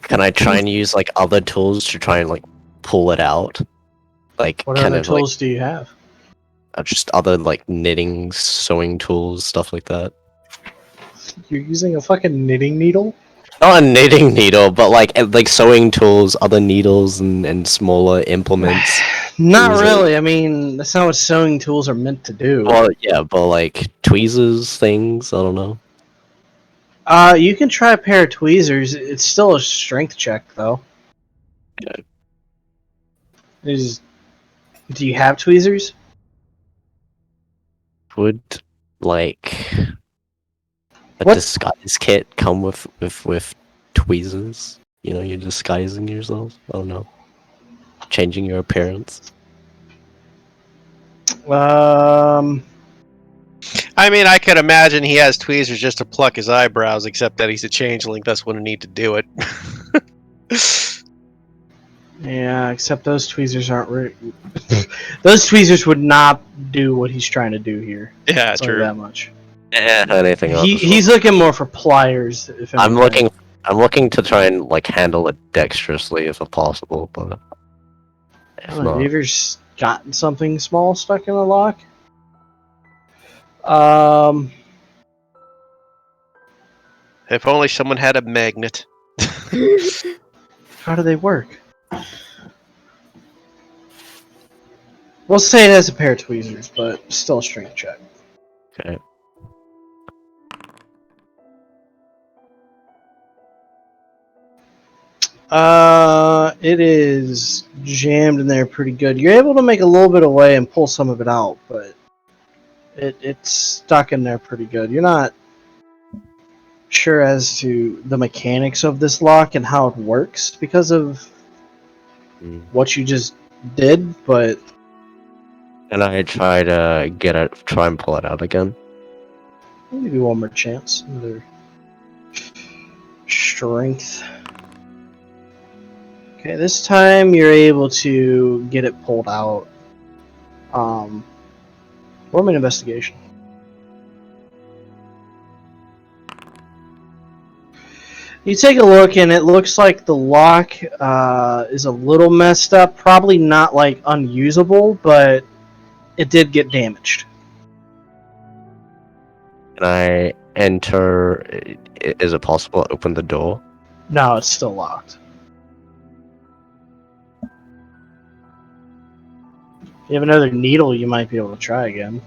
Can I try and use like other tools to try and like pull it out? Like What kind other of tools do you have? like just other like knitting, sewing tools, stuff like that. You're using a fucking knitting needle? Not a knitting needle, but like sewing tools, other needles and smaller implements. Not Tools really. I mean, that's not what sewing tools are meant to do. Well, yeah, but like tweezers, things. I don't know. You can try a pair of tweezers. It's still a strength check, though. Yeah. Do you have tweezers? Would like a What? disguise kit come with tweezers? You know, you're disguising yourself. I don't know, changing your appearance. I mean, I could imagine he has tweezers just to pluck his eyebrows, except that he's a changeling. That's when I need to do it. Yeah, except those tweezers aren't. Those tweezers would not do what he's trying to do here. Yeah, I'll tell you true. that much. Anything else? He's looking more for pliers. If I'm anything. looking to try and like handle it dexterously if possible, but if Have not, you ever gotten something small stuck in the lock? If only someone had a magnet. How do they work? We'll say it has a pair of tweezers, but still a strength check. okay. It is jammed in there pretty good. You're able to make a little bit of way and pull some of it out, but it's stuck in there pretty good. You're not sure as to the mechanics of this lock and how it works because of what you just did, but And I try to try and pull it out again. I'll give you one more chance. Another strength. Okay, this time you're able to get it pulled out. Roll me an investigation. You take a look, and it looks like the lock is a little messed up. Probably not like unusable, but it did get damaged. Can I enter? Is it possible to open the door? No, it's still locked. If you have another needle, you might be able to try again.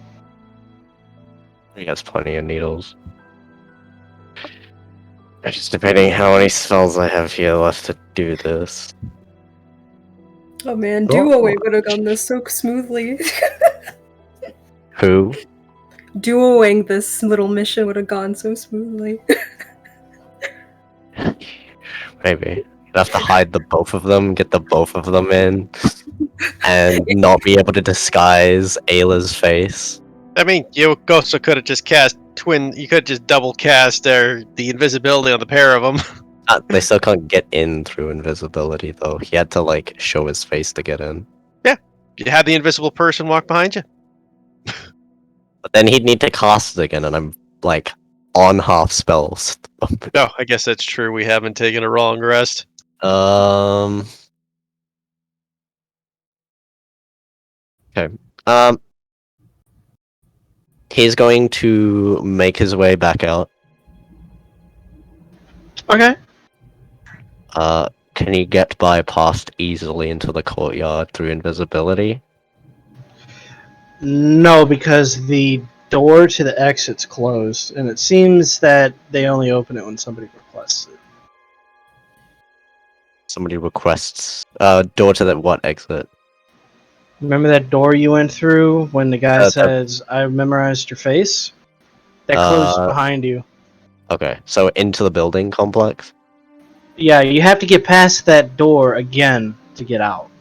He has plenty of needles. Just depending how many spells I have here left to do this. Oh man, Duo-Wing would have gone this so smoothly. Who? Duo-Wing this little mission would have gone so smoothly. Maybe. You'd have to hide the both of them, get the both of them in, and not be able to disguise Ayla's face. I mean, you also could have just cast you could just double cast the invisibility on the pair of them. They still can't get in through invisibility, though. He had to, like, show his face to get in. Yeah. You have the invisible person walk behind you. But then he'd need to cast it again, and I'm, like, on half spells. No, I guess that's true. We haven't taken a long rest. Okay. He's going to make his way back out. Okay. Can he get bypassed easily into the courtyard through invisibility? No, because the door to the exit's closed, and it seems that they only open it when somebody requests it. Somebody requests door to the what exit? Remember that door you went through when the guy says, I memorized your face? That closed behind you. Okay, so into the building complex? Yeah, you have to get past that door again to get out.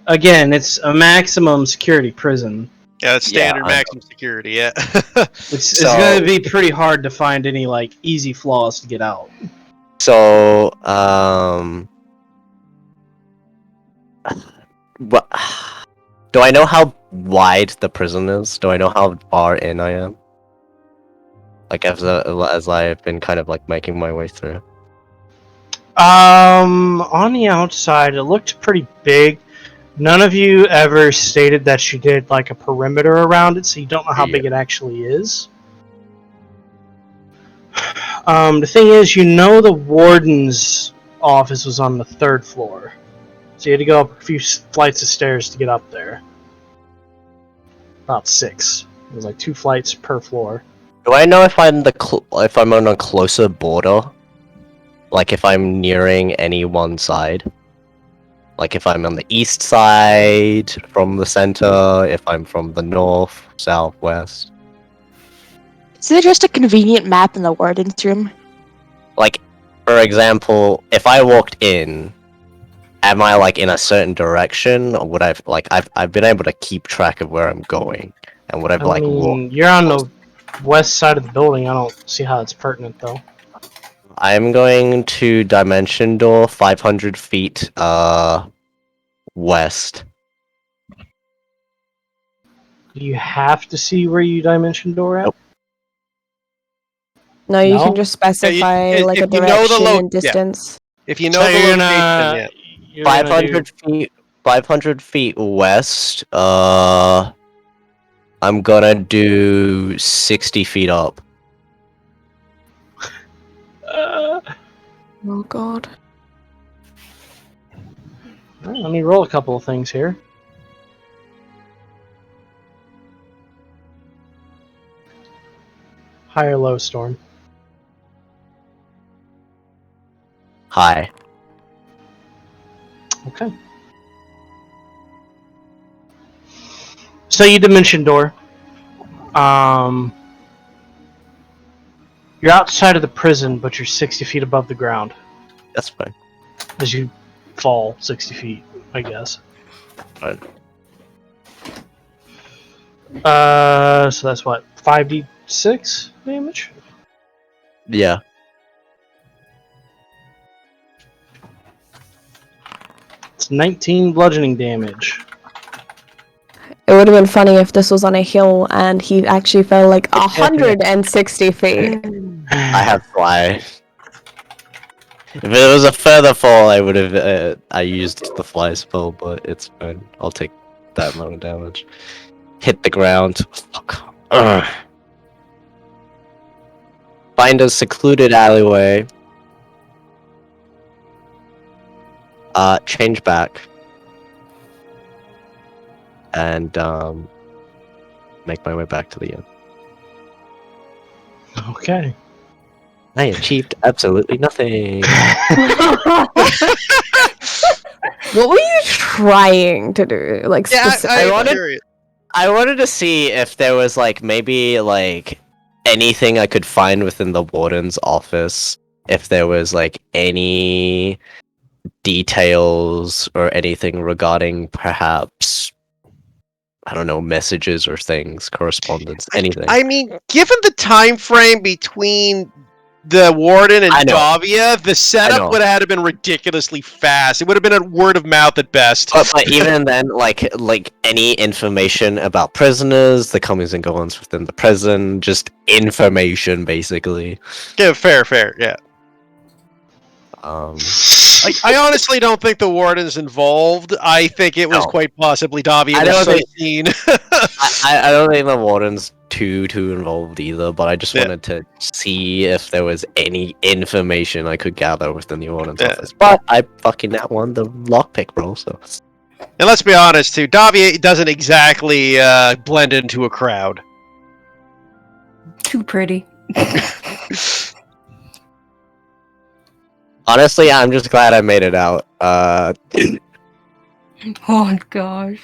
Again, it's a maximum security prison. Yeah, that's standard maximum security, yeah. It's going to be pretty hard to find any, like, easy flaws to get out. So, Do I know how wide the prison is? Do I know how far in I am? Like as I've been kind of like making my way through. On the outside, it looked pretty big. None of you ever stated that you did like a perimeter around it, so you don't know how big it actually is. The thing is, the warden's office was on the 3rd floor, so you had to go up a few flights of stairs to get up there. About 6. It was like 2 flights per floor. Do I know if I'm if I'm on a closer border? Like if I'm nearing any one side? Like if I'm on the east side from the center, if I'm from the north, south, west. Is there just a convenient map in the warden's room? Like, for example, if I walked in, am I like in a certain direction, or would I've been able to keep track of where I'm going, and would I walk? You're on the west side of the building. I don't see how it's pertinent though. I'm going to dimension door 500 feet west. Do you have to see where you dimension door at? Nope. No, you can just specify like a direction and distance. If you know the location, yeah. 500 feet west. I'm gonna do 60 feet up. Oh god. Well, let me roll a couple of things here. High or low, Storm? High. Okay. So you dimension door. You're outside of the prison, but you're 60 feet above the ground. That's fine. As you fall 60 feet, I guess. Fine. So that's what, 5d6 damage? Yeah. It's 19 bludgeoning damage. It would have been funny if this was on a hill and he actually fell like 160 feet. I have fly. If it was a further fall, I would have. I used the fly spell, but it's fine. I'll take that amount of damage. Hit the ground. Fuck. Find a secluded alleyway. Change back. And make my way back to the inn. Okay. I achieved absolutely nothing. What were you trying to do? Like, I wanted to see if there was like maybe like anything I could find within the warden's office. If there was like any details or anything regarding perhaps, I don't know, messages or things, correspondence, anything. I mean, given the time frame between the warden and Davia, the setup would have had to been ridiculously fast. It would have been a word of mouth at best. But even then, like any information about prisoners, the comings and goings within the prison, just information, basically. Yeah, fair, yeah. I honestly don't think the warden's involved. I think it was quite possibly Davia. I don't think the warden's too involved either, but I just wanted to see if there was any information I could gather within the warden's office. But I fucking won the lockpick roll, so. And let's be honest too, Davia doesn't exactly blend into a crowd. Too pretty. Honestly, I'm just glad I made it out. Oh gosh.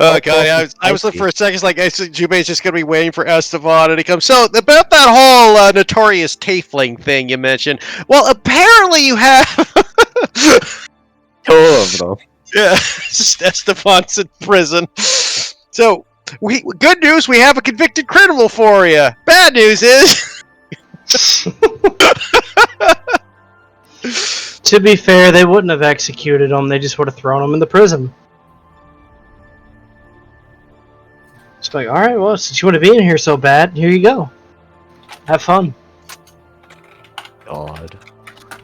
Oh god, I was looking for a second, like Jubei's just gonna be waiting for Esteban, and he comes. So about that whole notorious tiefling thing you mentioned. Well, apparently you have 2 of them. Yeah, just Esteban's in prison. So good news, we have a convicted criminal for you. Bad news is. To be fair, they wouldn't have executed him. They just would have thrown him in the prison. It's like, all right, well, since you want to be in here so bad, here you go. Have fun. God.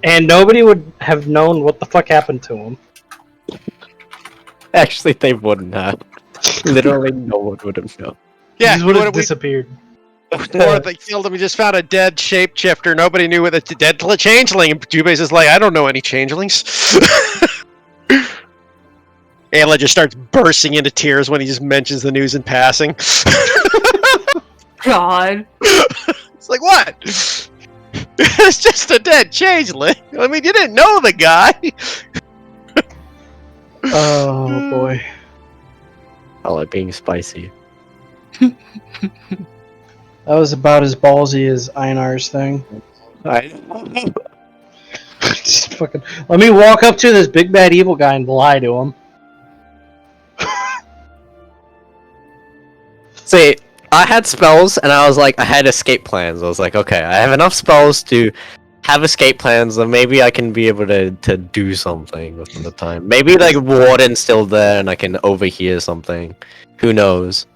And nobody would have known what the fuck happened to him. Actually, they wouldn't have. Literally, no one would have known. He Yeah, just would have disappeared. Or they killed him. We just found a dead shapeshifter. Nobody knew what a dead changeling. And Jubei's is like, I don't know any changelings. Ayla just starts bursting into tears when he just mentions the news in passing. God. It's like, what? It's just a dead changeling. I mean, you didn't know the guy. Oh boy. I like being spicy. That was about as ballsy as Einar's thing. Just fucking, let me walk up to this big bad evil guy and lie to him. See, I had spells, and I was like, I had escape plans. I was like, okay, I have enough spells to have escape plans, and maybe I can be able to do something within the time. Maybe like Warden's still there, and I can overhear something. Who knows?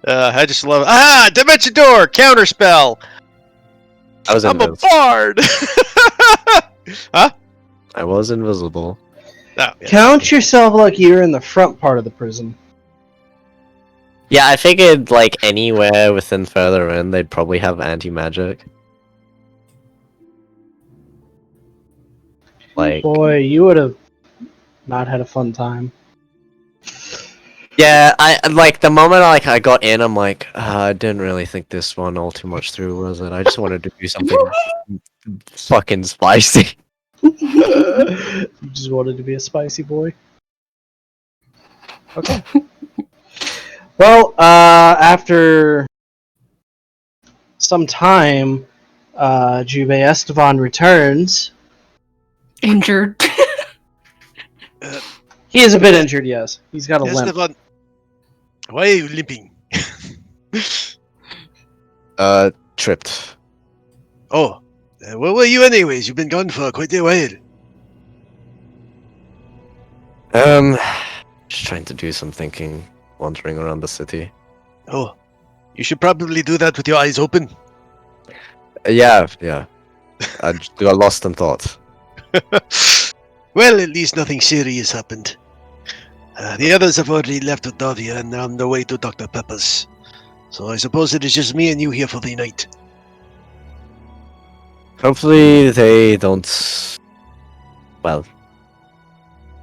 I just love it. Ah, Dimension Door, counterspell. I'm a bard. Huh? I was invisible. Oh, yeah. Count yourself like you're in the front part of the prison. Yeah, I figured like anywhere within further in, they'd probably have anti-magic. Like, Boy, you would have not had a fun time. yeah, I like the moment I got in, I'm like, I didn't really think this one all too much through, was it? I just wanted to do something fucking spicy. You just wanted to be a spicy boy. Okay. Well, after some time, Jubei Estevan returns. Injured. He is a bit injured, yes. He's got a limp. Esteban, why are you limping? Tripped. Oh, where were you anyways? You've been gone for quite a while. Just trying to do some thinking, wandering around the city. Oh, you should probably do that with your eyes open. Yeah. I got lost in thought. Well, at least nothing serious happened. The others have already left with Davia and are on their way to Dr. Pepper's. So I suppose it is just me and you here for the night. Hopefully they don't... Well...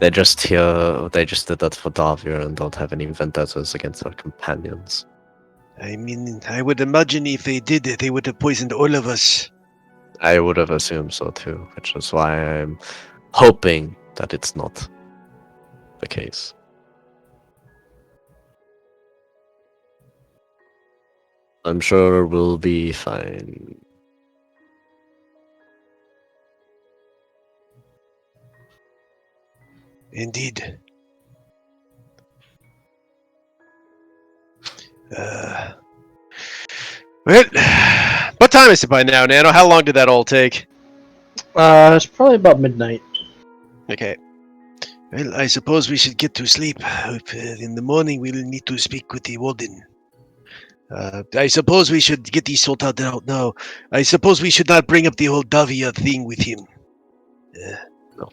They're just here, they just did that for Davia and don't have any vendettas against our companions. I mean, I would imagine if they did it, they would have poisoned all of us. I would have assumed so too, which is why I'm hoping that it's not the case. I'm sure we'll be fine. Indeed. Well, what time is it by now, Nano? How long did that all take? It's probably about midnight. Okay. Well, I suppose we should get to sleep. In the morning, we'll need to speak with the warden. I suppose we should get these sorted out now. I suppose we should not bring up the whole Davia thing with him.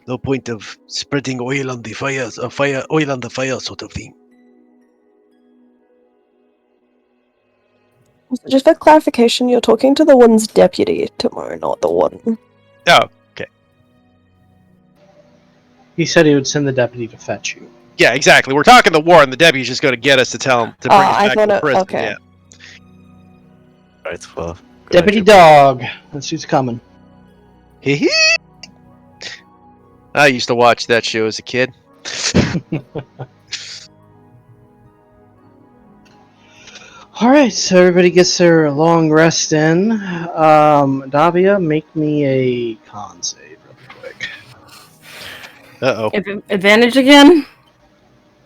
No point of spreading oil on the fire, oil on the fire sort of thing. Just for clarification, you're talking to the one's deputy tomorrow, not the warden. Oh, okay. He said he would send the deputy to fetch you. Yeah, exactly. We're talking the war, and the deputy's just going to get us to tell him to bring us back to the prison. Okay. Yeah. Right, well, Deputy Dog. That's who's coming. Hee hee. I used to watch that show as a kid. Alright, so everybody gets their long rest in. Davia, make me a con save real quick. Uh-oh. Advantage again?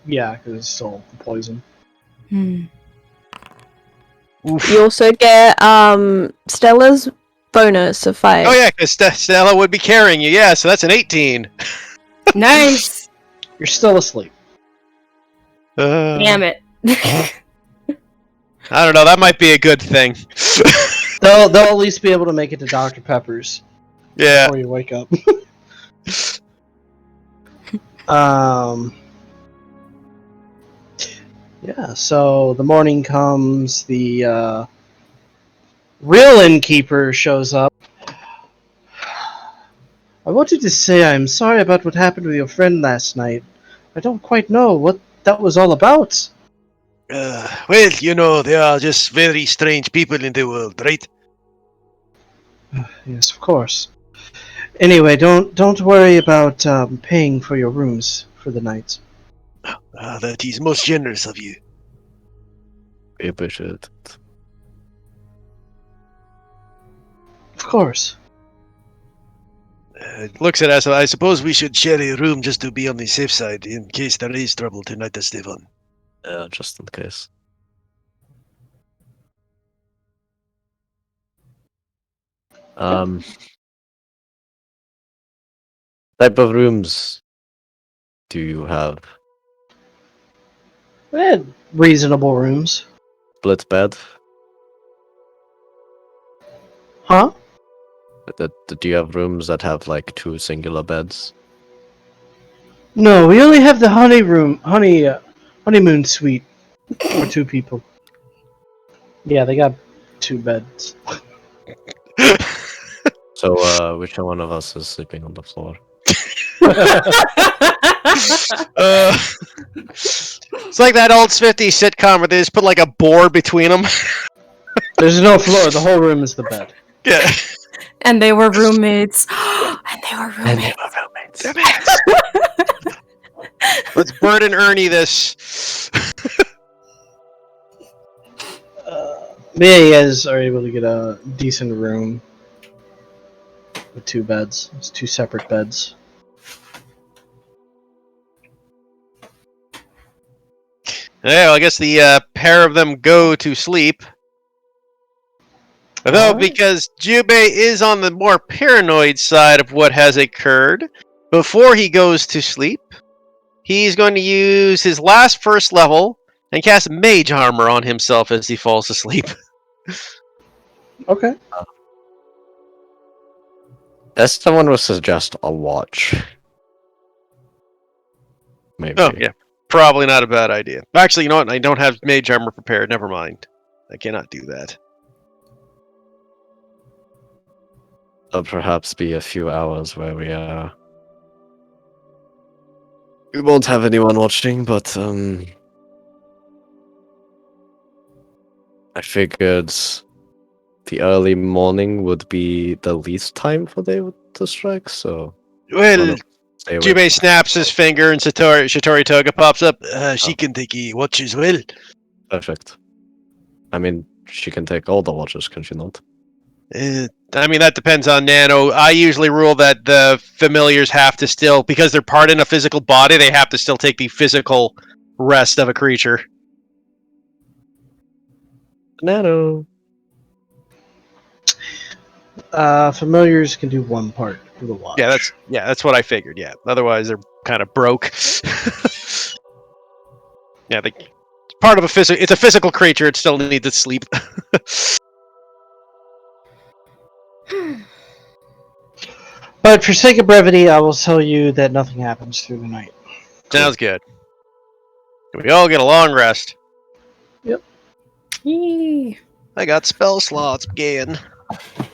Yeah, because it's still poison. You also get Stella's bonus of 5. Oh yeah, because Stella would be carrying you. Yeah, so that's an 18. Nice. You're still asleep. Damn it. I don't know. That might be a good thing. They'll at least be able to make it to Dr. Pepper's Yeah. before you wake up. Yeah, so the morning comes, the real innkeeper shows up. I wanted to say I'm sorry about what happened with your friend last night. I don't quite know what that was all about. Well, you know, they are just very strange people in the world, right? Yes, of course. Anyway, don't worry about paying for your rooms for the night. That is most generous of you. We appreciate it. Of course. Looks at us. I suppose we should share a room just to be on the safe side in case there is trouble tonight, Esteban. Yeah, just in case. Type of rooms do you have? We had reasonable rooms. Split bed? Huh? Do you have rooms that have like 2 singular beds? No, we only have the honeymoon suite for 2 people. Yeah, they got 2 beds. So, which one of us is sleeping on the floor? It's like that old 50s sitcom where they just put like a board between them. There's no floor. The whole room is the bed. Yeah. And they were roommates. And they were roommates. Let's Bert and Ernie this. Yeah, you guys are able to get a decent room with 2 beds. It's 2 separate beds. Yeah, well, I guess the pair of them go to sleep. Although, Alright. because Jubei is on the more paranoid side of what has occurred, before he goes to sleep, he's going to use his last first level and cast Mage Armor on himself as he falls asleep. Okay. Someone would suggest a watch. Maybe. Oh, yeah. Probably not a bad idea. Actually, you know what? I don't have Mage Armor prepared. Never mind. I cannot do that. There'll perhaps be a few hours where we won't have anyone watching, but I figured the early morning would be the least time for they to strike, so Well, stay awake. Jubei snaps his finger and Shitori Toga pops up. she can take a watch as well. Perfect. I mean, she can take all the watches, can she not? I mean, that depends on Nano. I usually rule that the familiars have to still, because they're part in a physical body, they have to still take the physical rest of a creature. Nano. Familiars can do one part of the watch. Yeah, that's what I figured. Yeah, otherwise they're kind of broke. Yeah, part of a physical. It's a physical creature. It still needs to sleep. But for sake of brevity, I will tell you that nothing happens through the night. Sounds good. We all get a long rest. Yee. I got spell slots again.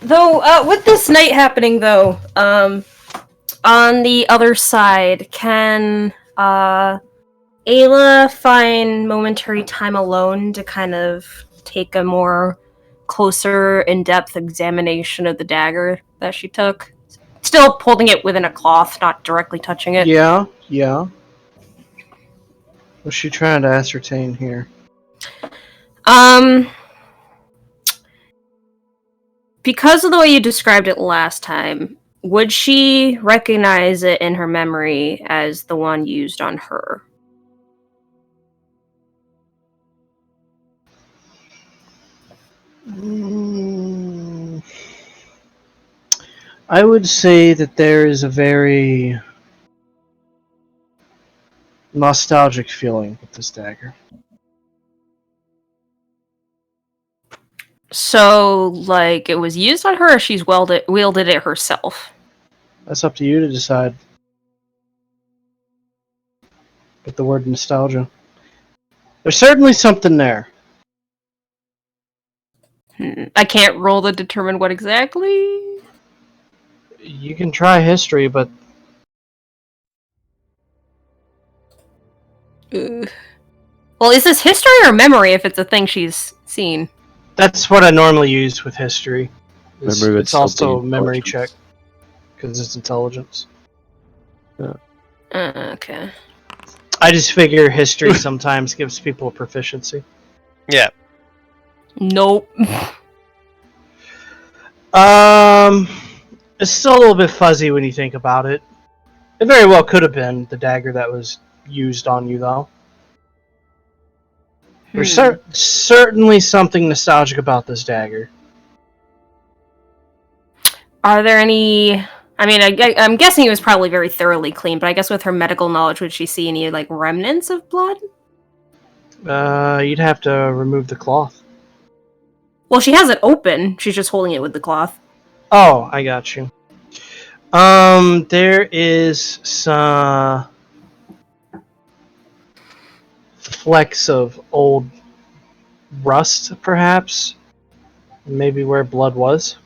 Though, with this night happening, though, on the other side, can Ayla find momentary time alone to kind of take a more closer, in-depth examination of the dagger that she took? Still holding it within a cloth, not directly touching it. Yeah. What's she trying to ascertain here? Because of the way you described it last time, would she recognize it in her memory as the one used on her? I would say that there is a very nostalgic feeling with this dagger. So, like, it was used on her, or she's wielded it herself? That's up to you to decide. With the word nostalgia. There's certainly something there. I can't roll to determine what exactly. You can try history, but Well, is this history or memory if it's a thing she's seen? that's what I normally use with history. Memory would It's still also be a memory check. intelligence. Because it's intelligence. Okay. I just figure history sometimes gives people a proficiency. Yeah. Nope. It's still a little bit fuzzy when you think about it. It very well could have been the dagger that was used on you, though. There's certainly something nostalgic about this dagger. Are there any... I mean, I'm guessing it was probably very thoroughly clean, but I guess with her medical knowledge, would she see any, like, remnants of blood? You'd have to remove the cloth. Well, she has it open. She's just holding it with the cloth. Oh, I got you. There is some flecks of old rust, perhaps. Maybe where blood was.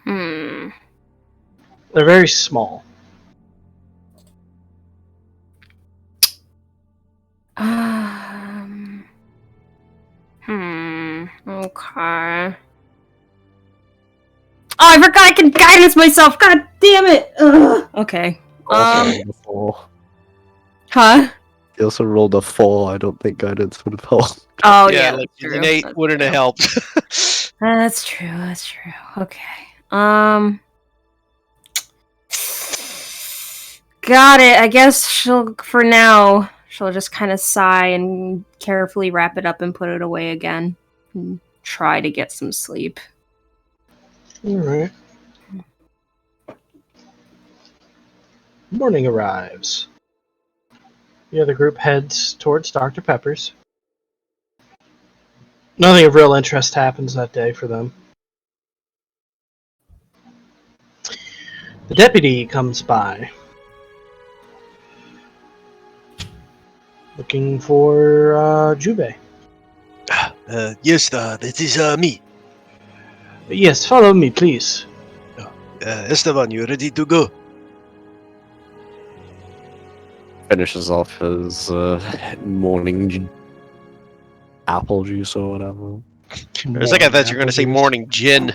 Hmm. They're very small. Okay. Oh, I forgot I can guidance myself! God damn it! Ugh. Okay. Also, 4. Huh? He also rolled a 4. I don't think guidance would have helped. Oh, Yeah, yeah, like that's an true. 8 That's wouldn't true. have helped. That's true. Okay. Got it. I guess for now, she'll just kind of sigh and carefully wrap it up and put it away again. And try to get some sleep. Alright. Morning arrives. The other group heads towards Dr. Pepper's. Nothing of real interest happens that day for them. The deputy comes by. Looking for Jubei. Yes, that is me. Yes, follow me, please. Esteban, you ready to go? Finishes off his morning apple juice or whatever. It was like I thought you were going to say morning gin.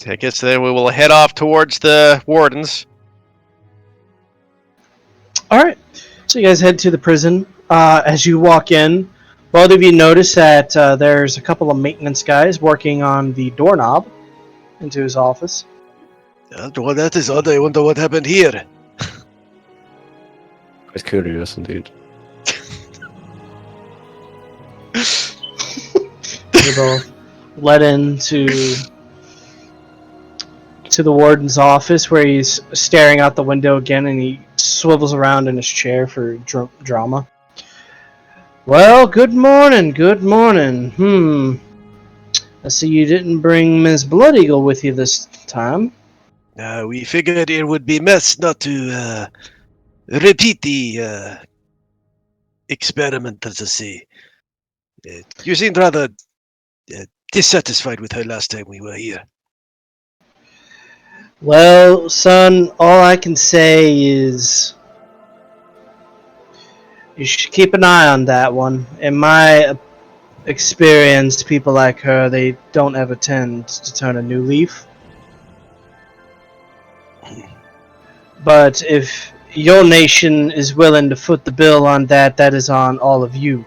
I guess then we will head off towards the wardens. Alright, so you guys head to the prison. As you walk in, both of you notice that there's a couple of maintenance guys working on the doorknob into his office. Well, that is odd. I wonder what happened here. Quite curious indeed. They both led into the warden's office, where he's staring out the window again, and he swivels around in his chair for drama. Well, good morning, good morning. I see you didn't bring Miss Blood Eagle with you this time. We figured it would be best not to repeat the experiment, as I say. You seemed rather dissatisfied with her last time we were here. Well, son, all I can say is you should keep an eye on that one. In my experience, people like her, they don't ever tend to turn a new leaf. But if your nation is willing to foot the bill on that, that is on all of you.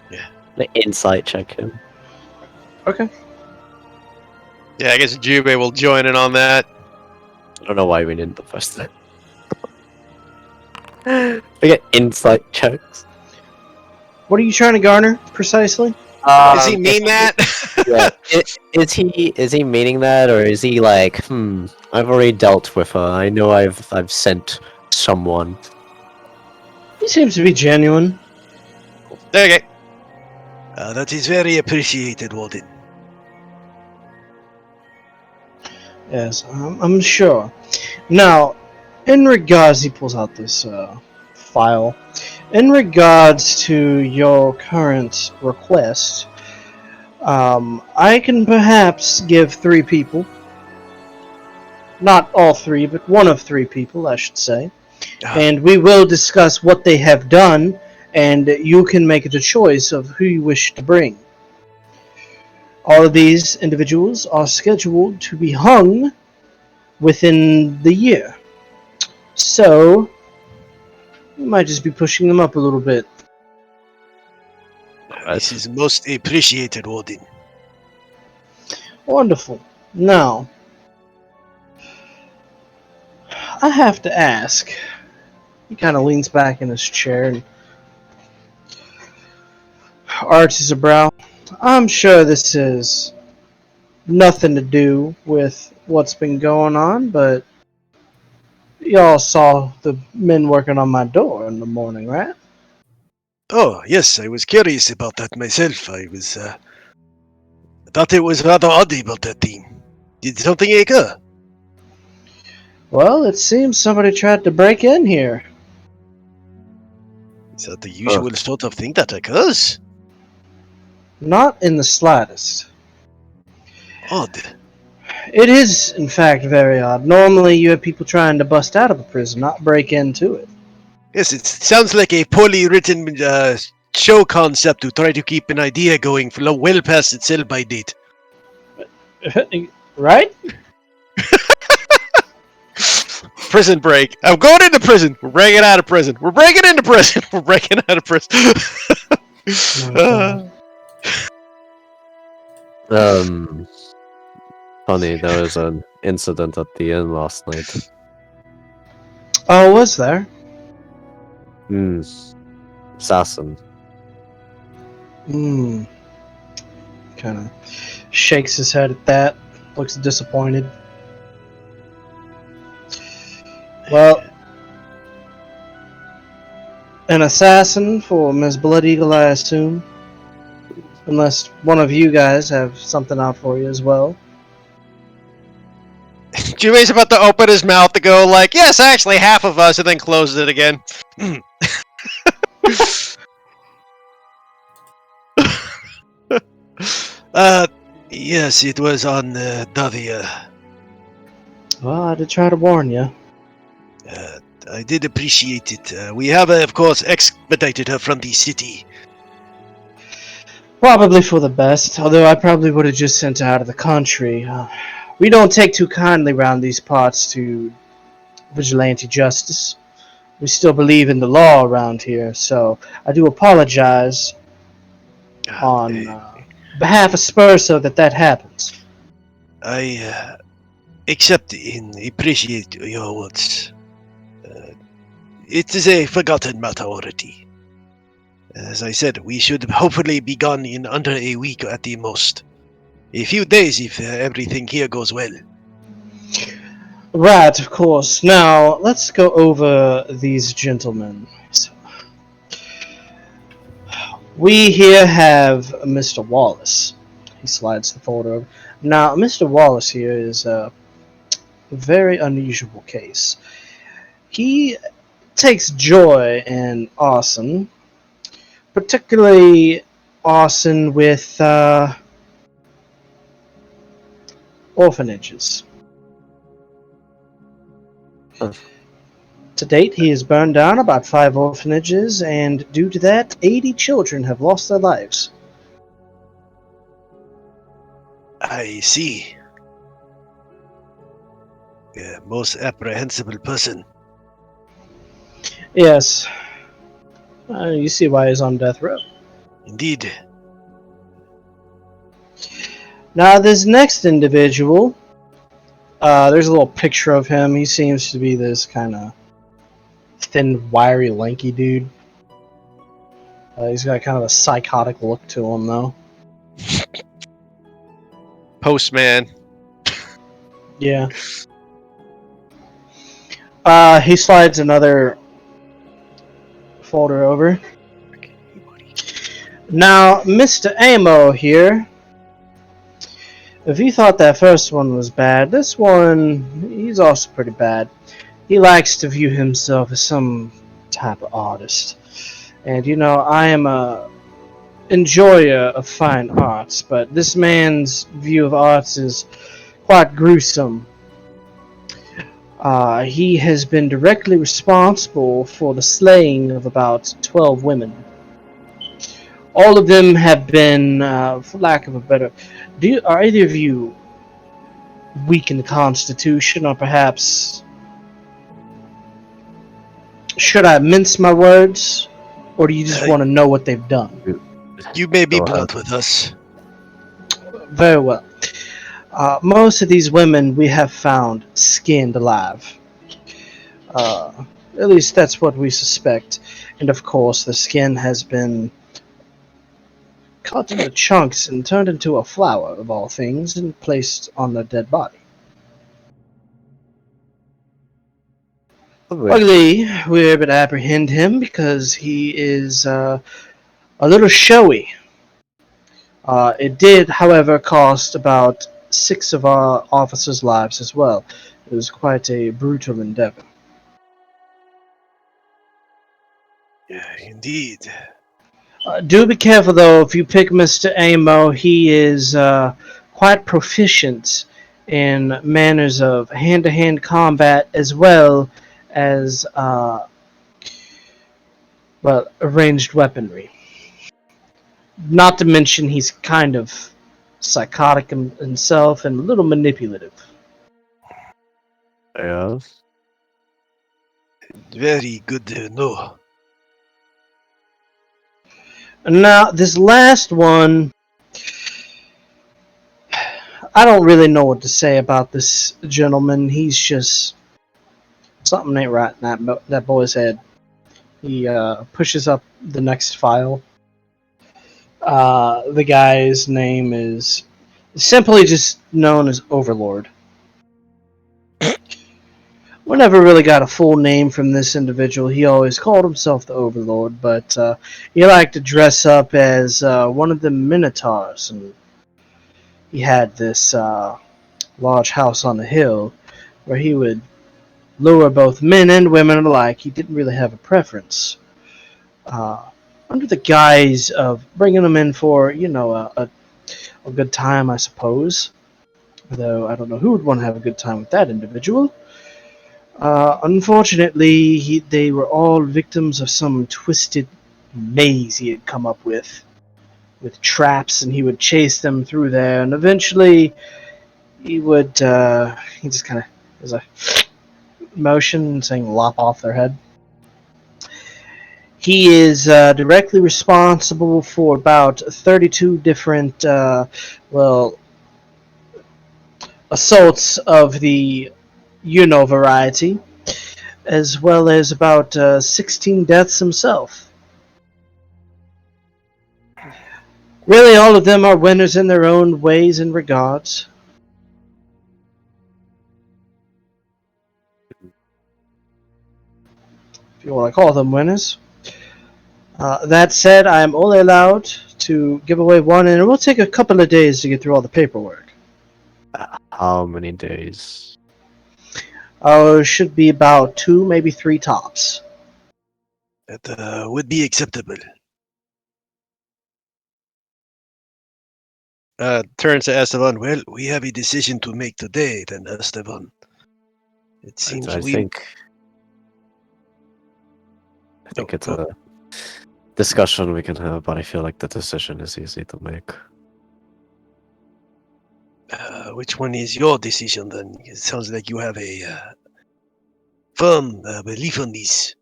Yeah. The insight check him. Okay. Yeah, I guess Jubei will join in on that. I don't know why we didn't the first time. We get insight checks. What are you trying to garner precisely? Does he mean that? Yeah. Is he meaning that, or is he like, I've already dealt with her. I know I've sent someone. He seems to be genuine. Okay. That is very appreciated, Warden. Yes, I'm sure. Now, in regards, he pulls out this file. In regards to your current request, I can perhaps give 3 people. Not all 3, but one of 3 people, I should say. And we will discuss what they have done, and you can make it a choice of who you wish to bring. All of these individuals are scheduled to be hung within the year. So, we might just be pushing them up a little bit. This is most appreciated, Warden. Wonderful. Now, I have to ask. He kind of leans back in his chair and arches a brow. I'm sure this is nothing to do with what's been going on, but y'all saw the men working on my door in the morning, right? Oh, yes, I was curious about that myself. I thought it was rather odd about that thing. Did something occur? Well, it seems somebody tried to break in here. Is that the usual sort of thing that occurs? Not in the slightest. Odd. It is, in fact, very odd. Normally, you have people trying to bust out of a prison, not break into it. Yes, it sounds like a poorly written show concept to try to keep an idea going for well past its sell-by date. Right? Prison break. I'm going into prison. We're breaking out of prison. We're breaking into prison. We're breaking out of prison. Funny, there was an incident at the inn last night. Oh, was there? Assassin. Kind of shakes his head at that. Looks disappointed. Well, an assassin for Miss Blood Eagle, I assume. Unless one of you guys have something out for you as well. Jimmy's about to open his mouth to go like, yes, actually half of us, and then closes it again. Yes, it was on Davia. Well, I did try to warn you. I did appreciate it. We have, of course, expedited her from the city. Probably for the best, although I probably would have just sent her out of the country. We don't take too kindly round these parts to vigilante justice. We still believe in the law around here, so I do apologize on behalf of Spurso that happens. I accept and appreciate your words. It is a forgotten matter already. As I said, we should hopefully be gone in under a week at the most. A few days if everything here goes well. Right, of course. Now, let's go over these gentlemen. We here have Mr. Wallace. He slides the folder over. Now, Mr. Wallace here is a very unusual case. He takes joy in arson, particularly arson with orphanages. To date, he has burned down about 5 orphanages, and due to that, 80 children have lost their lives. I see. A most apprehensible person. Yes. You see why he's on death row. Indeed. Now, this next individual, there's a little picture of him. He seems to be this kind of thin, wiry, lanky dude. He's got kind of a psychotic look to him, though. Postman. Yeah. He slides another folder over. Now, Mr. Amo here. If you thought that first one was bad, this one, he's also pretty bad. He likes to view himself as some type of artist. And, you know, I am a enjoyer of fine arts, but this man's view of arts is quite gruesome. He has been directly responsible for the slaying of about 12 women. All of them have been, for lack of a better... Are either of you weak in the Constitution, or perhaps... Should I mince my words? Or do you just want to know what they've done? You may be blunt with us. Very well. Most of these women we have found skinned alive. At least that's what we suspect. And of course, the skin has been cut into chunks and turned into a flower, of all things, and placed on their dead body. Luckily, we were able to apprehend him because he is a little showy. It did, however, cost about 6 of our officers' lives as well. It was quite a brutal endeavor. Yeah, indeed. Do be careful, though, if you pick Mr. Amo. He is quite proficient in manners of hand-to-hand combat as well as, arranged weaponry. Not to mention he's kind of psychotic himself and a little manipulative. Yes. Very good to know. Now, this last one, I don't really know what to say about this gentleman. He's just... something ain't right in that boy's head. He pushes up the next file. The guy's name is simply just known as Overlord. We never really got a full name from this individual. He always called himself the Overlord, but he liked to dress up as one of the Minotaurs, and he had this large house on the hill where he would lure both men and women alike. He didn't really have a preference. Under the guise of bringing them in for, you know, a good time, I suppose. Though I don't know who would want to have a good time with that individual. Unfortunately, they were all victims of some twisted maze he had come up with traps, and he would chase them through there, and eventually he would, he just kind of, there's a motion saying lop off their head. He is directly responsible for about 32 different, assaults of the variety, as well as about 16 deaths himself. Really, all of them are winners in their own ways and regards. If you want to call them winners. That said, I am only allowed to give away one, and it will take a couple of days to get through all the paperwork. How many days? Should be about 2, maybe 3 tops. That would be acceptable. Turns to Esteban. Well, we have a decision to make today, then, Esteban. It seems I think it's a discussion we can have, but I feel like the decision is easy to make. Which one is your decision, then? It sounds like you have a firm belief on this.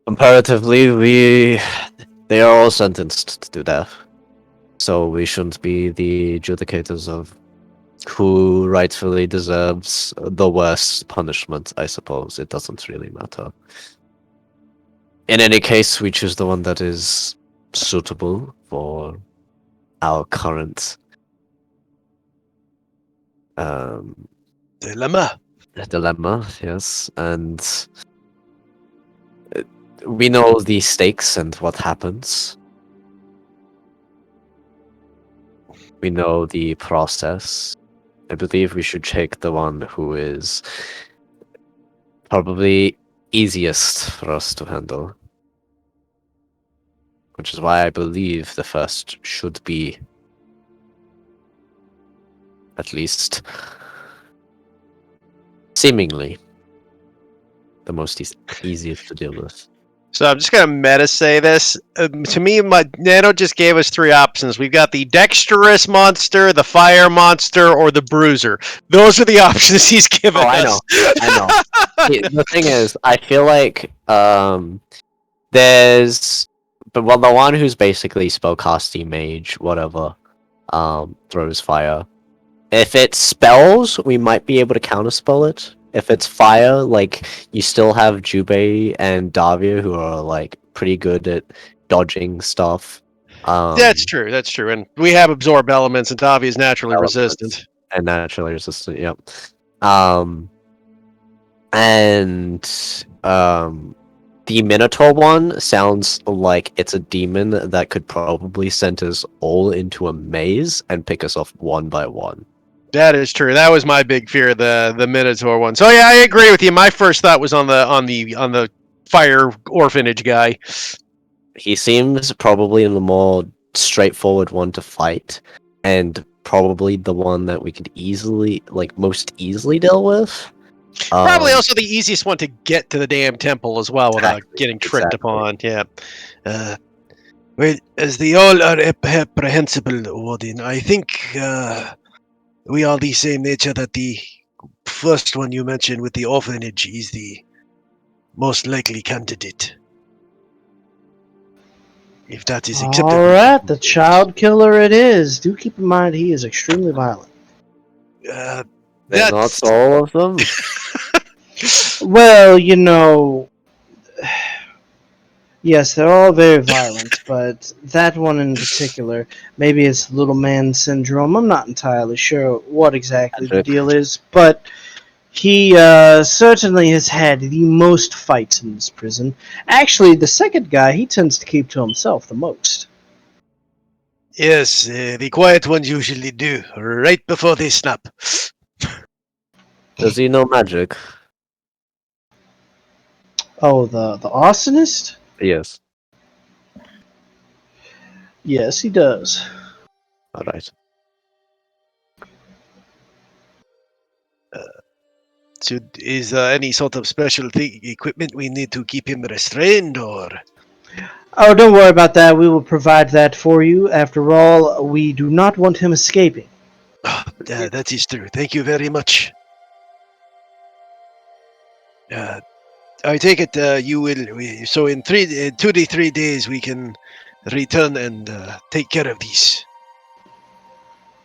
Comparatively, they are all sentenced to death, so we shouldn't be the adjudicators of who rightfully deserves the worst punishment, I suppose. It doesn't really matter. In any case, we choose the one that is suitable for our current Dilemma. dilemma, yes, and we know the stakes and what happens. We know the process. I believe we should take the one who is probably easiest for us to handle. Which is why I believe the first should be at least seemingly the most easiest to deal with. So I'm just gonna meta say this. To me, my Nano just gave us three options. We've got the dexterous monster, the fire monster, or the bruiser. Those are the options he's given us. I know. The thing is, I feel like there's the one who's basically spellcasting mage, whatever, throws fire. If it's spells, we might be able to counterspell it. If it's fire, like, you still have Jubei and Davia who are, like, pretty good at dodging stuff. That's true, and we have absorb elements, and Davia is naturally resistant. And naturally resistant, yep. And the Minotaur one sounds like it's a demon that could probably send us all into a maze and pick us off one by one. That is true. That was my big fear, the Minotaur one. So yeah, I agree with you. My first thought was on the fire orphanage guy. He seems probably the more straightforward one to fight, and probably the one that we could most easily deal with. Probably also the easiest one to get to the damn temple as well without getting tricked upon. Yeah. Well, as they all are apprehensible, Odin, I think we are the same nature that the first one you mentioned with the orphanage is the most likely candidate. If that is acceptable. Alright, the child killer it is. Do keep in mind he is extremely violent. They're not all of them. Well, you know, yes, they're all very violent, but that one in particular, maybe it's little man syndrome. I'm not entirely sure what exactly the deal is, but he certainly has had the most fights in this prison. Actually, the second guy, he tends to keep to himself the most. Yes, the quiet ones usually do, right before they snap. Does he know magic? Oh, the arsonist? Yes. Yes, he does. Alright. Is there any sort of special equipment we need to keep him restrained, or? Oh, don't worry about that. We will provide that for you. After all, we do not want him escaping. That is true. Thank you very much. I take it you will. So in 2 to 3 days we can return and take care of these.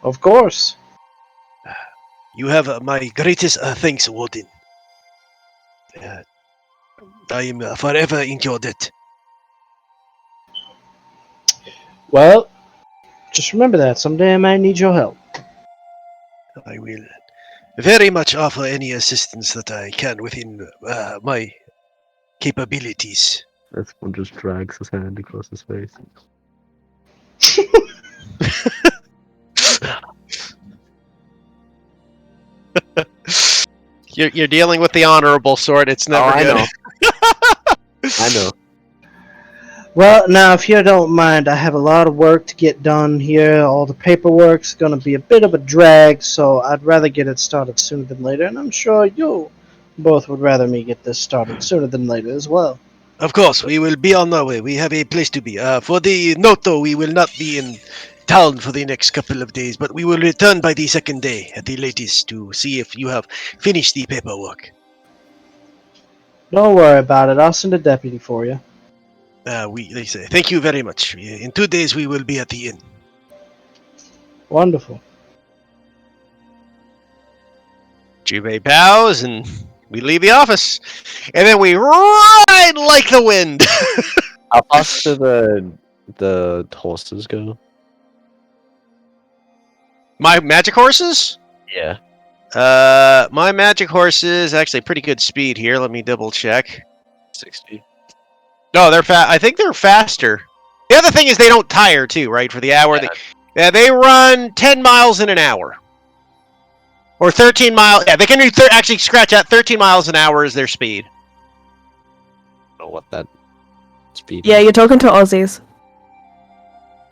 Of course. You have my greatest thanks, Warden. I am forever in your debt. Well, just remember that. Someday I might need your help. I will very much offer any assistance that I can within my capabilities. This one just drags his hand across his face. You're dealing with the honorable sort. It's never good. I know. I know. Well, now, if you don't mind, I have a lot of work to get done here. All the paperwork's going to be a bit of a drag, so I'd rather get it started sooner than later, and I'm sure you both would rather me get this started sooner than later as well. Of course, we will be on our way. We have a place to be. For the note, though, we will not be in town for the next couple of days, but we will return by the second day at the latest to see if you have finished the paperwork. Don't worry about it. I'll send a deputy for you. They say, thank you very much. In 2 days, we will be at the inn. Wonderful. Jubei bows, and we leave the office. And then we ride like the wind. How fast do the horses go? My magic horses? Yeah. My magic horses actually pretty good speed here. Let me double check. 60. No, they're fast. I think they're faster. The other thing is they don't tire too, right? For the hour, they run 10 miles in an hour. Or 13 miles. Yeah, they can actually scratch out 13 miles an hour is their speed. I don't know what that speed Yeah, is. you're talking to Aussies.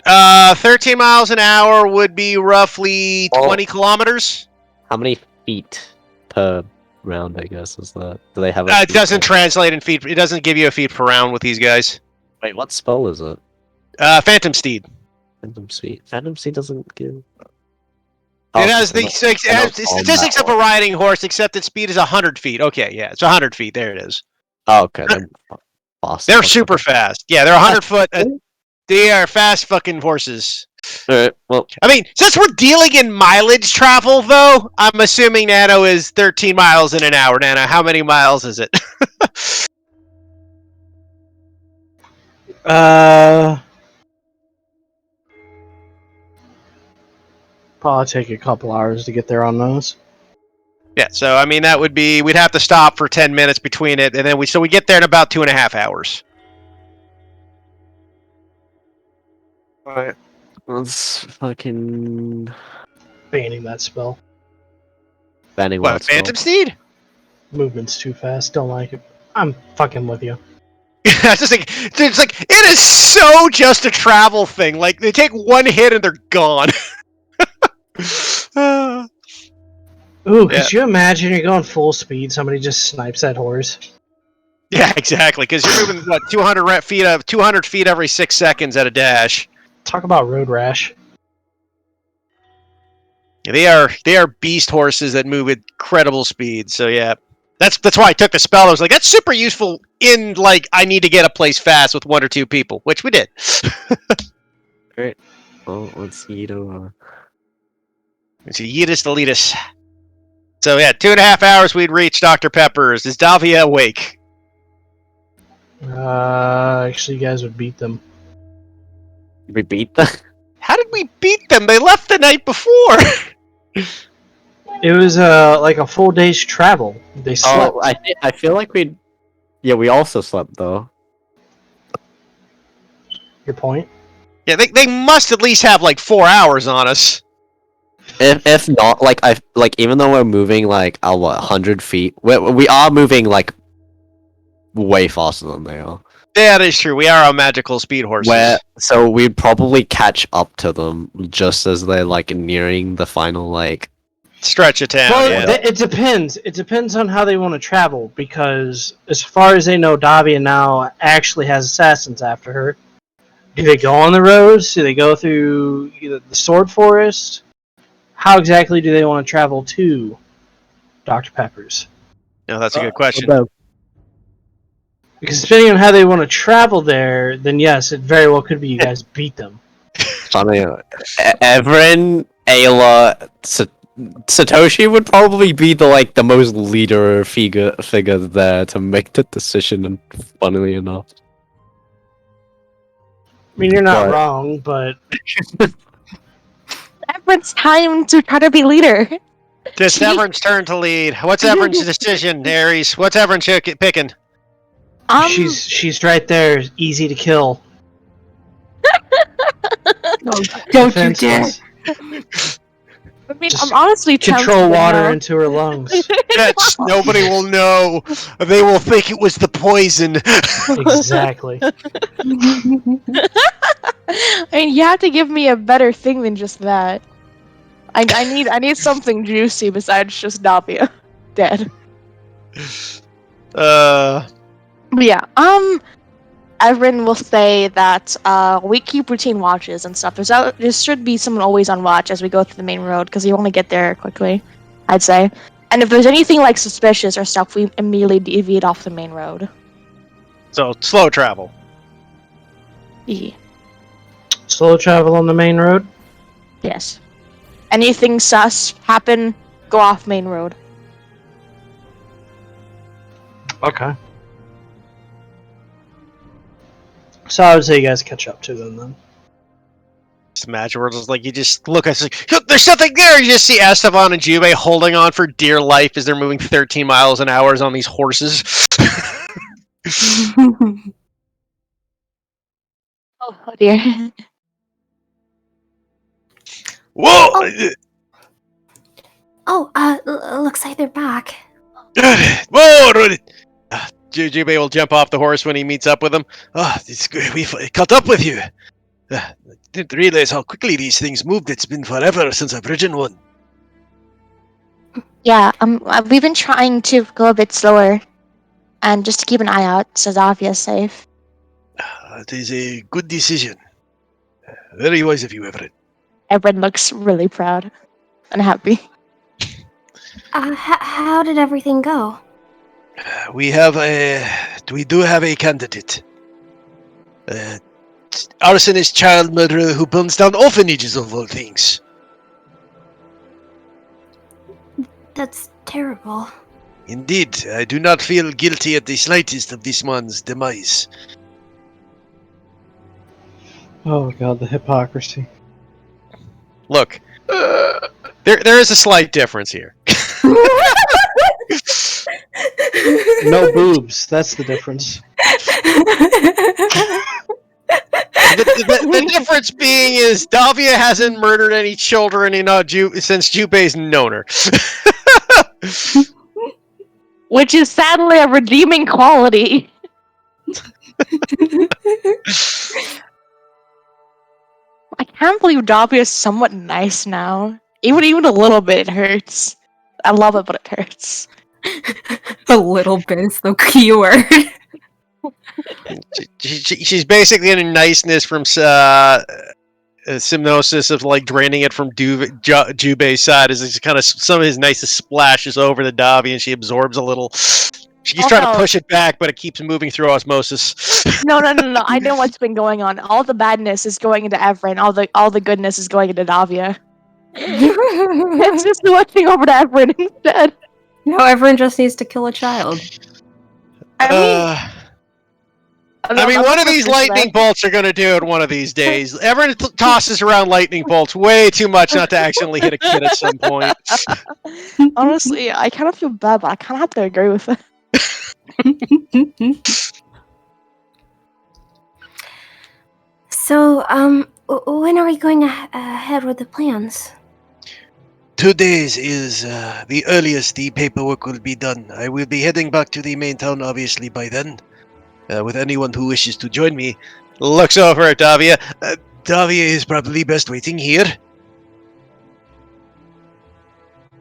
13 miles an hour would be roughly 20 kilometers. How many feet per round, I guess, is that? Do they have It doesn't translate in feet. It doesn't give you a feet per round with these guys. Wait, what spell is it? Phantom Steed. Phantom Steed. Phantom Steed doesn't give... It has the statistics of a riding horse, except its speed is 100 feet. Okay, yeah, it's 100 feet. There it is. Oh, okay. Fast. They're super fast. Yeah, they're 100 foot. They are fast fucking horses. Alright, well... I mean, since we're dealing in mileage travel, though, I'm assuming Nano is 13 miles in an hour. Nano, how many miles is it? Probably take a couple hours to get there on those. Yeah, so I mean that would be we'd have to stop for 10 minutes between it, and then we get there in about 2.5 hours. Alright. Let's fucking... Banning that spell. Banning What, Phantom Steed? Movement's too fast. Don't like it. I'm fucking with you. It's just like it is so just a travel thing. Like they take one hit and they're gone. Ooh, could you imagine you're going full speed, somebody just snipes that horse? Yeah, exactly. Because you're moving what 200 feet every 6 seconds at a dash. Talk about road rash. Yeah, they are beast horses that move at incredible speed. So yeah, that's why I took the spell. I was like, that's super useful in like I need to get a place fast with 1 or 2 people, which we did. Great. Well, let's see. It's a Yeetus Deletus. So yeah, 2.5 hours we'd reach Dr. Pepper's. Is Davia awake? Actually, you guys would beat them. We beat them? How did we beat them? They left the night before. It was like a full day's travel. They slept. Oh, I feel like we... Yeah, we also slept, though. Your point? Yeah, they must at least have like 4 hours on us. If not, like even though we're moving like 100 feet, we are moving like way faster than they are. Yeah, that is true. We are on magical speed horses. So we'd probably catch up to them just as they're like nearing the final like stretch of town. Well, yeah. It depends. It depends on how they want to travel, because as far as they know, Davia now actually has assassins after her. Do they go on the roads? Do they go through the Sword Forest? How exactly do they want to travel to Dr. Pepper's? No, that's a good question. Because depending on how they want to travel there, then yes, it very well could be you guys beat them. Funny, Everin, Ayla, Satoshi would probably be the most leader figure there to make the decision. And funnily enough, I mean, you're not wrong, but Everett's time to try to be leader. It's Everin's turn to lead. What's Everin's decision, Ares? What's Everin picking? She's right there, easy to kill. Don't you dare! I mean, I'm honestly control water into her lungs. Yes, nobody will know. They will think it was the poison. Exactly. I mean, you have to give me a better thing than just that. I need something juicy besides just Davia dead. But yeah, Everin will say that we keep routine watches and stuff. There should be someone always on watch as we go through the main road, because you want to get there quickly, I'd say. And if there's anything like suspicious or stuff, we immediately deviate off the main road. So slow travel. Yeah. Slow travel on the main road? Yes. Anything sus happen, go off main road. Okay. So I would say you guys catch up to them then. Just imagine where it's like you just look at like, there's nothing there. You just see Esteban and Jubei holding on for dear life as they're moving 13 miles an hour on these horses. Oh dear. Whoa! Looks like they're back. Whoa! Jubei will jump off the horse when he meets up with them. It's good. We caught up with you. Didn't realize how quickly these things moved. It's been forever since I've ridden one. Yeah, we've been trying to go a bit slower, and just to keep an eye out so Zavia's safe. It is a good decision. Very wise of you, Everett. Everett looks really proud and happy. How did everything go? We do have a candidate. Arsonist child murderer who burns down orphanages of all things. That's terrible. Indeed, I do not feel guilty at the slightest of this man's demise. Oh god, the hypocrisy. Look, there is a slight difference here. No boobs, that's the difference. The difference being is Davia hasn't murdered any children since Jubei's known her. Which is sadly a redeeming quality. I can't believe Davia is somewhat nice now. Even a little bit, it hurts. I love it, but it hurts. A little bit is the key word. She's basically getting niceness from Simnosis of like draining it from Jubei's side as it's kind of some of his nicest splashes over the Davi and she absorbs a little. She's trying to push it back, but it keeps moving through osmosis. No. I know what's been going on. All the badness is going into Evren. All the goodness is going into Davia. It's just switching over to Evren instead. No, everyone just needs to kill a child. I mean, one of these lightning bolts are going to do it one of these days. Everyone tosses around lightning bolts way too much not to accidentally hit a kid at some point. Honestly, I kind of feel bad, but I kind of have to agree with it. So, when are we going ahead with the plans? 2 days is the earliest the paperwork will be done. I will be heading back to the main town, obviously, by then. With anyone who wishes to join me. Looks over at Davia. Davia is probably best waiting here.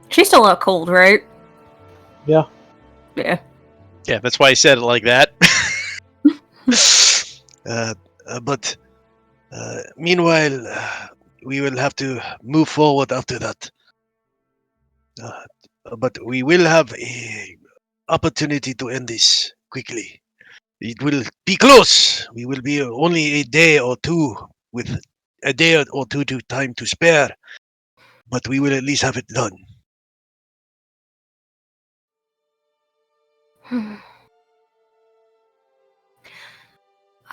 She's still not cold, right? Yeah. Yeah. Yeah, that's why I said it like that. But meanwhile, we will have to move forward after that. But we will have a opportunity to end this quickly. It will be close. We will be only a day or two with a day or two to time to spare, but we will at least have it done.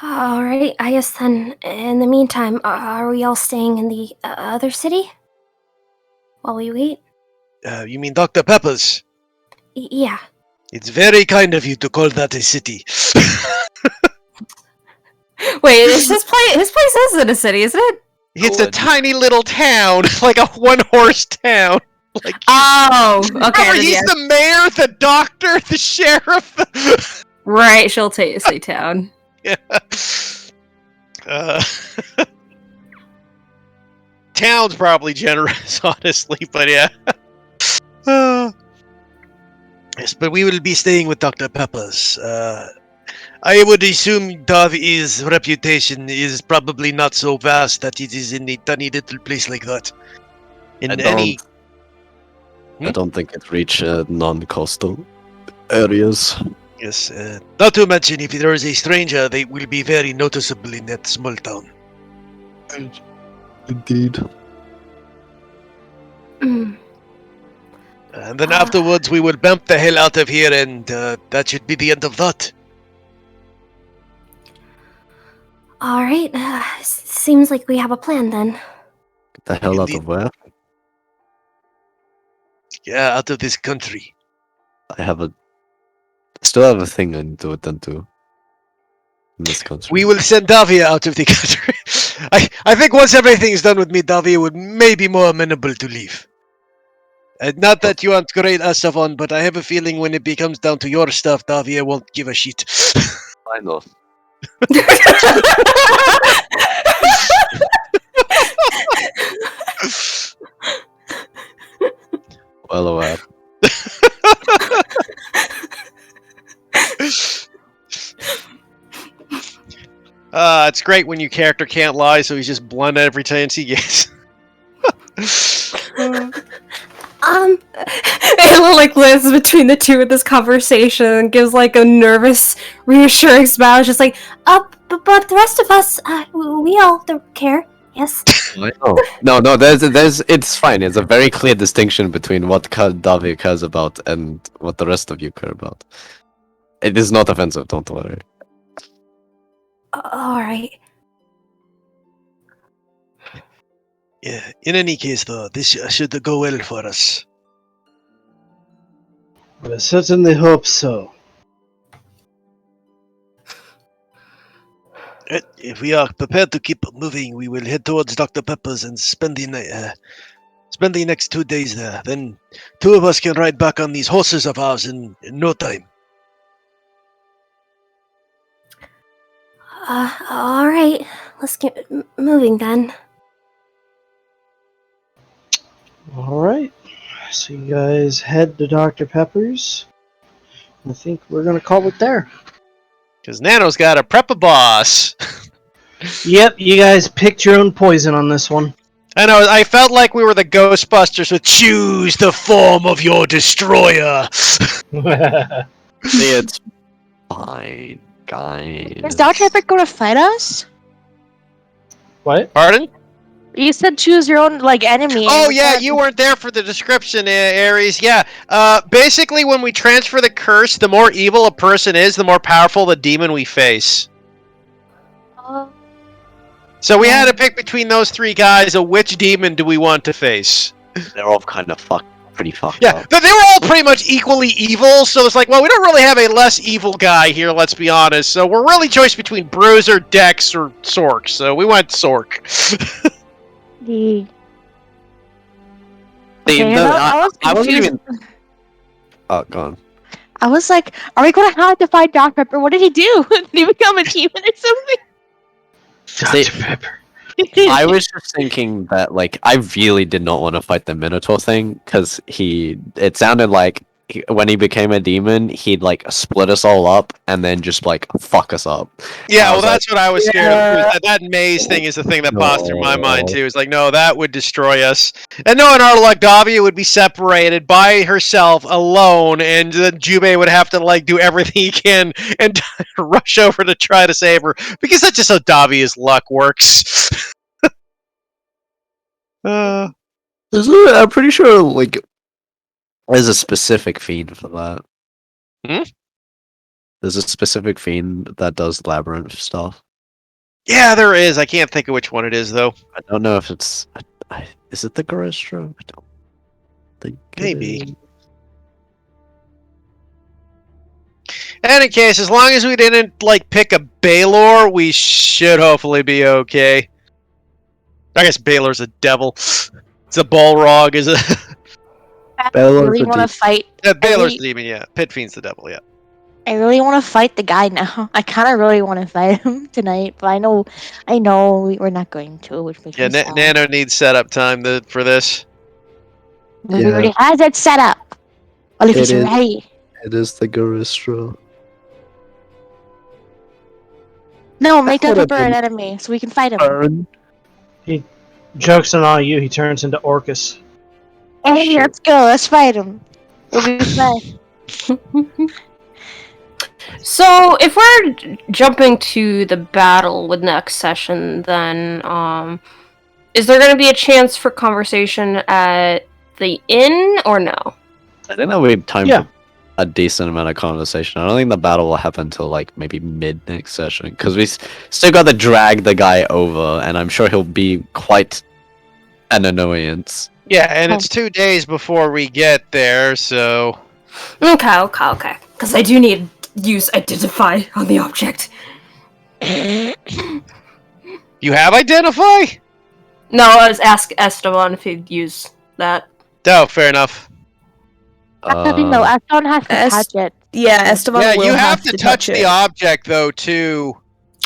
All right. I guess then. In the meantime, are we all staying in the other city while we wait? You mean Dr. Pepper's? Yeah. It's very kind of you to call that a city. Wait, is his place is in a city, isn't it? It's a tiny little town, like a one-horse town. Like, okay. He's the mayor, the doctor, the sheriff. Right, she'll say town. Yeah. Town's probably generous, honestly, but yeah. Yes, but we will be staying with Dr. Pepper's. I would assume Davi's reputation is probably not so vast that it is in a tiny little place like that. I don't think it reaches non-coastal areas. Yes, not to mention if there is a stranger, they will be very noticeable in that small town. Indeed. And then afterwards we will bump the hell out of here, and that should be the end of that. Alright, seems like we have a plan then. Get the hell out of where? Yeah, out of this country. Still have a thing I need to attend to. In this country. We will send Davia out of the country. I think once everything's done with me, Davia would maybe more amenable to leave. Not that you aren't great, Asavon, but I have a feeling when it becomes down to your stuff, Davia won't give a shit. I know. Well aware. It's great when your character can't lie, so he's just blunt every chance he gets. Ayla like lives between the two of this conversation and gives like a nervous, reassuring smile. Just like, but the rest of us, we all don't care. Yes. I know. No. There's. It's fine. It's a very clear distinction between what Davia cares about and what the rest of you care about. It is not offensive. Don't worry. Alright. Yeah. In any case, though, this should go well for us. I certainly hope so. If we are prepared to keep moving, we will head towards Dr. Pepper's and spend the next 2 days there. Then 2 of us can ride back on these horses of ours in no time. Alright. Let's get moving then. Alright. So you guys head to Dr. Pepper's. I think we're gonna call it there. Because Nano's got a prepper boss. Yep, you guys picked your own poison on this one. I know, I felt like we were the Ghostbusters with Choose the form of your destroyer. It's fine, guys. Is Dr. Epic going to fight us? What? Pardon? You said choose your own, like, enemy. Oh, yeah, you weren't there for the description, Ares. Yeah, basically when we transfer the curse, the more evil a person is, the more powerful the demon we face. So we had to pick between those 3 guys of which demon do we want to face. They're all kind of pretty fucked Yeah, up. but they were all pretty much equally evil, so it's like, well, we don't really have a less evil guy here, let's be honest. So we're really choice between Bruiser, Dex, or Sork, so we went Sork. The... I wasn't confused. even. Oh, go on. I was like, are we going to have to fight Dr. Pepper? What did he do? Did he become a demon or something? Dr. Pepper. I was just thinking that, like, I really did not want to fight the Minotaur thing, because it sounded like when he became a demon, he'd, like, split us all up and then just, like, fuck us up. Yeah, well, that's what I was scared of. That maze thing is the thing that passed through my mind, too. It's like, no, that would destroy us. And knowing our luck, Davia would be separated by herself, alone, and then Jubei would have to, like, do everything he can and rush over to try to save her. Because that's just how Davia's luck works. I'm pretty sure, like, there's a specific fiend for that. There's a specific fiend that does labyrinth stuff. Yeah, there is. I can't think of which one it is, though. I don't know if it's... is it the Garistro? I don't think Maybe. In any case, as long as we didn't, like, pick a Baylor, we should hopefully be okay. I guess Baylor's a devil. It's a Balrog, is it? I really want to fight. Yeah, Baylor's the demon, yeah. Pit Fiend's the devil, yeah. I really want to fight the guy now. I kind of really want to fight him tonight, but I know we're not going to, which makes me sad. Nano needs setup time for this. He already has it set up. Well, if he's ready. It is the Garistro. No, make Dr. Pepper an enemy so we can fight him. He jokes on all you. He turns into Orcus. Hey, let's go. Let's fight him. It'll be fun. So, if we're jumping to the battle with next session, then, is there going to be a chance for conversation at the inn, or no? I think that we have time Yeah. for a decent amount of conversation. I don't think the battle will happen until like maybe mid next session because we still got to drag the guy over, and I'm sure he'll be quite an annoyance. Yeah, and it's 2 days before we get there, so. Okay. Because I do need to use identify on the object. You have identify? No, I was ask Esteban if he'd use that. Oh, fair enough. No, Esteban has to touch it. Yeah, Esteban Yeah, will you have to touch it. the object though too.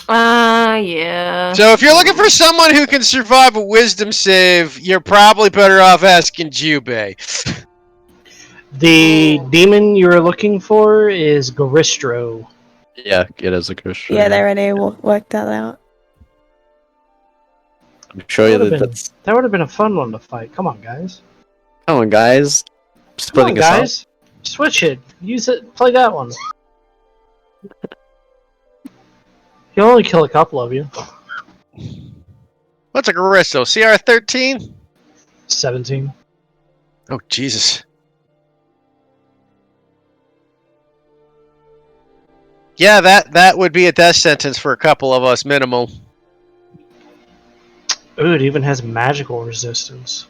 Yeah. So if you're looking for someone who can survive a wisdom save, you're probably better off asking Jubei. The demon you're looking for is Garistro. Yeah, it is a Christian. Yeah, they already worked that out. I'm sure That that's. would have been a fun one to fight. Come on, guys. Come on, guys. Come on, Splitting us up. guys. Switch it. Use it. Play that one. He'll only kill a couple of you. What's a Garisto? CR 13? 17. Oh Jesus. Yeah, that would be a death sentence for a couple of us minimal. Ooh, it even has magical resistance.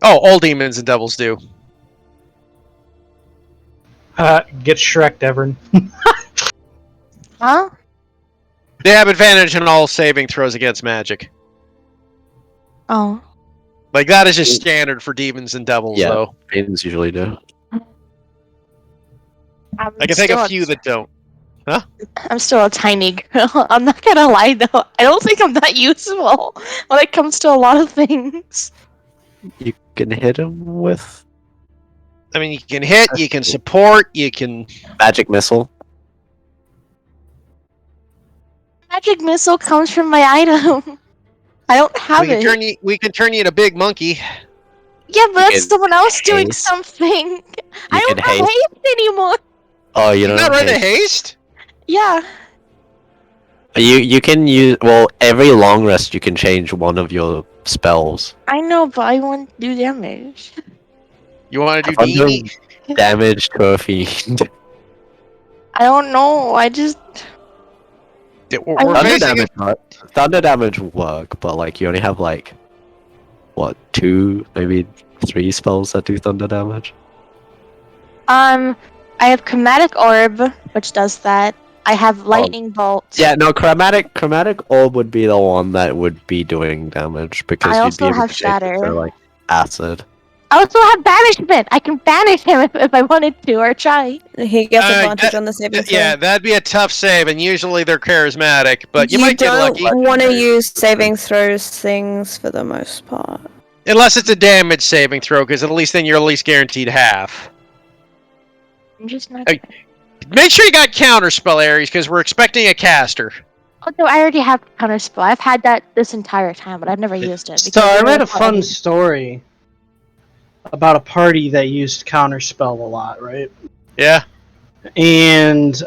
Oh, all demons and devils do. Get Shrek'd, Everin. Huh? They have advantage in all saving throws against magic. Oh. Like that is just standard for demons and devils, Yeah. though. Maidens usually do. I can think of a few that don't. I'm still a tiny girl. I'm not gonna lie though. I don't think I'm that useful when it comes to a lot of things. You can hit him with I mean, you can hit, you can support, you can. magic missile. Magic missile comes from my item. I don't have it. We can turn you into big monkey. Yeah, but that's can someone else doing haste. something. I can don't have haste. haste anymore. Oh, you You're don't not have running haste. haste? Yeah. You can use every long rest you can change one of your spells. I know, but I want to do damage. You want to do Have fun DD? doing damage to a fiend. I don't know. I just. We're Thunder facing damage, thunder damage will work, but like you only have like what 2, maybe 3 spells that do thunder damage. I have chromatic orb, which does that. I have lightning bolt. Yeah, no, chromatic orb would be the one that would be doing damage because I you'd be also able have to change it to, shatter. like acid. I also have banishment. I can banish him if I wanted to, or try. He gets advantage that- on the saving throw. Yeah, that'd be a tough save, and usually they're charismatic, but you might get don't lucky. want to use saving throws things for the most part. Unless it's a damage saving throw, because at least then you're at least guaranteed half. I'm just not. Hey. Make sure you got counterspell, Ares, because we're expecting a caster. Although I already have counterspell. I've had that this entire time, but I've never used it. So I read a fun story about a party that used counterspell a lot, right? Yeah. And